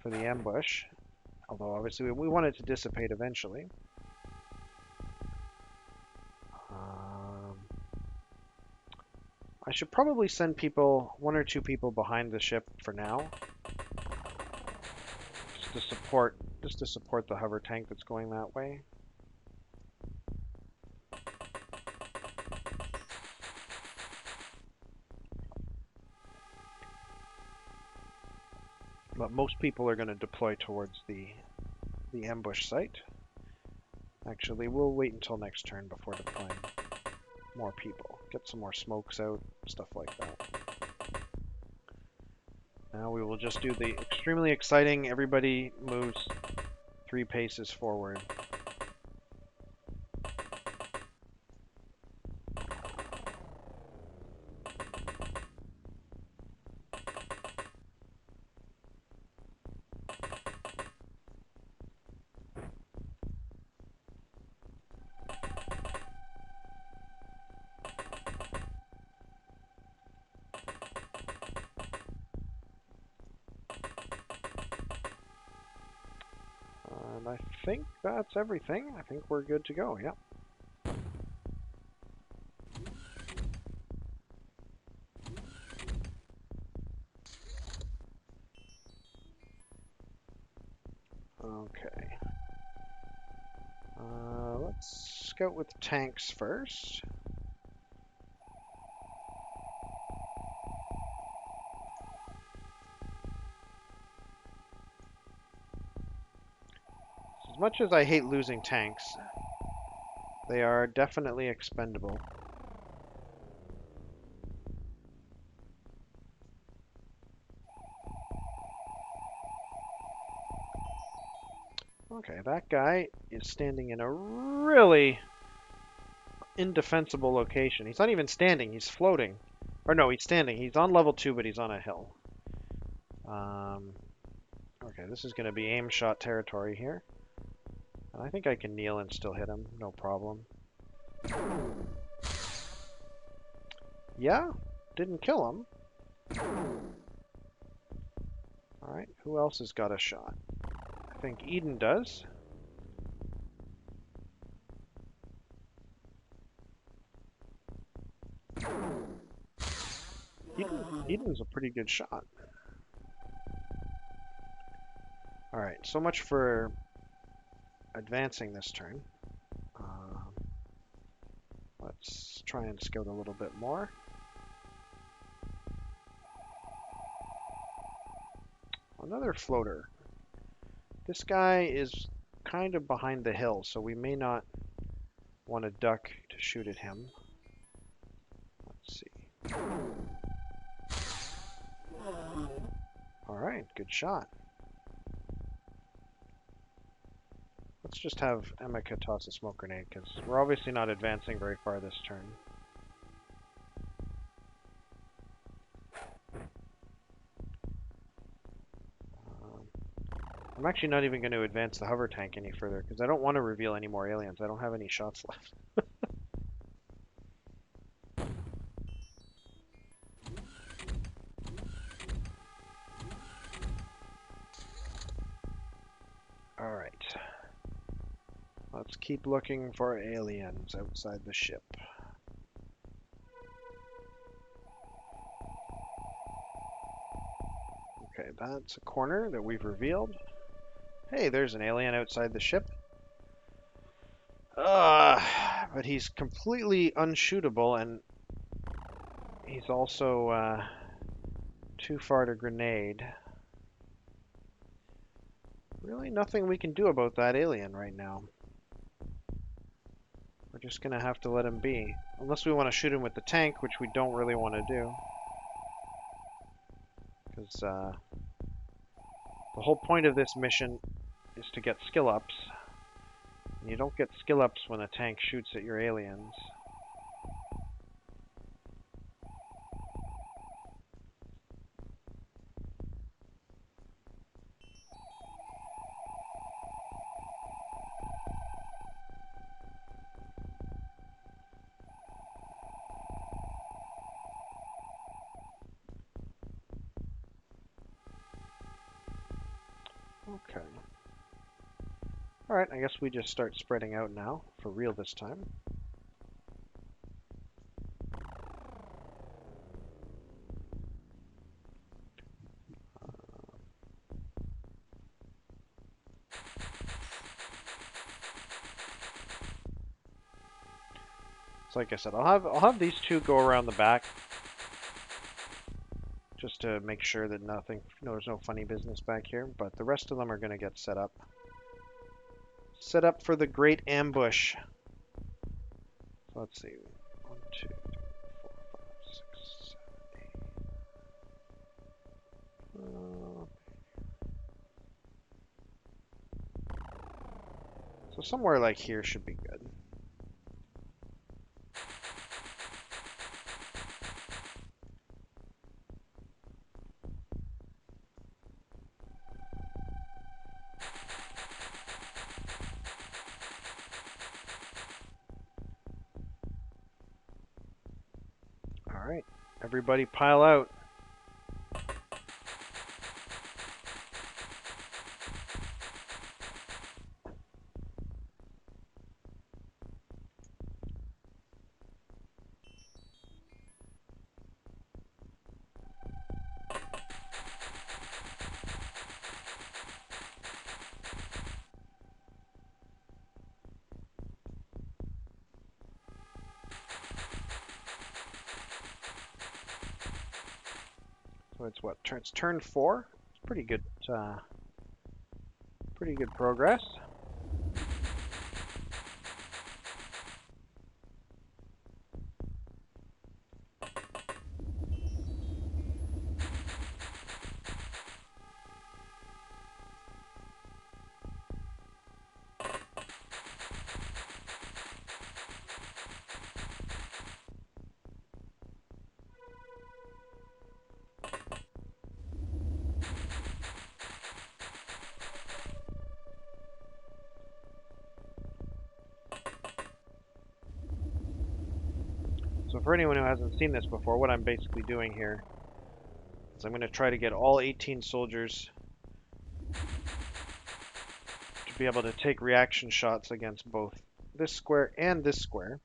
ambush. Although obviously we want it to dissipate eventually. I should probably send 1 or 2 people behind the ship for now, just to support the hover tank that's going that way. But most people are going to deploy towards the ambush site. Actually, we'll wait until next turn before deploying more people. Get some more smokes out, stuff like that. Now we will just do the extremely exciting, everybody moves 3 paces forward. I think that's everything. I think we're good to go, yep. Okay. Let's scout with tanks first. As much as I hate losing tanks, they are definitely expendable. Okay, that guy is standing in a really indefensible location. He's not even standing, he's floating. Or no, he's standing. He's on level 2, but he's on a hill. Okay, this is going to be aim shot territory here. And I think I can kneel and still hit him, no problem. Yeah, didn't kill him. Alright, who else has got a shot? I think Eden does. Eden's a pretty good shot. Alright, so much for advancing this turn. Let's try and scout a little bit more. Another floater. This guy is kind of behind the hill, so we may not want to duck to shoot at him. Let's see. Alright, good shot. Let's just have Emeka toss a smoke grenade, because we're obviously not advancing very far this turn. I'm actually not even going to advance the hover tank any further, because I don't want to reveal any more aliens. I don't have any shots left. Alright. Let's keep looking for aliens outside the ship. Okay, that's a corner that we've revealed. Hey, there's an alien outside the ship. But he's completely unshootable, and he's also too far to grenade. Really nothing we can do about that alien right now. We're just gonna have to let him be. Unless we want to shoot him with the tank, which we don't really want to do. Because the whole point of this mission is to get skill ups. And you don't get skill ups when a tank shoots at your aliens. Okay. Alright, I guess we just start spreading out now, for real this time. So like I said, I'll have these two go around the back, just to make sure that there's no funny business back here. But the rest of them are going to get set up. Set up for the great ambush. So let's see. 1, 2, 3, 4, 5, 6, 7, 8. So somewhere like here should be good. Alright, everybody pile out. So it's what? It's turn 4. It's pretty good progress. So for anyone who hasn't seen this before, what I'm basically doing here is I'm going to try to get all 18 soldiers to be able to take reaction shots against both this square and this square,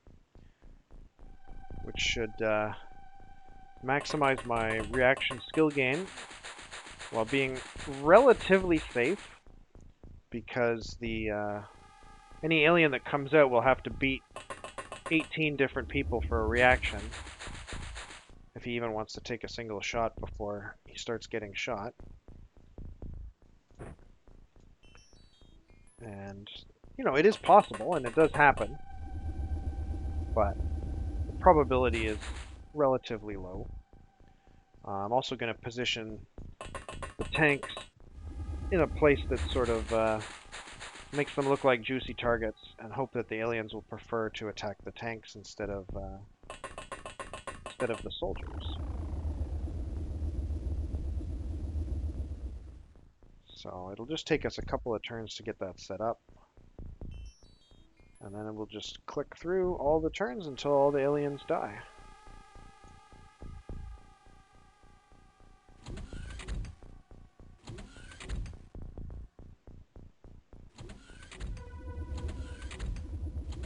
which should maximize my reaction skill gain while being relatively safe, because any alien that comes out will have to beat 18 different people for a reaction if he even wants to take a single shot before he starts getting shot. And, you know, it is possible, and it does happen, but the probability is relatively low. I'm also going to position the tanks in a place that sort of makes them look like juicy targets, and hope that the aliens will prefer to attack the tanks instead of the soldiers. So it'll just take us a couple of turns to get that set up, and then we'll just click through all the turns until all the aliens die.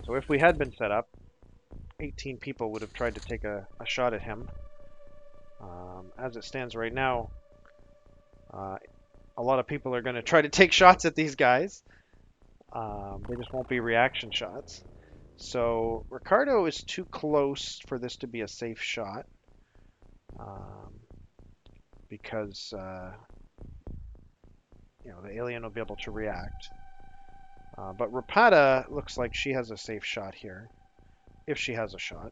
So if we had been set up, 18 people would have tried to take a shot at him. As it stands right now, a lot of people are going to try to take shots at these guys. They just won't be reaction shots. So Ricardo is too close for this to be a safe shot, because you know, the alien will be able to react. But Rapada looks like she has a safe shot here, if she has a shot.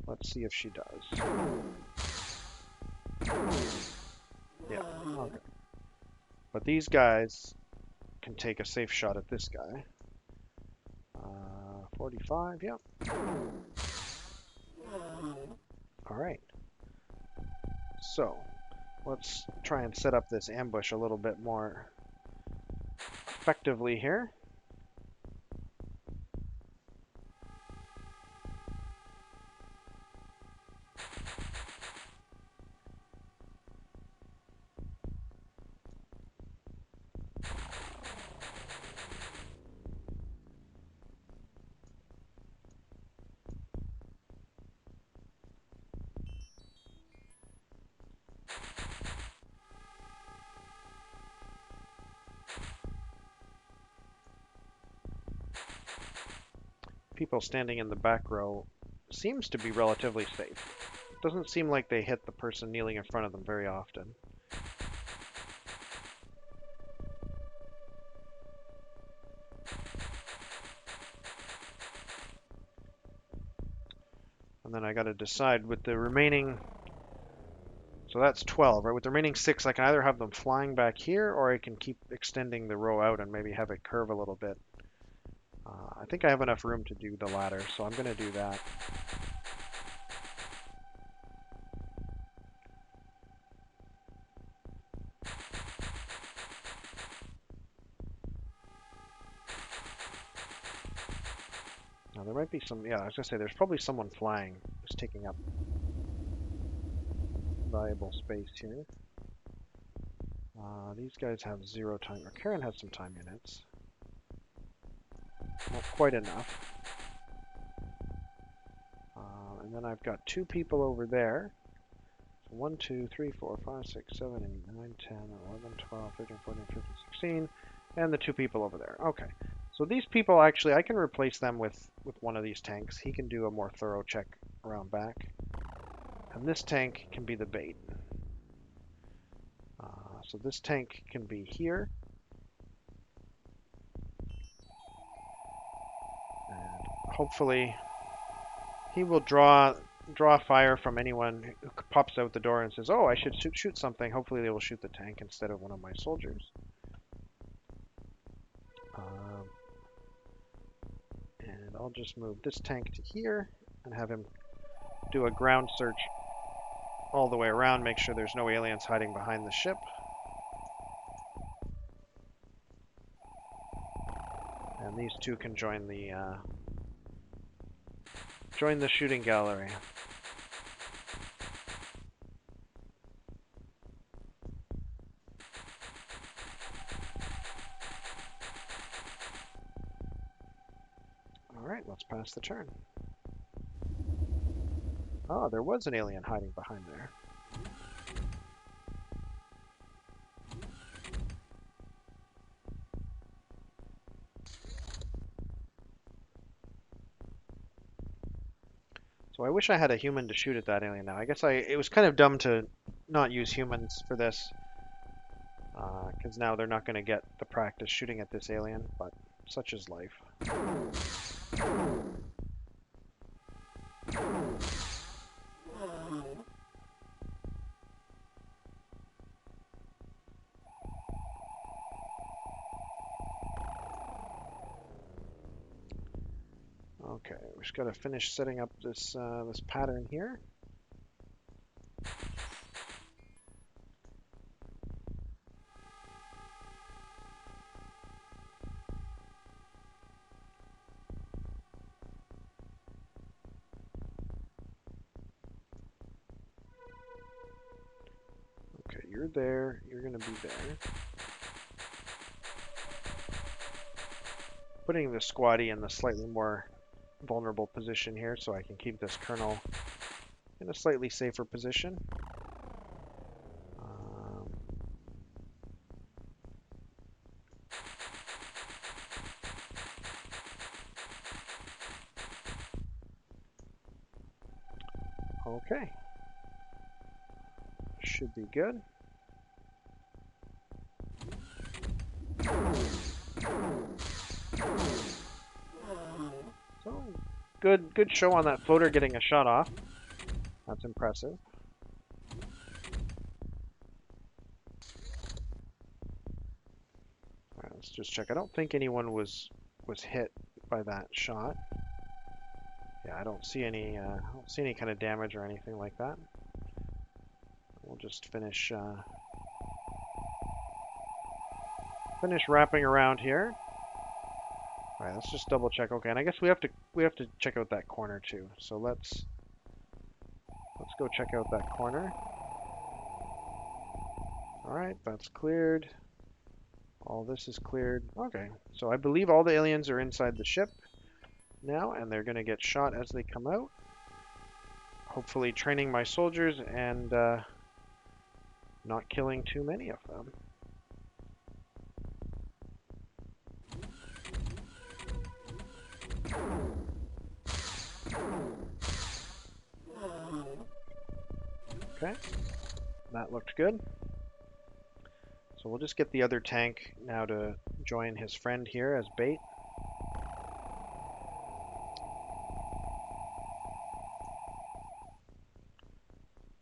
Let's see if she does. Yeah, okay. But these guys can take a safe shot at this guy. 45, yep. Alright. So, let's try and set up this ambush a little bit more effectively here. People standing in the back row seems to be relatively safe. It doesn't seem like they hit the person kneeling in front of them very often. And then I got to decide with the remaining, so that's 12, right? With the remaining 6, I can either have them flying back here, or I can keep extending the row out and maybe have it curve a little bit. I think I have enough room to do the latter, so I'm going to do that. Now there might be some, yeah, I was going to say, there's probably someone flying who's taking up valuable space here. These guys have 0 time, or Karen has some time units. Not quite enough. And then I've got 2 people over there. So 1, 2, 3, 4, 5, 6, 7, 8, 9, 10, 11, 12, 13, 14, 15, 16, and the 2 people over there. Okay. So these people, actually, I can replace them with one of these tanks. He can do a more thorough check around back. And this tank can be the bait. So this tank can be here. And hopefully he will draw fire from anyone who pops out the door and says, oh, I should shoot something. Hopefully they will shoot the tank instead of one of my soldiers. And I'll just move this tank to here and have him do a ground search all the way around, make sure there's no aliens hiding behind the ship. And these two can join the shooting gallery. All right, let's pass the turn. Oh, there was an alien hiding behind there. So I wish I had a human to shoot at that alien now. I guess it was kind of dumb to not use humans for this, because now they're not going to get the practice shooting at this alien, but such is life. Okay, we just got to finish setting up this this pattern here. Okay, you're there. You're going to be there. Putting the squatty in the slightly more vulnerable position here so I can keep this colonel in a slightly safer position. Okay. Should be good. So, good show on that floater getting a shot off. That's impressive. All right, let's just check. I don't think anyone was hit by that shot. Yeah, I don't see any kind of damage or anything like that. We'll just finish wrapping around here. All right, let's just double check. Okay, and I guess we have to check out that corner too. So let's go check out that corner. All right, that's cleared. All this is cleared. Okay, so I believe all the aliens are inside the ship now, and they're going to get shot as they come out. Hopefully training my soldiers and not killing too many of them. Okay, that looked good. So we'll just get the other tank now to join his friend here as bait.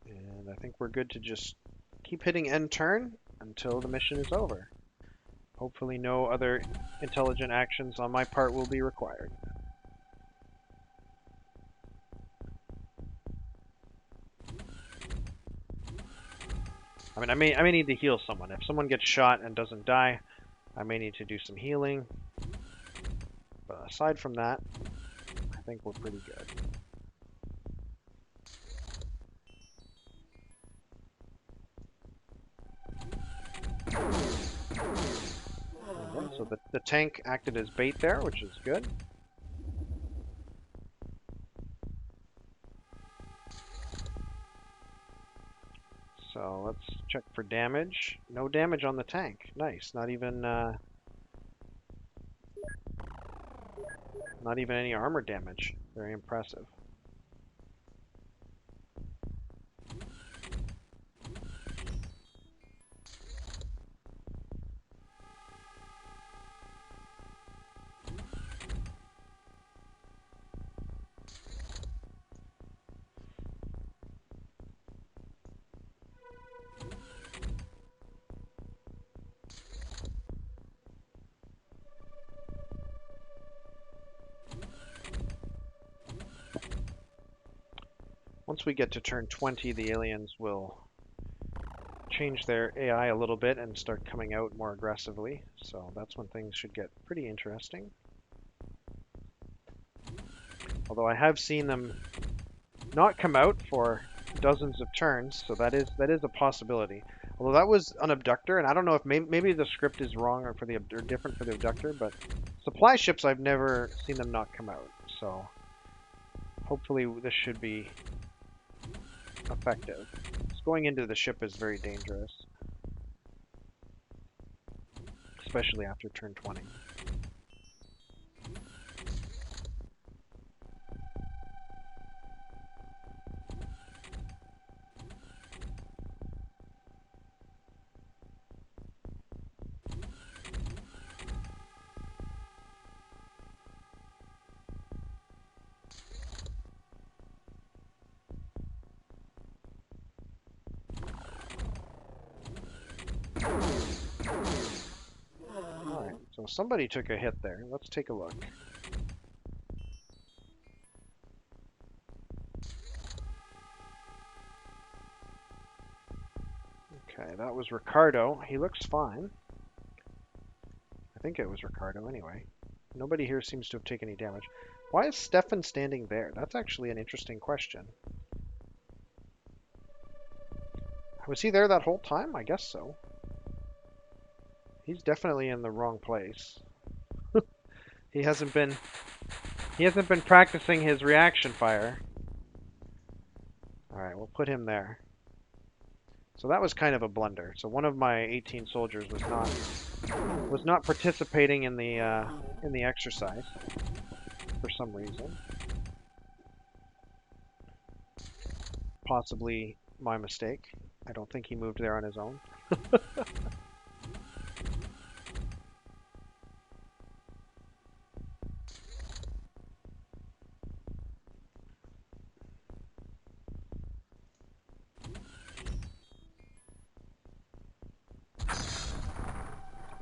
And I think we're good to just keep hitting end turn until the mission is over. Hopefully no other intelligent actions on my part will be required. I mean, I may need to heal someone. If someone gets shot and doesn't die, I may need to do some healing. But aside from that, I think we're pretty good. Okay, so the tank acted as bait there, which is good. So let's check for damage. No damage on the tank. Nice. Not even any armor damage. Very impressive. once we get to turn 20, the aliens will change their AI a little bit and start coming out more aggressively. So that's when things should get pretty interesting. Although I have seen them not come out for dozens of turns, so that is a possibility. Although that was an abductor, and I don't know if maybe the script is wrong or or different for the abductor, but supply ships I've never seen them not come out. So hopefully this should be effective. Just going into the ship is very dangerous, especially after turn 20. Alright, so somebody took a hit there. Let's take a look. Okay, that was Ricardo. He looks fine. I think it was Ricardo anyway. Nobody here seems to have taken any damage. Why is Stefan standing there? That's actually an interesting question. Was he there that whole time? I guess so. He's definitely in the wrong place. He hasn't been practicing his reaction fire. Alright, we'll put him there. So that was kind of a blunder. So one of my 18 soldiers was not participating in the exercise for some reason. Possibly my mistake. I don't think he moved there on his own.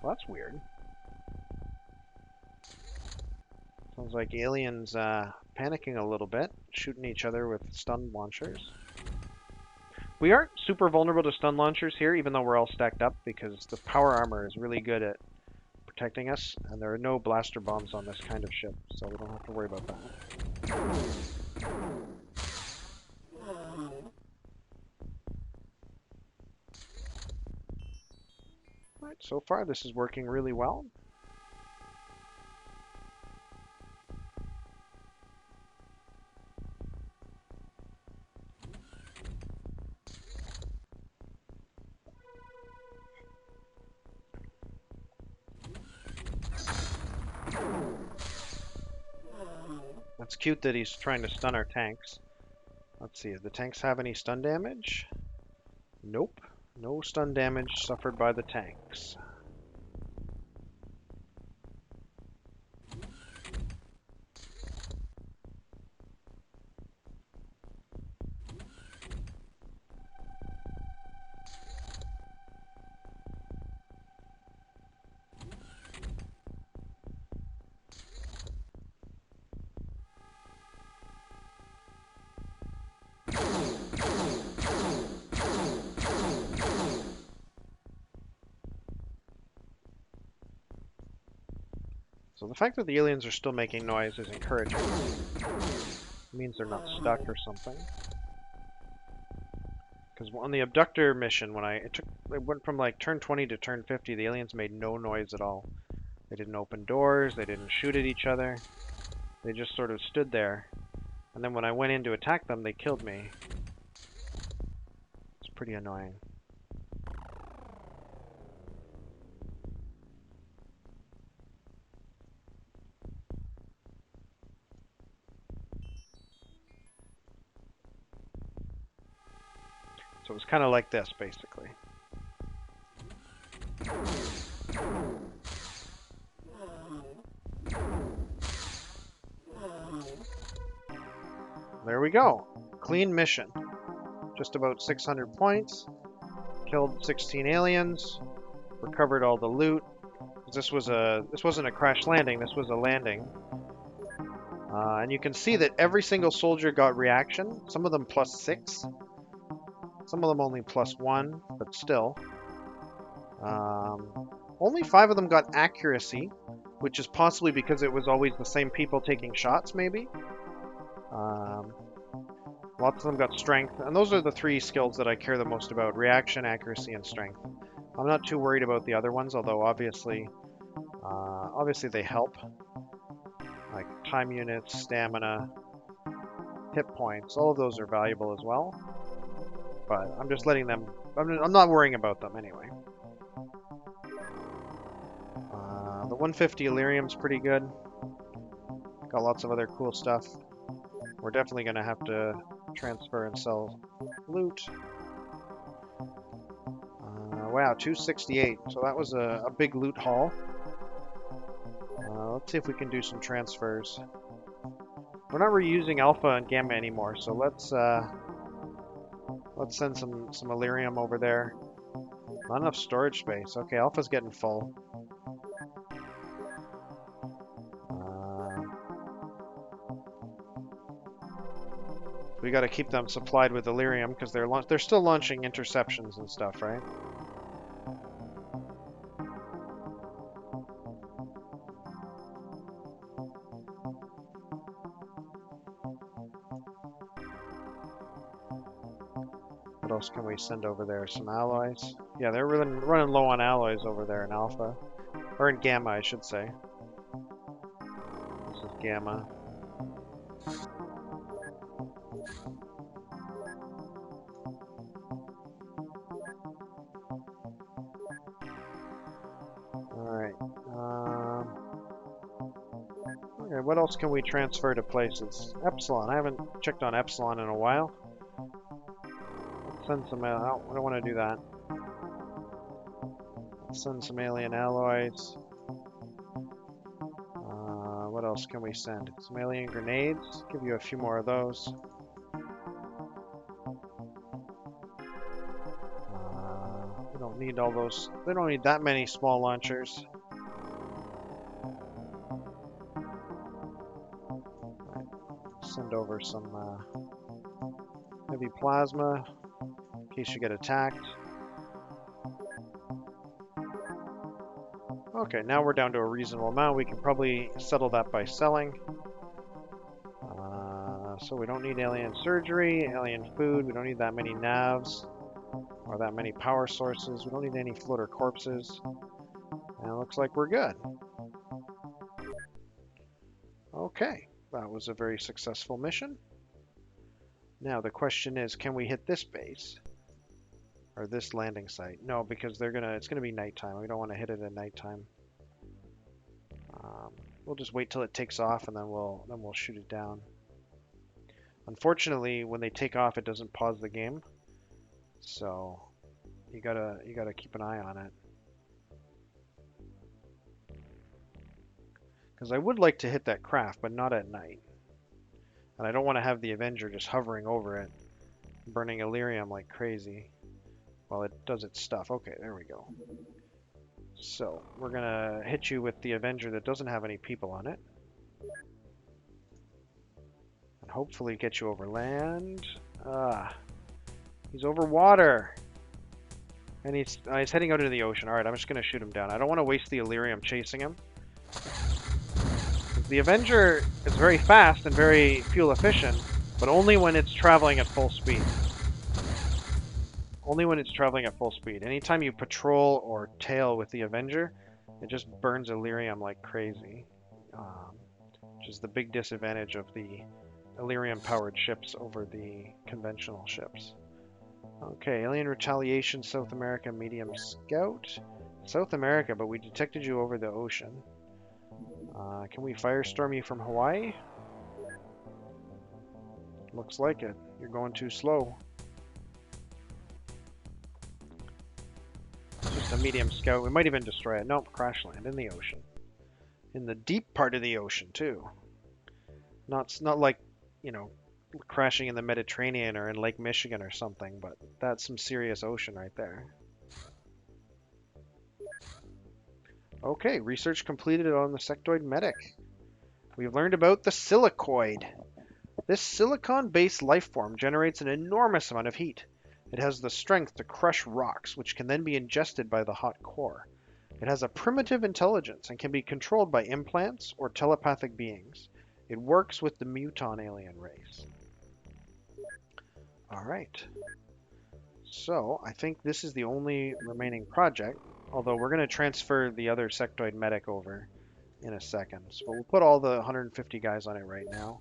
Well, that's weird. Sounds like aliens panicking a little bit, shooting each other with stun launchers. We aren't super vulnerable to stun launchers here, even though we're all stacked up, because the power armor is really good at protecting us, and there are no blaster bombs on this kind of ship, so we don't have to worry about that. Alright, so far this is working really well. It's cute that he's trying to stun our tanks. Let's see, do the tanks have any stun damage? Nope. No stun damage suffered by the tanks. So the fact that the aliens are still making noise is encouraging. It means they're not stuck or something. Because on the abductor mission, when it went from like turn 20 to turn 50, the aliens made no noise at all. They didn't open doors, they didn't shoot at each other. They just sort of stood there. And then when I went in to attack them, they killed me. It's pretty annoying. So it was kind of like this, basically. There we go. Clean mission. Just about 600 points. Killed 16 aliens. Recovered all the loot. This wasn't a crash landing. This was a landing. And you can see that every single soldier got reaction. Some of them +6. Some of them only +1, but still. Only 5 of them got accuracy, which is possibly because it was always the same people taking shots, maybe. Lots of them got strength, and those are the 3 skills that I care the most about: reaction, accuracy, and strength. I'm not too worried about the other ones, although obviously they help, like time units, stamina, hit points. All of those are valuable as well. But I'm just letting them. I'm not worrying about them anyway. The 150 Illyrium's pretty good. Got lots of other cool stuff. We're definitely going to have to transfer and sell loot. Wow, 268. So that was a big loot haul. Let's see if we can do some transfers. We're not reusing Alpha and Gamma anymore, so let's send some Illyrium over there. Not enough storage space. Okay, Alpha's getting full. We got to keep them supplied with Illyrium because they're still launching interceptions and stuff, right? What else can we send over there? Some alloys. Yeah, they're really running low on alloys over there in Alpha. Or in Gamma, I should say. This is Gamma. Alright. Okay, what else can we transfer to places? Epsilon. I haven't checked on Epsilon in a while. Let's send some... I don't want to do that. Let's send some alien alloys. What else can we send? Some alien grenades. Give you a few more of those. We don't need all those. They don't need that many small launchers. Right. Send over some heavy plasma in case you get attacked. Okay, now we're down to a reasonable amount. We can probably settle that by selling. So we don't need alien surgery, alien food. We don't need that many navs or that many power sources. We don't need any floater corpses. And it looks like we're good. Okay, that was a very successful mission. Now the question is, can we hit this base? Or this landing site? No, because it's gonna be nighttime. We don't want to hit it at nighttime. We'll just wait till it takes off and then we'll shoot it down. Unfortunately, when they take off, it doesn't pause the game. So you gotta keep an eye on it. Because I would like to hit that craft, but not at night. And I don't want to have the Avenger just hovering over it, burning Illyrium like crazy while it does its stuff. Okay, there we go. So we're gonna hit you with the Avenger that doesn't have any people on it. And hopefully get you over land. He's over water. And he's heading out into the ocean. Alright, I'm just gonna shoot him down. I don't want to waste the Illyrium chasing him. The Avenger is very fast and very fuel efficient, but only when it's traveling at full speed. Only when it's traveling at full speed. Anytime you patrol or tail with the Avenger, it just burns Illyrium like crazy. Which is the big disadvantage of the Illyrium-powered ships over the conventional ships. Okay, Alien Retaliation, South America, Medium Scout. South America, but we detected you over the ocean. Can we firestorm you from Hawaii? Looks like it. You're going too slow. It's just a medium scout. We might even destroy it. Nope, crash land in the ocean. In the deep part of the ocean, too. Not like, you know, crashing in the Mediterranean or in Lake Michigan or something, but that's some serious ocean right there. Okay, research completed on the sectoid medic. We've learned about the silicoid. This silicon-based life form generates an enormous amount of heat. It has the strength to crush rocks, which can then be ingested by the hot core. It has a primitive intelligence and can be controlled by implants or telepathic beings. It works with the muton alien race. All right. So I think this is the only remaining project, although we're going to transfer the other sectoid medic over in a second. So we'll put all the 150 guys on it right now.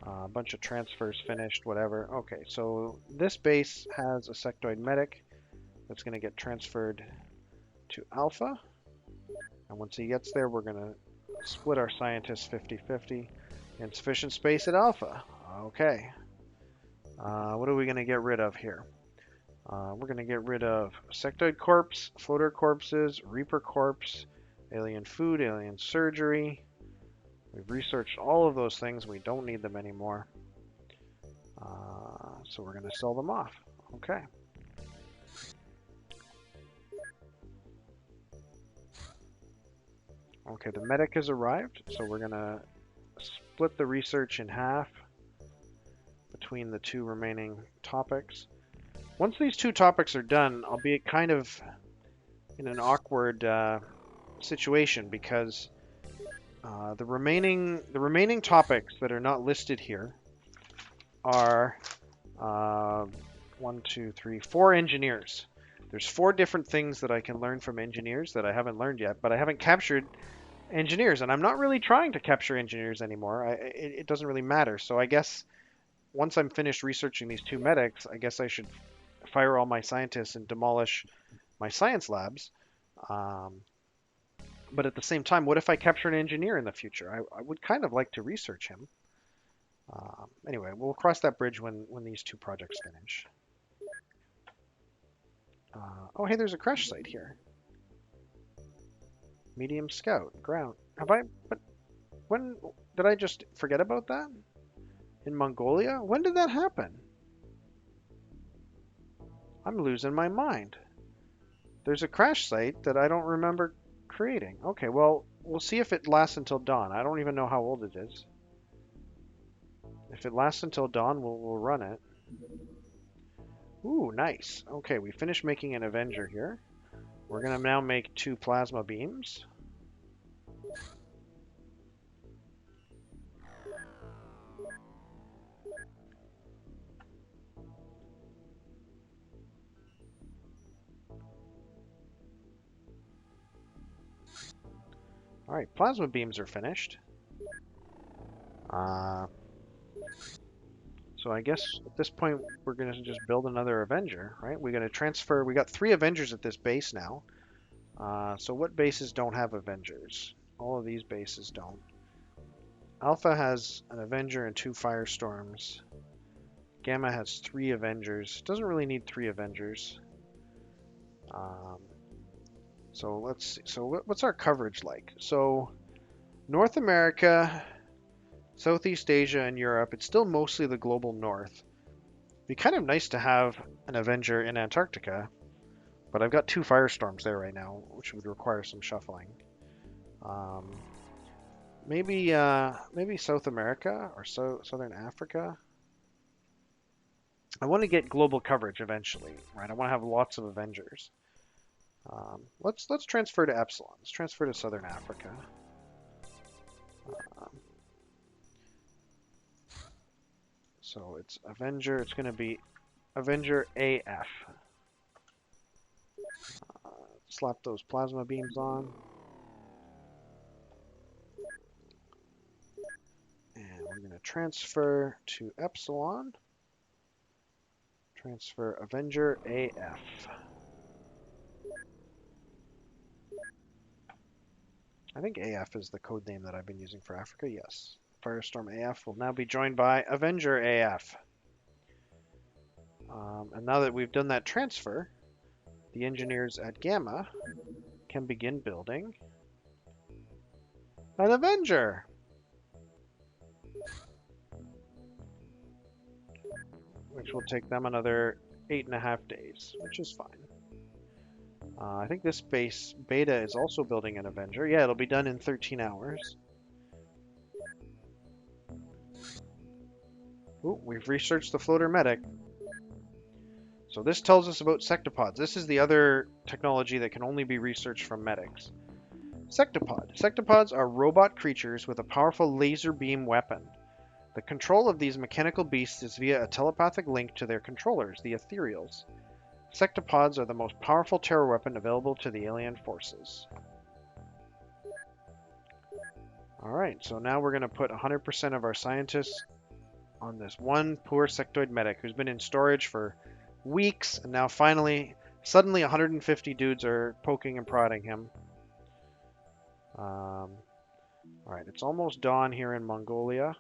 A bunch of transfers finished, whatever. Okay, so this base has a sectoid medic that's going to get transferred to Alpha. And once he gets there, we're going to split our scientists 50-50. Insufficient space at Alpha. Okay. What are we going to get rid of here? We're going to get rid of sectoid corpse, floater corpses, reaper corpse, alien food, alien surgery. We've researched all of those things. We don't need them anymore. So we're going to sell them off. Okay. Okay, the medic has arrived, so we're going to split the research in half between the two remaining topics. Once these two topics are done, I'll be kind of in an awkward situation because the remaining topics that are not listed here are 4 engineers. There's 4 different things that I can learn from engineers that I haven't learned yet, but I haven't captured engineers, and I'm not really trying to capture engineers anymore. It doesn't really matter. So I guess once I'm finished researching these 2 medics, I guess I should fire all my scientists and demolish my science labs. But at the same time, what if I capture an engineer in the future? I would kind of like to research him. Anyway, we'll cross that bridge when these 2 projects finish. Oh, hey, there's a crash site here. Medium scout, ground. But when did I just forget about that? In Mongolia? When did that happen? I'm losing my mind. There's a crash site that I don't remember creating. Okay, well, we'll see if it lasts until dawn. I don't even know how old it is. If it lasts until dawn, we'll run it. Ooh, nice. Okay, we finished making an Avenger here. We're going to now make 2 plasma beams. All right, plasma beams are finished. So I guess at this point we're going to just build another Avenger, right? We're going to transfer. We got 3 Avengers at this base now. So what bases don't have Avengers? All of these bases don't. Alpha has an Avenger and 2 Firestorms. Gamma has 3 Avengers. Doesn't really need 3 Avengers. So let's see. So what's our coverage like? So North America, Southeast Asia, and Europe, it's still mostly the global north. It'd be kind of nice to have an Avenger in Antarctica, but I've got 2 Firestorms there right now, which would require some shuffling. Maybe South America or Southern Africa. I want to get global coverage eventually, right? I want to have lots of Avengers. Let's transfer to Epsilon. Let's transfer to Southern Africa. So it's Avenger. It's going to be Avenger AF. Slap those plasma beams on. And we're going to transfer to Epsilon. Transfer Avenger AF. I think AF is the code name that I've been using for Africa. Yes. Firestorm AF will now be joined by Avenger AF. And now that we've done that transfer, the engineers at Gamma can begin building an Avenger. Which will take them another 8.5 days, which is fine. I think this base beta is also building an Avenger. Yeah, it'll be done in 13 hours. Ooh, we've researched the floater medic. So this tells us about sectopods. This is the other technology that can only be researched from medics. Sectopod. Sectopods are robot creatures with a powerful laser beam weapon. The control of these mechanical beasts is via a telepathic link to their controllers, the ethereals. Sectopods are the most powerful terror weapon available to the alien forces. Alright, so now we're going to put 100% of our scientists on this one poor sectoid medic who's been in storage for weeks, and now finally, suddenly 150 dudes are poking and prodding him. Alright, it's almost dawn here in Mongolia.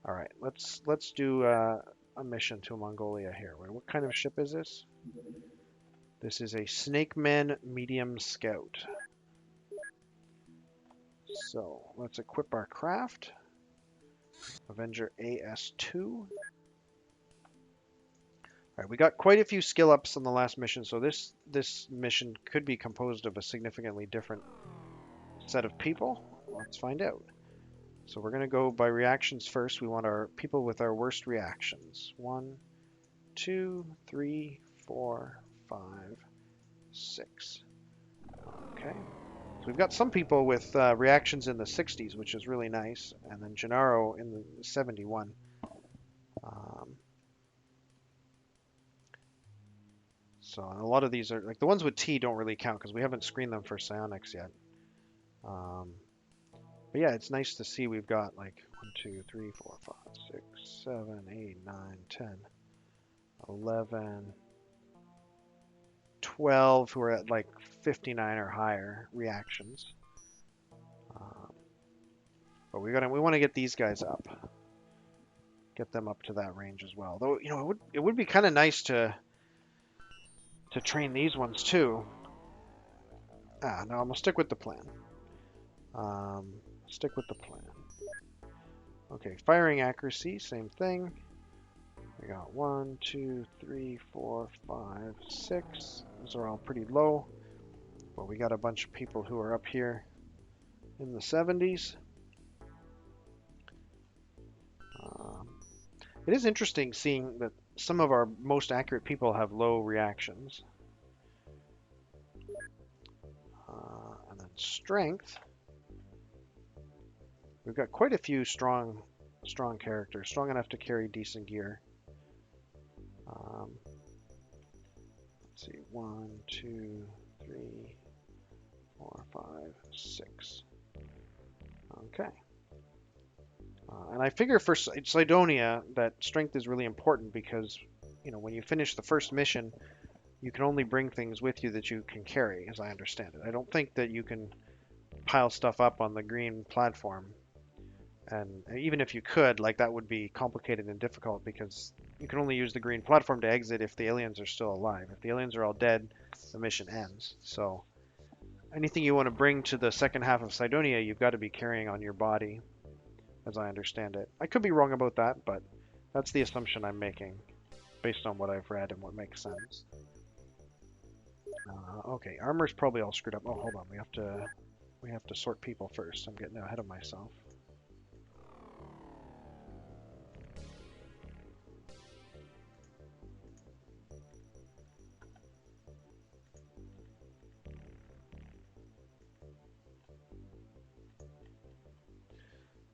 Alright, let's do a mission to Mongolia here. What kind of ship is this? This is a Snakeman Medium Scout. So, let's equip our craft. Avenger AS2. Alright, we got quite a few skill ups on the last mission, so this mission could be composed of a significantly different set of people. Let's find out. So we're going to go by reactions first. We want our people with our worst reactions. 1, 2, 3, 4, 5, 6. Okay. So we've got some people with reactions in the 60s, which is really nice, and then Gennaro in the 71. So a lot of these are, like the ones with T don't really count because we haven't screened them for psionics yet. But yeah, it's nice to see we've got like 1, 2, 3, 4, 5, 6, 7, 8, 9, 10, 11, 12 who are at like 59 or higher reactions. But we want to get these guys up. Get them up to that range as well. Though, you know, it would be kind of nice to train these ones too. No, I'm gonna stick with the plan. Stick with the plan. Okay, firing accuracy, same thing. We got 1, 2, 3, 4, 5, 6. Those are all pretty low. But we got a bunch of people who are up here in the 70s. It is interesting seeing that some of our most accurate people have low reactions. And then strength. We've got quite a few strong characters, strong enough to carry decent gear. Let's see, 1, 2, 3, 4, 5, 6. Okay. And I figure for Cydonia that strength is really important because, you know, when you finish the first mission, you can only bring things with you that you can carry, as I understand it. I don't think that you can pile stuff up on the green platform. And even if you could, like, that would be complicated and difficult because you can only use the green platform to exit if the aliens are still alive. If the aliens are all dead, the mission ends. So anything you want to bring to the second half of Cydonia, you've got to be carrying on your body, as I understand it. I could be wrong about that, but that's the assumption I'm making based on what I've read and what makes sense. Okay, armor's probably all screwed up. Oh, hold on, we have to sort people first. I'm getting ahead of myself.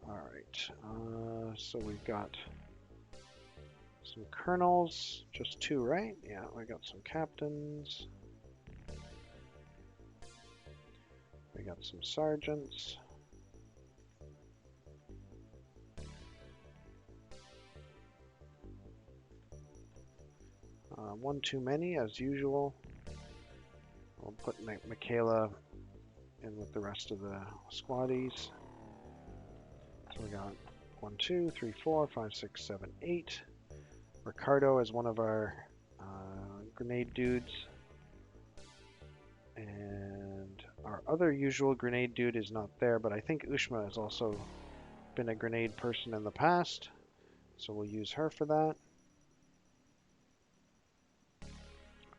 Alright, so we've got some colonels, just 2, right? Yeah, we got some captains. We got some sergeants. One too many, as usual. We'll put Michaela in with the rest of the squaddies. So we got 1, 2, 3, 4, 5, 6, 7, 8. Ricardo is one of our grenade dudes. And our other usual grenade dude is not there, but I think Ushma has also been a grenade person in the past. So we'll use her for that.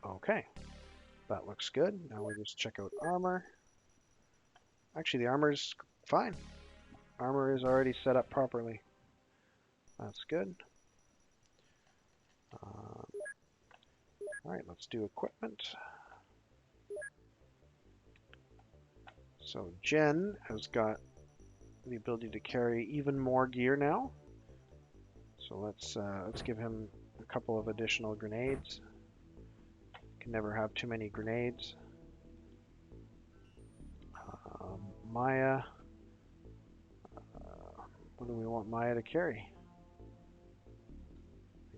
Okay, that looks good. Now we'll just check out armor. Actually, the armor's fine. Armor is already set up properly. That's good. All right, let's do equipment. So Jen has got the ability to carry even more gear now. So let's give him a couple of additional grenades. Can never have too many grenades. Maya, what do we want Maya to carry?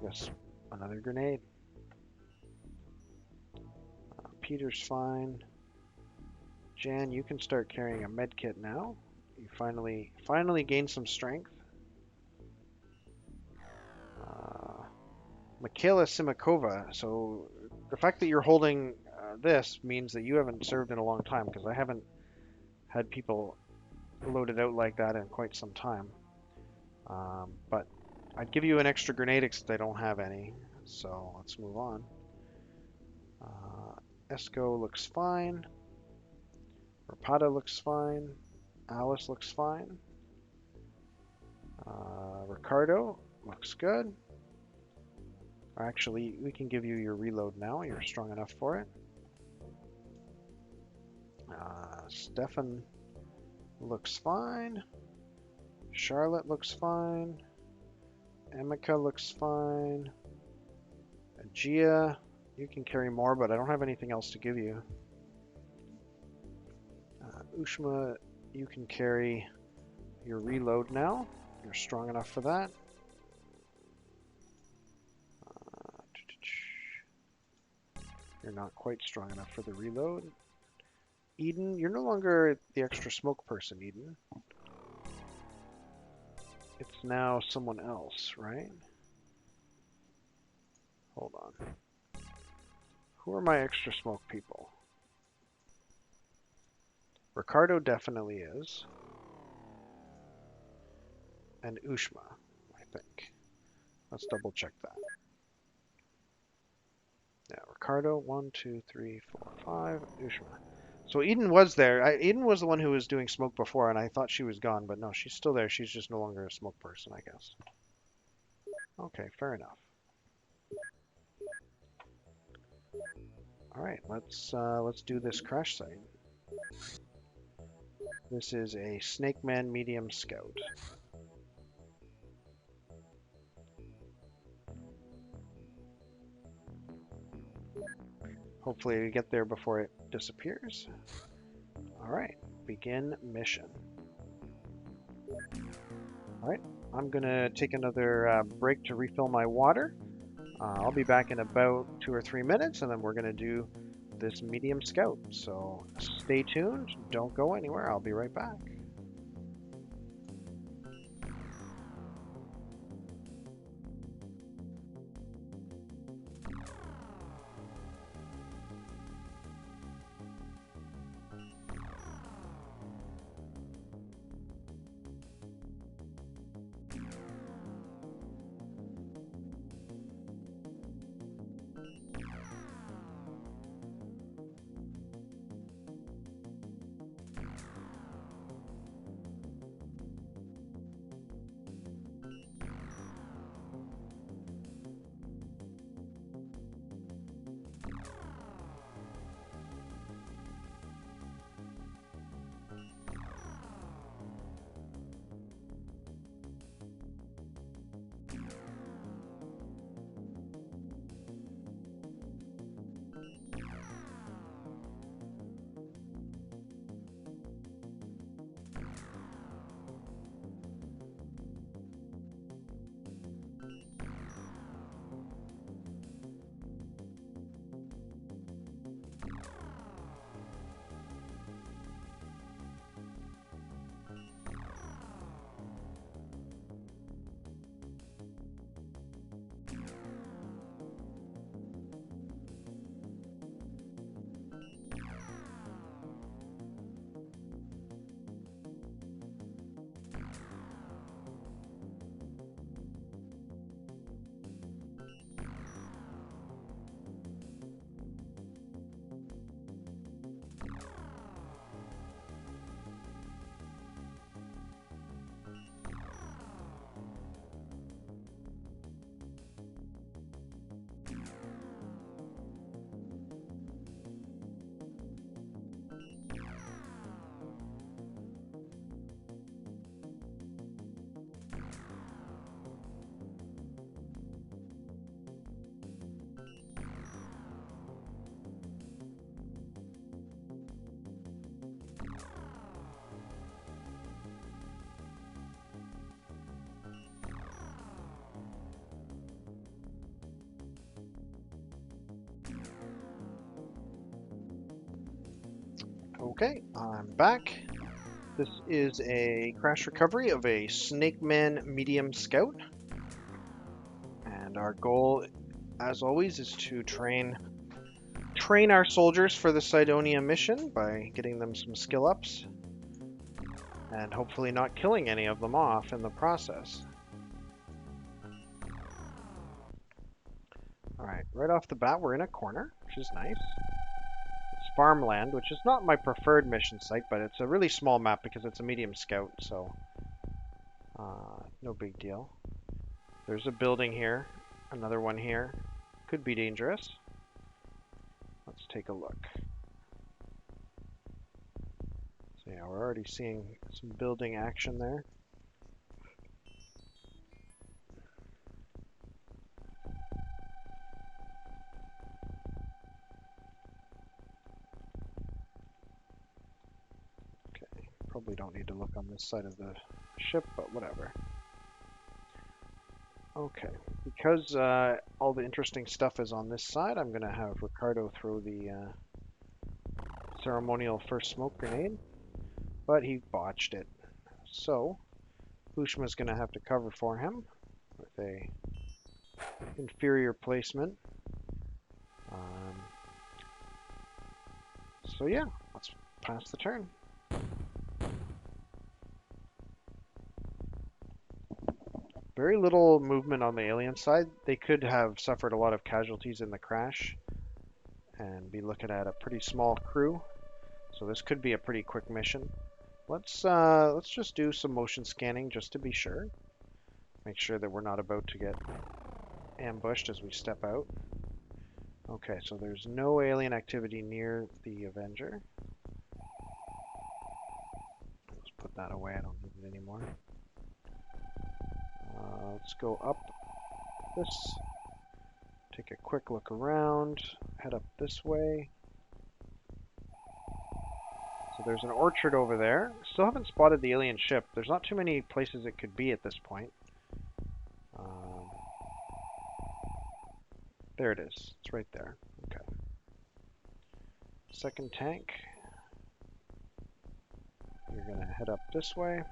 I guess another grenade. Peter's fine. Jan, you can start carrying a med kit now. You finally gained some strength. Michaela Simakova. So the fact that you're holding this means that you haven't served in a long time, because I haven't had people loaded out like that in quite some time. But I'd give you an extra grenade except I don't have any. So let's move on. Esco looks fine. Rapata looks fine. Alice looks fine. Ricardo looks good. Actually, we can give you your reload now. You're strong enough for it. Stefan looks fine. Charlotte looks fine. Emika looks fine. Gia, you can carry more, but I don't have anything else to give you. Ushma, you can carry your reload now. You're strong enough for that. You're not quite strong enough for the reload. Eden, you're no longer the extra smoke person, Eden. It's now someone else, right? Hold on. Who are my extra smoke people? Ricardo definitely is. And Ushma, I think. Let's double check that. Yeah, Ricardo, 1, 2, 3, 4, 5, Ushma. So Eden was there. Eden was the one who was doing smoke before, and I thought she was gone, but no, she's still there. She's just no longer a smoke person, I guess. Okay, fair enough. All right, let's do this crash site. This is a Snake Man medium scout. Hopefully we get there before it disappears. All right, begin mission. All right, I'm gonna take another break to refill my water. I'll be back in about 2 or 3 minutes, and then we're gonna do this medium scout. So stay tuned, don't go anywhere, I'll be right back. Okay, I'm back. This is a crash recovery of a Snake Man medium scout. And our goal, as always, is to train our soldiers for the Cydonia mission by getting them some skill ups and hopefully not killing any of them off in the process. Alright, right off the bat we're in a corner, which is nice. It's farmland, which is not my preferred mission site, but it's a really small map because it's a medium scout, so no big deal. There's a building here, another one here. Could be dangerous. Let's take a look. So yeah, we're already seeing some building action there. Okay, probably don't need to look on this side of the ship, but whatever. Okay, because all the interesting stuff is on this side, I'm going to have Ricardo throw the ceremonial first smoke grenade, but he botched it. So, Hushma's going to have to cover for him with a inferior placement. So yeah, let's pass the turn. Very little movement on the alien side. They could have suffered a lot of casualties in the crash and be looking at a pretty small crew. So this could be a pretty quick mission. Let's just do some motion scanning just to be sure. Make sure that we're not about to get ambushed as we step out. Okay, so there's no alien activity near the Avenger. Let's put that away, I don't need it anymore. Let's go up this, take a quick look around, head up this way. So there's an orchard over there. Still haven't spotted the alien ship. There's not too many places it could be at this point. There it is. It's right there. Okay. Second tank. You're going to head up this way.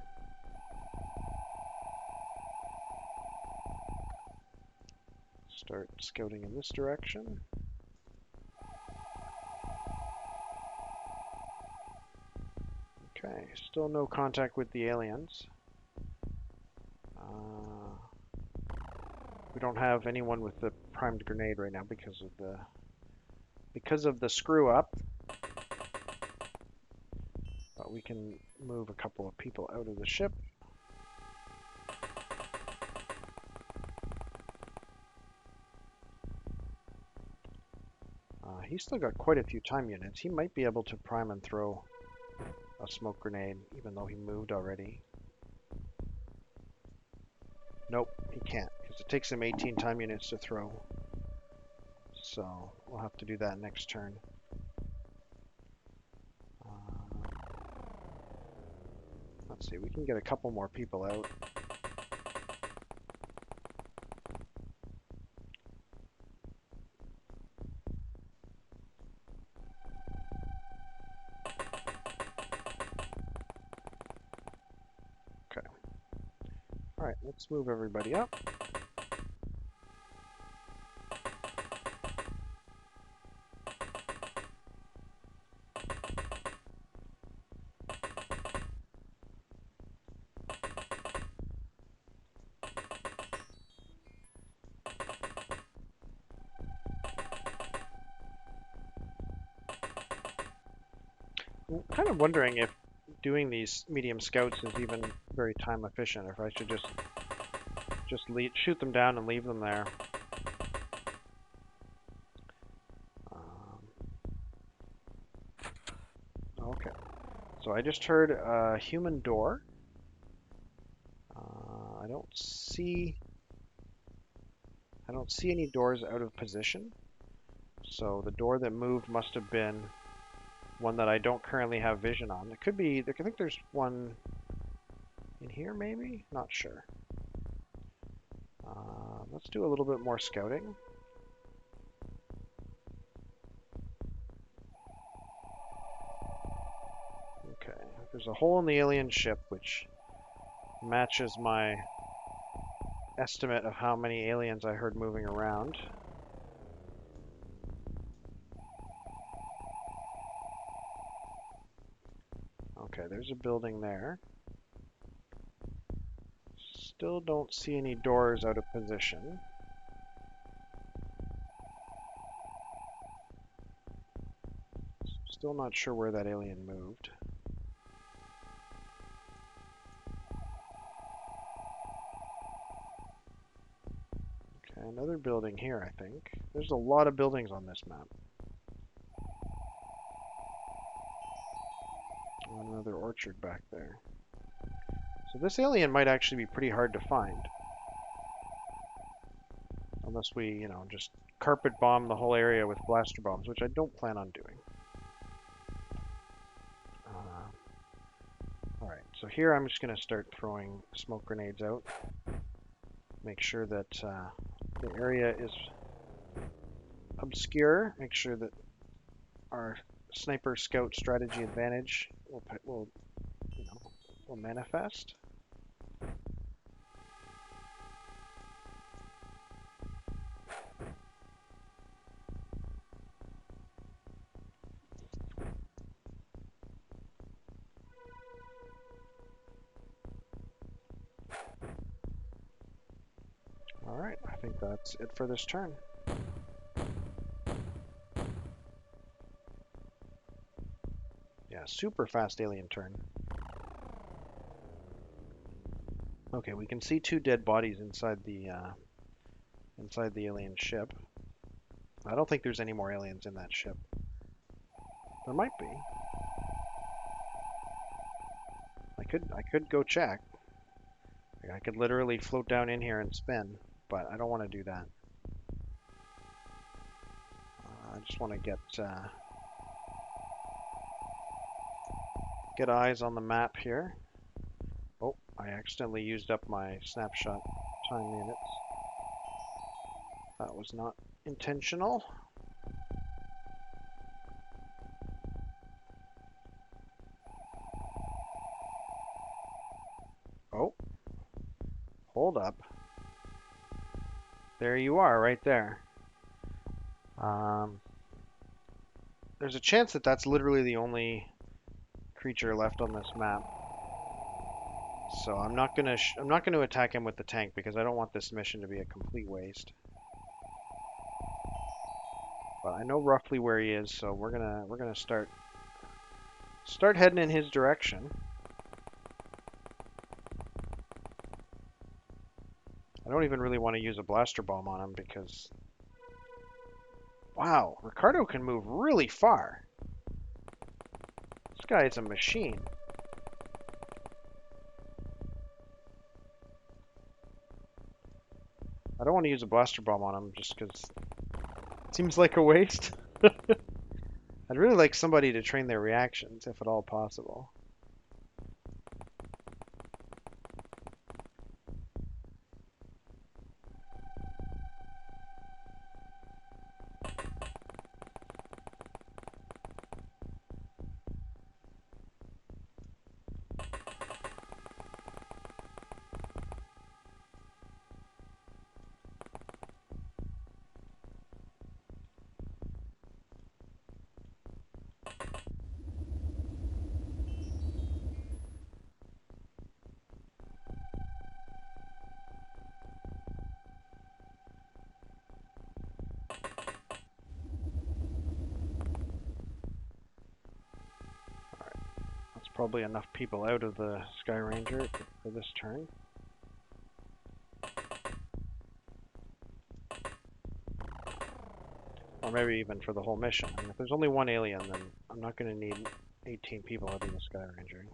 Start scouting in this direction. Okay, still no contact with the aliens. We don't have anyone with the primed grenade right now because of the screw up. But we can move a couple of people out of the ship. He's still got quite a few time units. He might be able to prime and throw a smoke grenade, even though he moved already. Nope, he can't, because it takes him 18 time units to throw. So we'll have to do that next turn. Let's see, we can get a couple more people out. Okay. Alright, let's move everybody up. I'm kind of wondering if doing these medium scouts is even very time efficient, or if I should just shoot them down and leave them there. Okay, so I just heard a human door. I don't see any doors out of position. So the door that moved must have been one that I don't currently have vision on. It could be, I think there's one in here maybe? Not sure. Let's do a little bit more scouting. There's a hole in the alien ship which matches my estimate of how many aliens I heard moving around. Okay, there's a building there. Still don't see any doors out of position. Still not sure where that alien moved. Okay, another building here, I think. There's a lot of buildings on this map. And another orchard back there. So this alien might actually be pretty hard to find. Unless we, you know, just carpet bomb the whole area with blaster bombs, which I don't plan on doing. Alright, so here I'm just going to start throwing smoke grenades out. Make sure that the area is obscure. Make sure that our sniper scout strategy advantage will manifest. Alright, I think that's it for this turn. Yeah, super fast alien turn. Okay, we can see two dead bodies inside the alien ship. I don't think there's any more aliens in that ship. There might be. I could go check. I could literally float down in here and spin, but I don't want to do that. I just want to get eyes on the map here. Oh, I accidentally used up my snapshot time units. That was not intentional. Oh, hold up. There you are, right there. There's a chance that that's literally the only creature left on this map. So I'm not gonna attack him with the tank because I don't want this mission to be a complete waste. But I know roughly where he is, so we're gonna start heading in his direction. I don't even really want to use a blaster bomb on him because, wow, Ricardo can move really far. This guy is a machine. I don't want to use a blaster bomb on him just because it seems like a waste. I'd really like somebody to train their reactions, if at all possible. Probably enough people out of the Sky Ranger for this turn. Or maybe even for the whole mission. I mean, if there's only one alien, then I'm not going to need 18 people out of the Sky Ranger.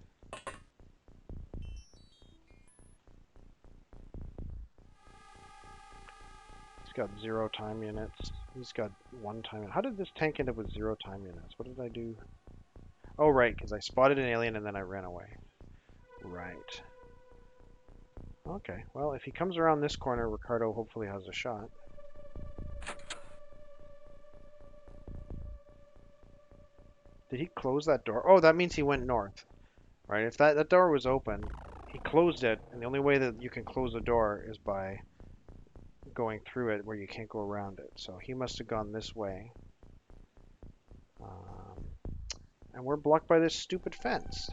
He's got 0 time units. He's got 1 time. How did this tank end up with 0 time units? What did I do? Oh, right, because I spotted an alien and then I ran away. Right. Okay, well, if he comes around this corner, Ricardo hopefully has a shot. Did he close that door? Oh, that means he went north. right? If that door was open, he closed it, and the only way that you can close a door is by going through it where you can't go around it. So he must have gone this way. And we're blocked by this stupid fence.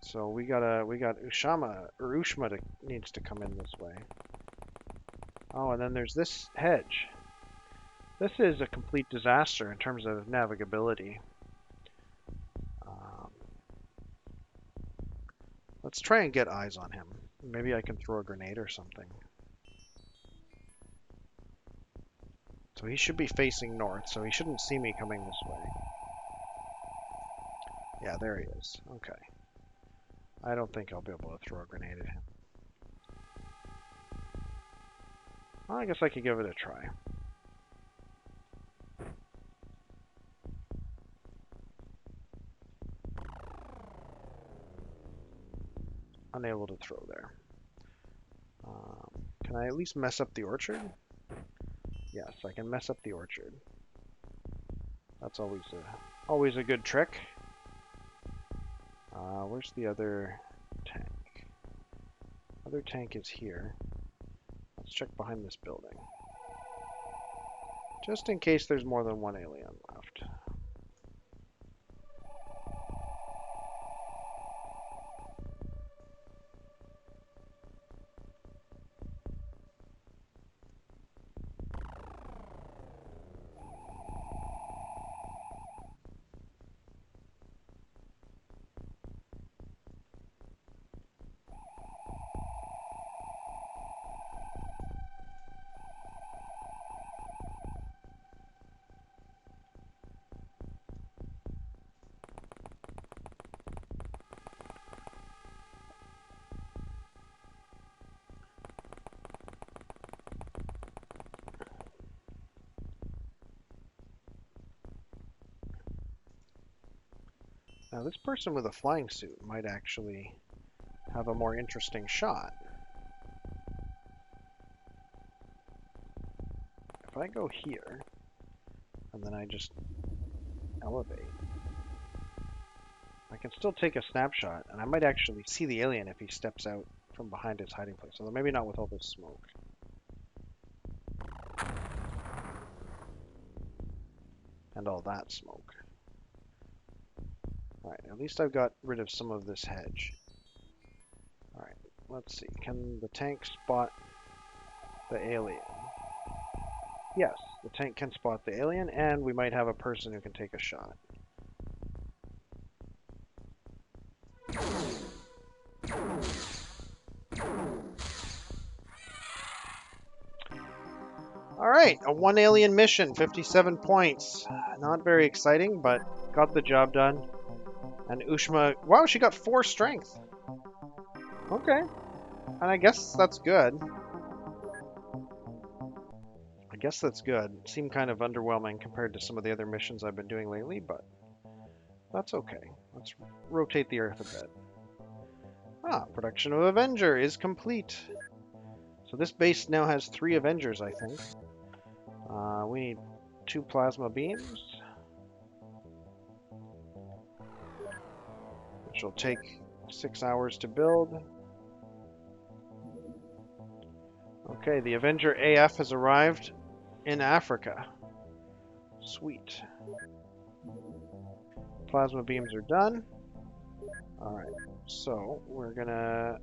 So we got Ushma needs to come in this way. Oh, and then there's this hedge. This is a complete disaster in terms of navigability. Let's try and get eyes on him. Maybe I can throw a grenade or something. So he should be facing north, so he shouldn't see me coming this way. Yeah, there he is. Okay. I don't think I'll be able to throw a grenade at him. Well, I guess I could give it a try. Unable to throw there. Can I at least mess up the orchard? Yes, I can mess up the orchard. That's always a good trick. Where's the other tank? Other tank is here. Let's check behind this building. Just in case there's more than one alien left. Now this person with a flying suit might actually have a more interesting shot. If I go here, and then I just elevate, I can still take a snapshot, and I might actually see the alien if he steps out from behind his hiding place, although maybe not with all this smoke. And all that smoke. Alright, at least I've got rid of some of this hedge. Alright, let's see. Can the tank spot the alien? Yes, the tank can spot the alien, and we might have a person who can take a shot. Alright, a one alien mission, 57 points. Not very exciting, but got the job done. And Ushma, wow, she got 4 strength. Okay. And I guess that's good. Seemed kind of underwhelming compared to some of the other missions I've been doing lately, but that's okay. Let's rotate the Earth a bit. Production of Avenger is complete. So this base now has 3 Avengers, I think. We need 2 plasma beams, which will take 6 hours to build. Okay, the Avenger AF has arrived in Africa. Sweet. Plasma beams are done. Alright, so we're gonna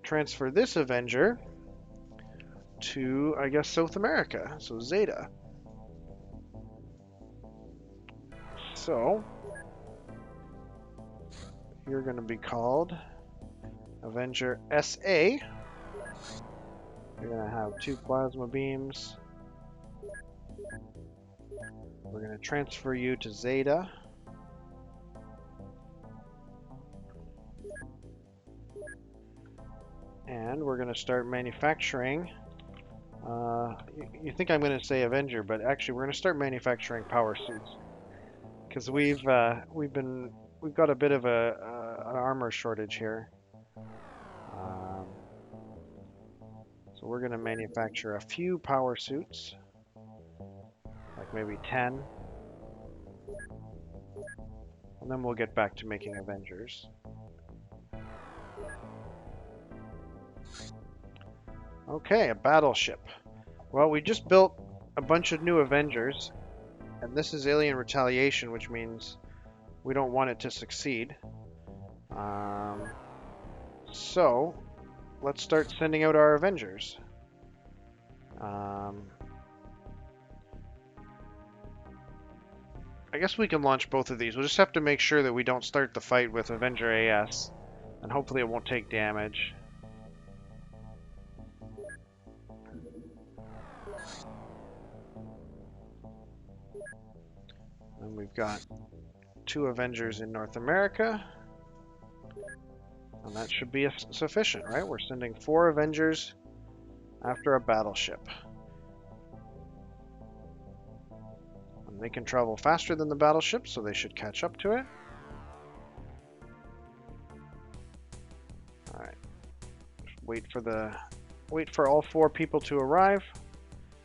transfer this Avenger to, I guess, South America. So Zeta. So you're gonna be called Avenger SA. You're gonna have 2 plasma beams. We're gonna transfer you to Zeta. And we're gonna start manufacturing. You think I'm gonna say Avenger, but actually we're gonna start manufacturing power suits because we've got a bit of an armor shortage here. So we're gonna manufacture a few power suits, like maybe 10. And then we'll get back to making Avengers. Okay, a battleship. Well, we just built a bunch of new Avengers, and this is Alien Retaliation, which means we don't want it to succeed. So, let's start sending out our Avengers. I guess we can launch both of these. We'll just have to make sure that we don't start the fight with Avenger AS, and hopefully it won't take damage. And we've got 2 Avengers in North America. And that should be sufficient, right? We're sending 4 Avengers after a battleship. And they can travel faster than the battleship, so they should catch up to it. Alright. Wait for all 4 people to arrive.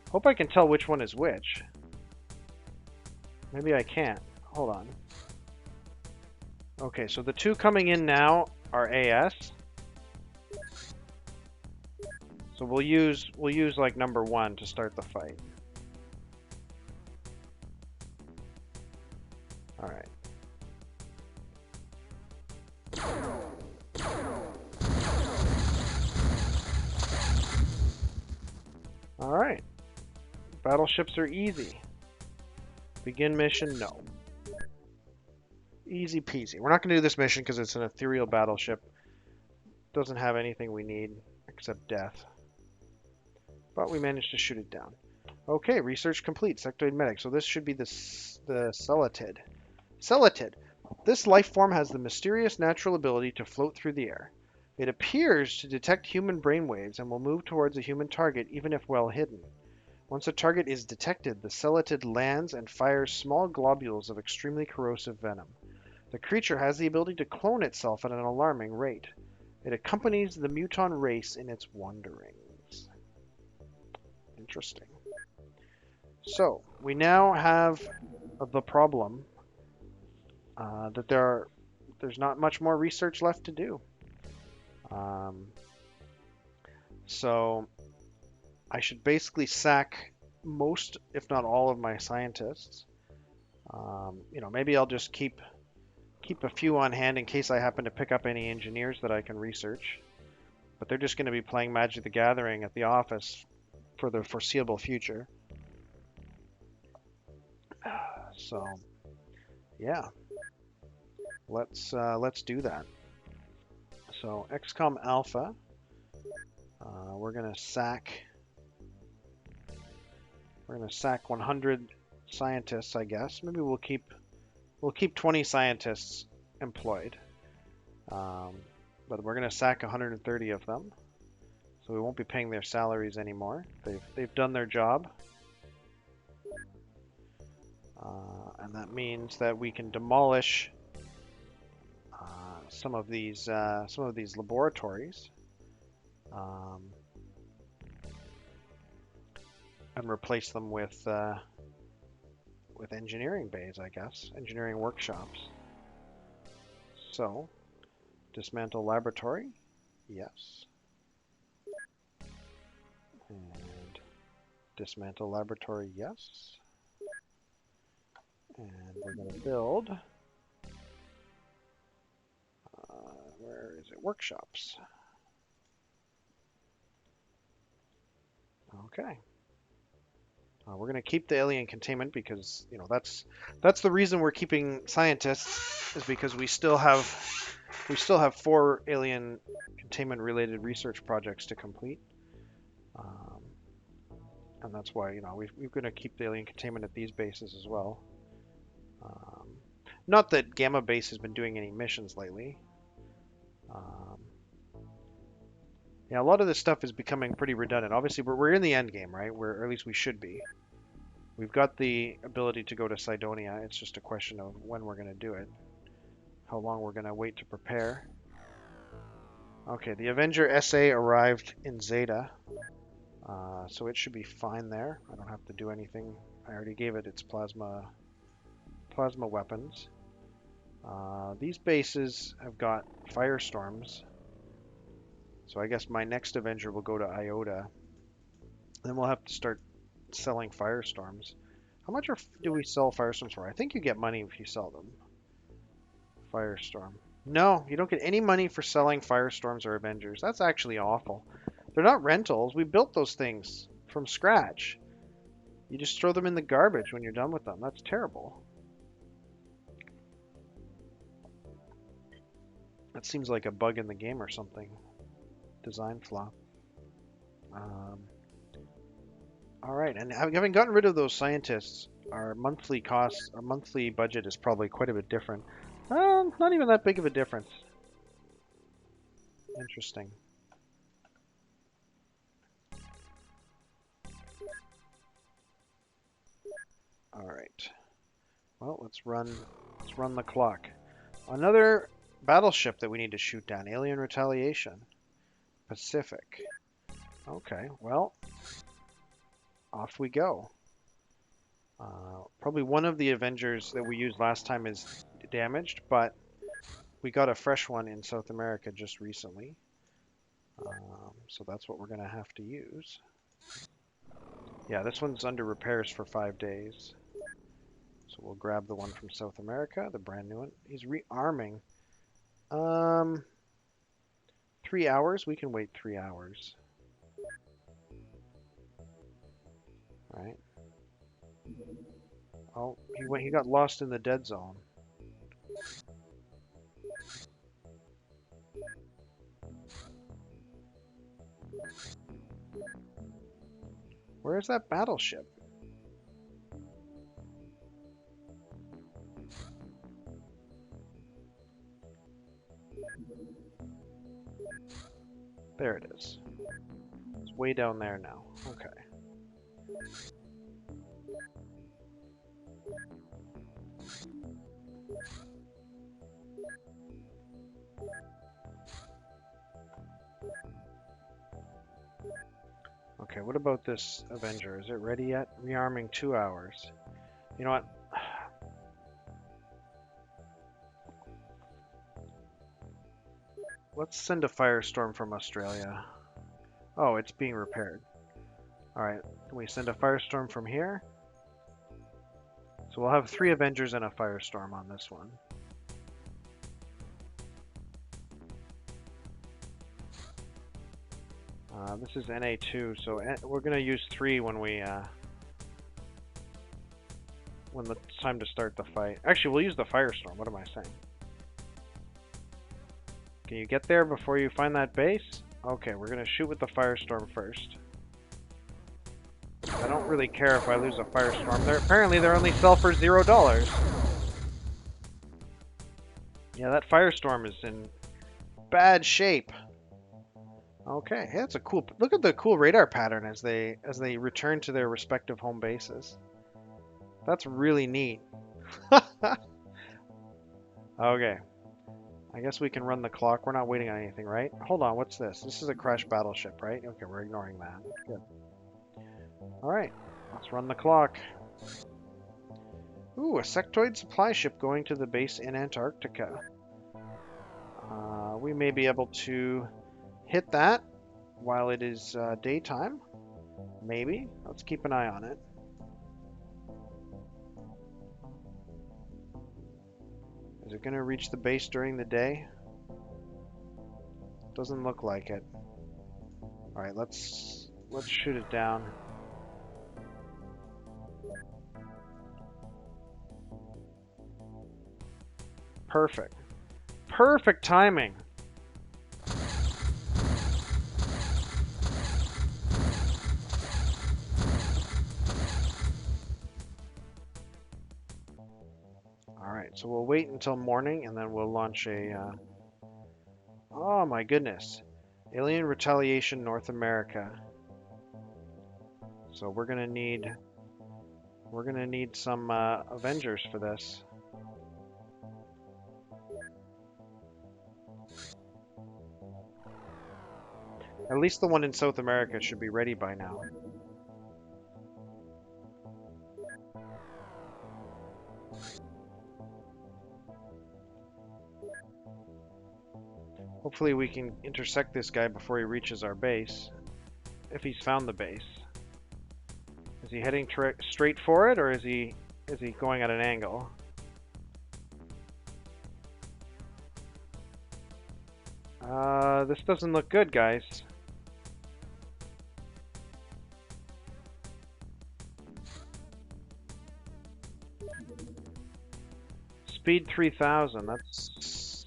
Hope I can tell which one is which. Maybe I can't. Hold on. Okay, so the 2 coming in now are AS. So we'll use like number 1 to start the fight. All right. All right. Battleships are easy. Begin mission, no. Easy peasy. We're not going to do this mission because it's an ethereal battleship. Doesn't have anything we need except death. But we managed to shoot it down. Okay, research complete. Sectoid medic. So this should be the Celatid. Celatid. This life form has the mysterious natural ability to float through the air. It appears to detect human brainwaves and will move towards a human target even if well hidden. Once a target is detected, the Celatid lands and fires small globules of extremely corrosive venom. The creature has the ability to clone itself at an alarming rate. It accompanies the muton race in its wanderings. Interesting. So, we now have the problem that there's not much more research left to do. So, I should basically sack most, if not all, of my scientists. Maybe I'll just keep a few on hand in case I happen to pick up any engineers that I can research. But they're just going to be playing Magic the Gathering at the office for the foreseeable future. So, yeah, let's do that. So XCOM Alpha, we're gonna sack 100 scientists, I guess. Maybe we'll keep 20 scientists employed, but we're gonna sack 130 of them. So we won't be paying their salaries anymore. They've done their job. And that means that we can demolish some of these laboratories and replace them with engineering bays, I guess, engineering workshops. So, dismantle laboratory, yes, and dismantle laboratory, yes. And we're going to build, where is it? Workshops. Okay. We're going to keep the alien containment because, that's the reason we're keeping scientists, is because we still have 4 alien containment related research projects to complete. And that's why, we're going to keep the alien containment at these bases as well. Not that Gamma Base has been doing any missions lately. Yeah, a lot of this stuff is becoming pretty redundant. Obviously, we're in the end game, right? Or at least we should be. We've got the ability to go to Cydonia. It's just a question of when we're going to do it. How long we're going to wait to prepare. Okay, the Avenger SA arrived in Zeta. So it should be fine there. I don't have to do anything. I already gave it its plasma weapons. These bases have got firestorms, so I guess my next Avenger will go to Iota. Then we'll have to start selling firestorms. How much do we sell firestorms for? I think you get money if you sell them. Firestorm. No, you don't get any money for selling firestorms or Avengers. That's actually awful. They're not rentals. We built those things from scratch. You just throw them in the garbage when you're done with them. That's terrible. That seems like a bug in the game or something. Design flaw. All right, and having gotten rid of those scientists, our monthly costs, our monthly budget is probably quite a bit different. Not even that big of a difference. Interesting. All right. Well, let's run the clock. Another battleship that we need to shoot down. Alien Retaliation. Pacific. Okay, well, off we go. Probably one of the Avengers that we used last time is damaged, but we got a fresh one in South America just recently. So that's what we're going to have to use. Yeah, this one's under repairs for 5 days. So we'll grab the one from South America, the brand new one. He's rearming. 3 hours? We can wait 3 hours. All right. Oh, he got lost in the dead zone. Where is that battleship? There it is. It's way down there now. Okay. Okay, what about this Avenger? Is it ready yet? Rearming 2 hours. You know what? Let's send a Firestorm from Australia. Oh, it's being repaired. Alright, can we send a Firestorm from here? So we'll have 3 Avengers and a Firestorm on this one. This is NA2, so we're going to use 3 when it's time to start the fight. Actually, we'll use the Firestorm. What am I saying? Can you get there before you find that base? Okay, we're going to shoot with the Firestorm first. I don't really care if I lose a Firestorm. Apparently, they're only sell for $0. Yeah, that Firestorm is in bad shape. Okay, yeah, that's a cool. Look at the cool radar pattern as they return to their respective home bases. That's really neat. Okay, I guess we can run the clock. We're not waiting on anything, right? Hold on, what's this? This is a crashed battleship, right? Okay, we're ignoring that. Good. All right, let's run the clock. Ooh, a sectoid supply ship going to the base in Antarctica. We may be able to hit that while it is daytime. Maybe. Let's keep an eye on it. Is it going to reach the base during the day? Doesn't look like it. All right, let's shoot it down. Perfect. Perfect timing. Alright, so we'll wait until morning and then we'll launch a... Oh my goodness. Alien Retaliation North America. So we're gonna need some Avengers for this. At least the one in South America should be ready by now. Hopefully we can intersect this guy before he reaches our base. If he's found the base. Is he heading straight for it, or is he going at an angle? This doesn't look good, guys. Speed 3000, that's...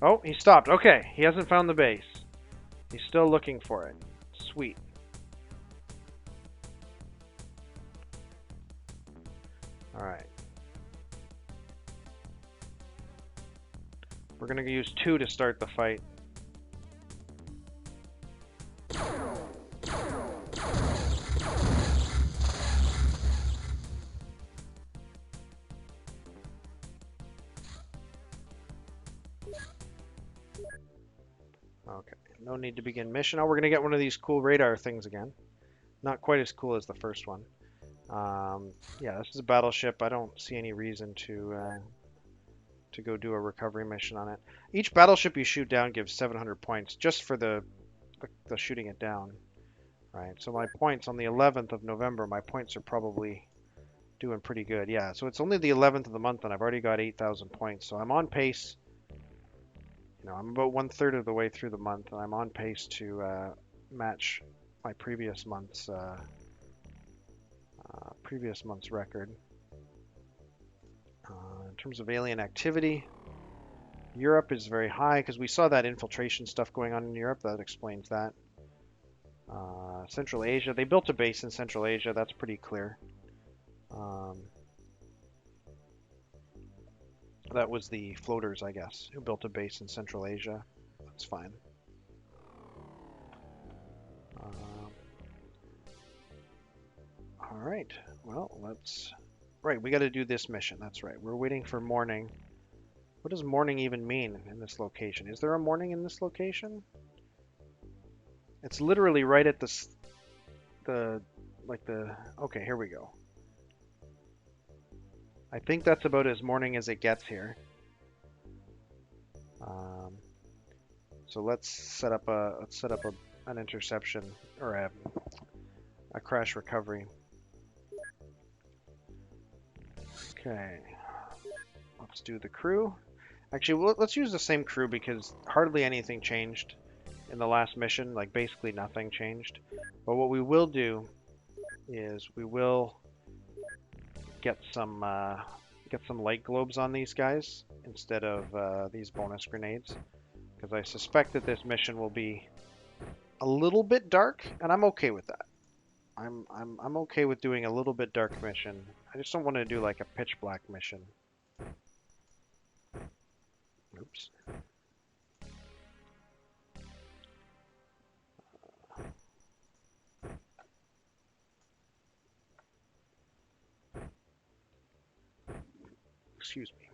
Oh, he stopped. Okay, he hasn't found the base. He's still looking for it. Sweet. Alright. We're gonna use 2 to start the fight. Okay, no need to begin mission. Oh, we're gonna get one of these cool radar things again. Not quite as cool as the first one. Yeah, this is a battleship. I don't see any reason to go do a recovery mission on it. Each battleship you shoot down gives 700 points just for the shooting it down. Right, so my points on the 11th of November, my points are probably doing pretty good. Yeah, so it's only the 11th of the month and I've already got 8,000 points. So I'm on pace. You know, I'm about 1/3 of the way through the month and I'm on pace to match my previous month's record. In terms of alien activity, Europe is very high because we saw that infiltration stuff going on in Europe. That explains that. Central Asia, they built a base in Central Asia. That's pretty clear. That was the floaters, I guess, who built a base in Central Asia. That's fine. All right. Well, let's... Right, we got to do this mission. That's right. We're waiting for morning. What does morning even mean in this location? Is there a morning in this location? It's literally right at okay, here we go. I think that's about as morning as it gets here. So let's set up an interception or a crash recovery. Okay, let's do the crew. Actually, let's use the same crew because hardly anything changed in the last mission. Like basically nothing changed. But what we will do is we will get some light globes on these guys instead of these bonus grenades, because I suspect that this mission will be a little bit dark, and I'm okay with that. I'm okay with doing a little bit dark mission. I just don't want to do like a pitch black mission. Oops. Excuse me.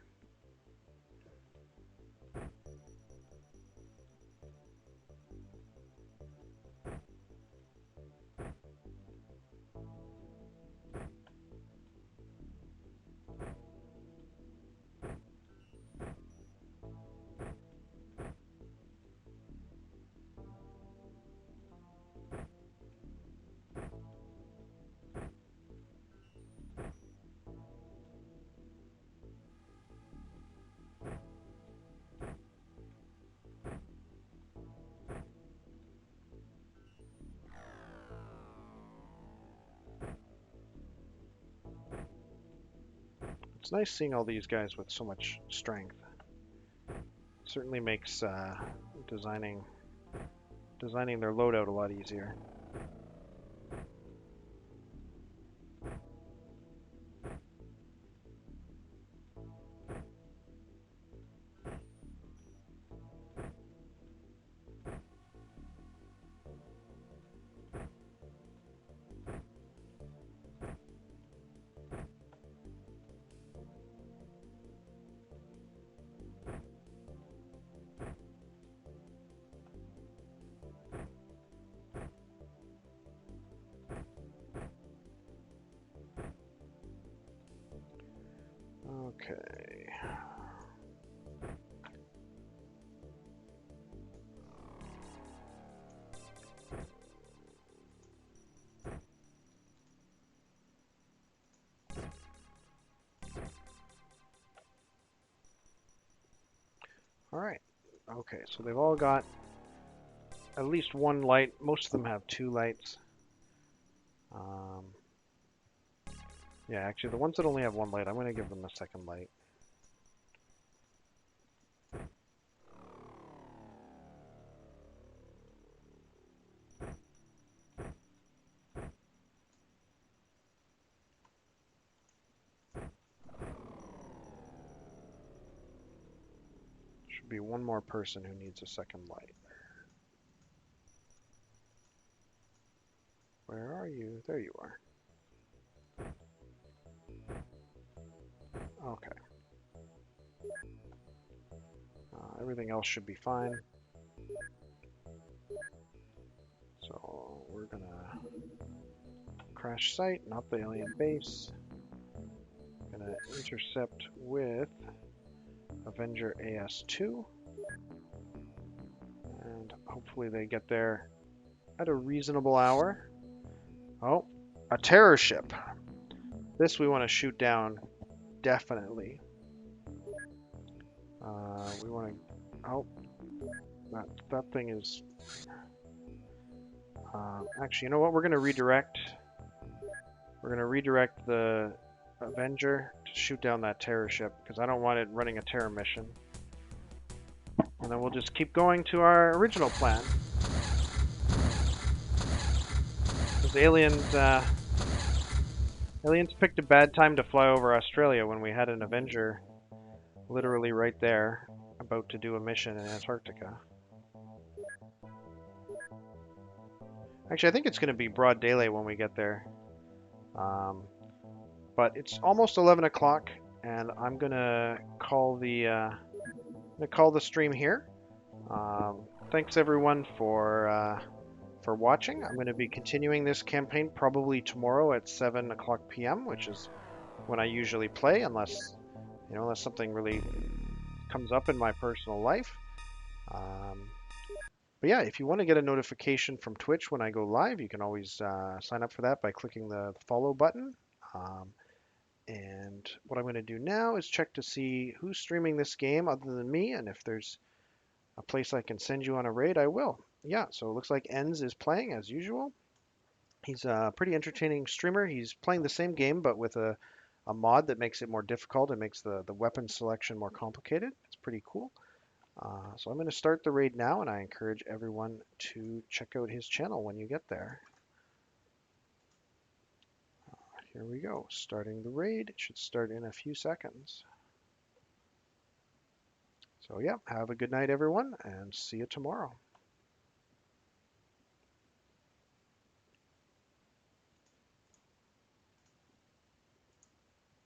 It's nice seeing all these guys with so much strength. It certainly makes designing their loadout a lot easier. Okay. All right. Okay, so they've all got at least one light. Most of them have two lights. Um, yeah, actually, the ones that only have one light, I'm going to give them a second light. Should be one more person who needs a second light. Where are you? There you are. Okay. Everything else should be fine. So we're gonna crash site, not the alien base. Gonna intercept with Avenger AS2. And hopefully they get there at a reasonable hour. Oh, a terror ship. This we want to shoot down, definitely. We want to... Oh, that thing is... actually, you know what? We're going to redirect. We're going to redirect the Avenger to shoot down that terror ship, because I don't want it running a terror mission. And then we'll just keep going to our original plan. Because aliens picked a bad time to fly over Australia when we had an Avenger literally right there, about to do a mission in Antarctica. Actually, I think it's going to be broad daylight when we get there. But it's almost 11 o'clock, and I'm going to call the stream here. Thanks everyone for watching. I'm going to be continuing this campaign probably tomorrow at 7 o'clock p.m., which is when I usually play, unless something really comes up in my personal life. But yeah, if you want to get a notification from Twitch when I go live, you can always sign up for that by clicking the follow button. And what I'm going to do now is check to see who's streaming this game other than me, and if there's a place I can send you on a raid, I will. Yeah, so it looks like Enz is playing as usual. He's a pretty entertaining streamer. He's playing the same game, but with a mod that makes it more difficult. It makes the weapon selection more complicated. It's pretty cool. So I'm going to start the raid now, and I encourage everyone to check out his channel when you get there. Here we go, starting the raid. It should start in a few seconds. So yeah, have a good night everyone, and see you tomorrow.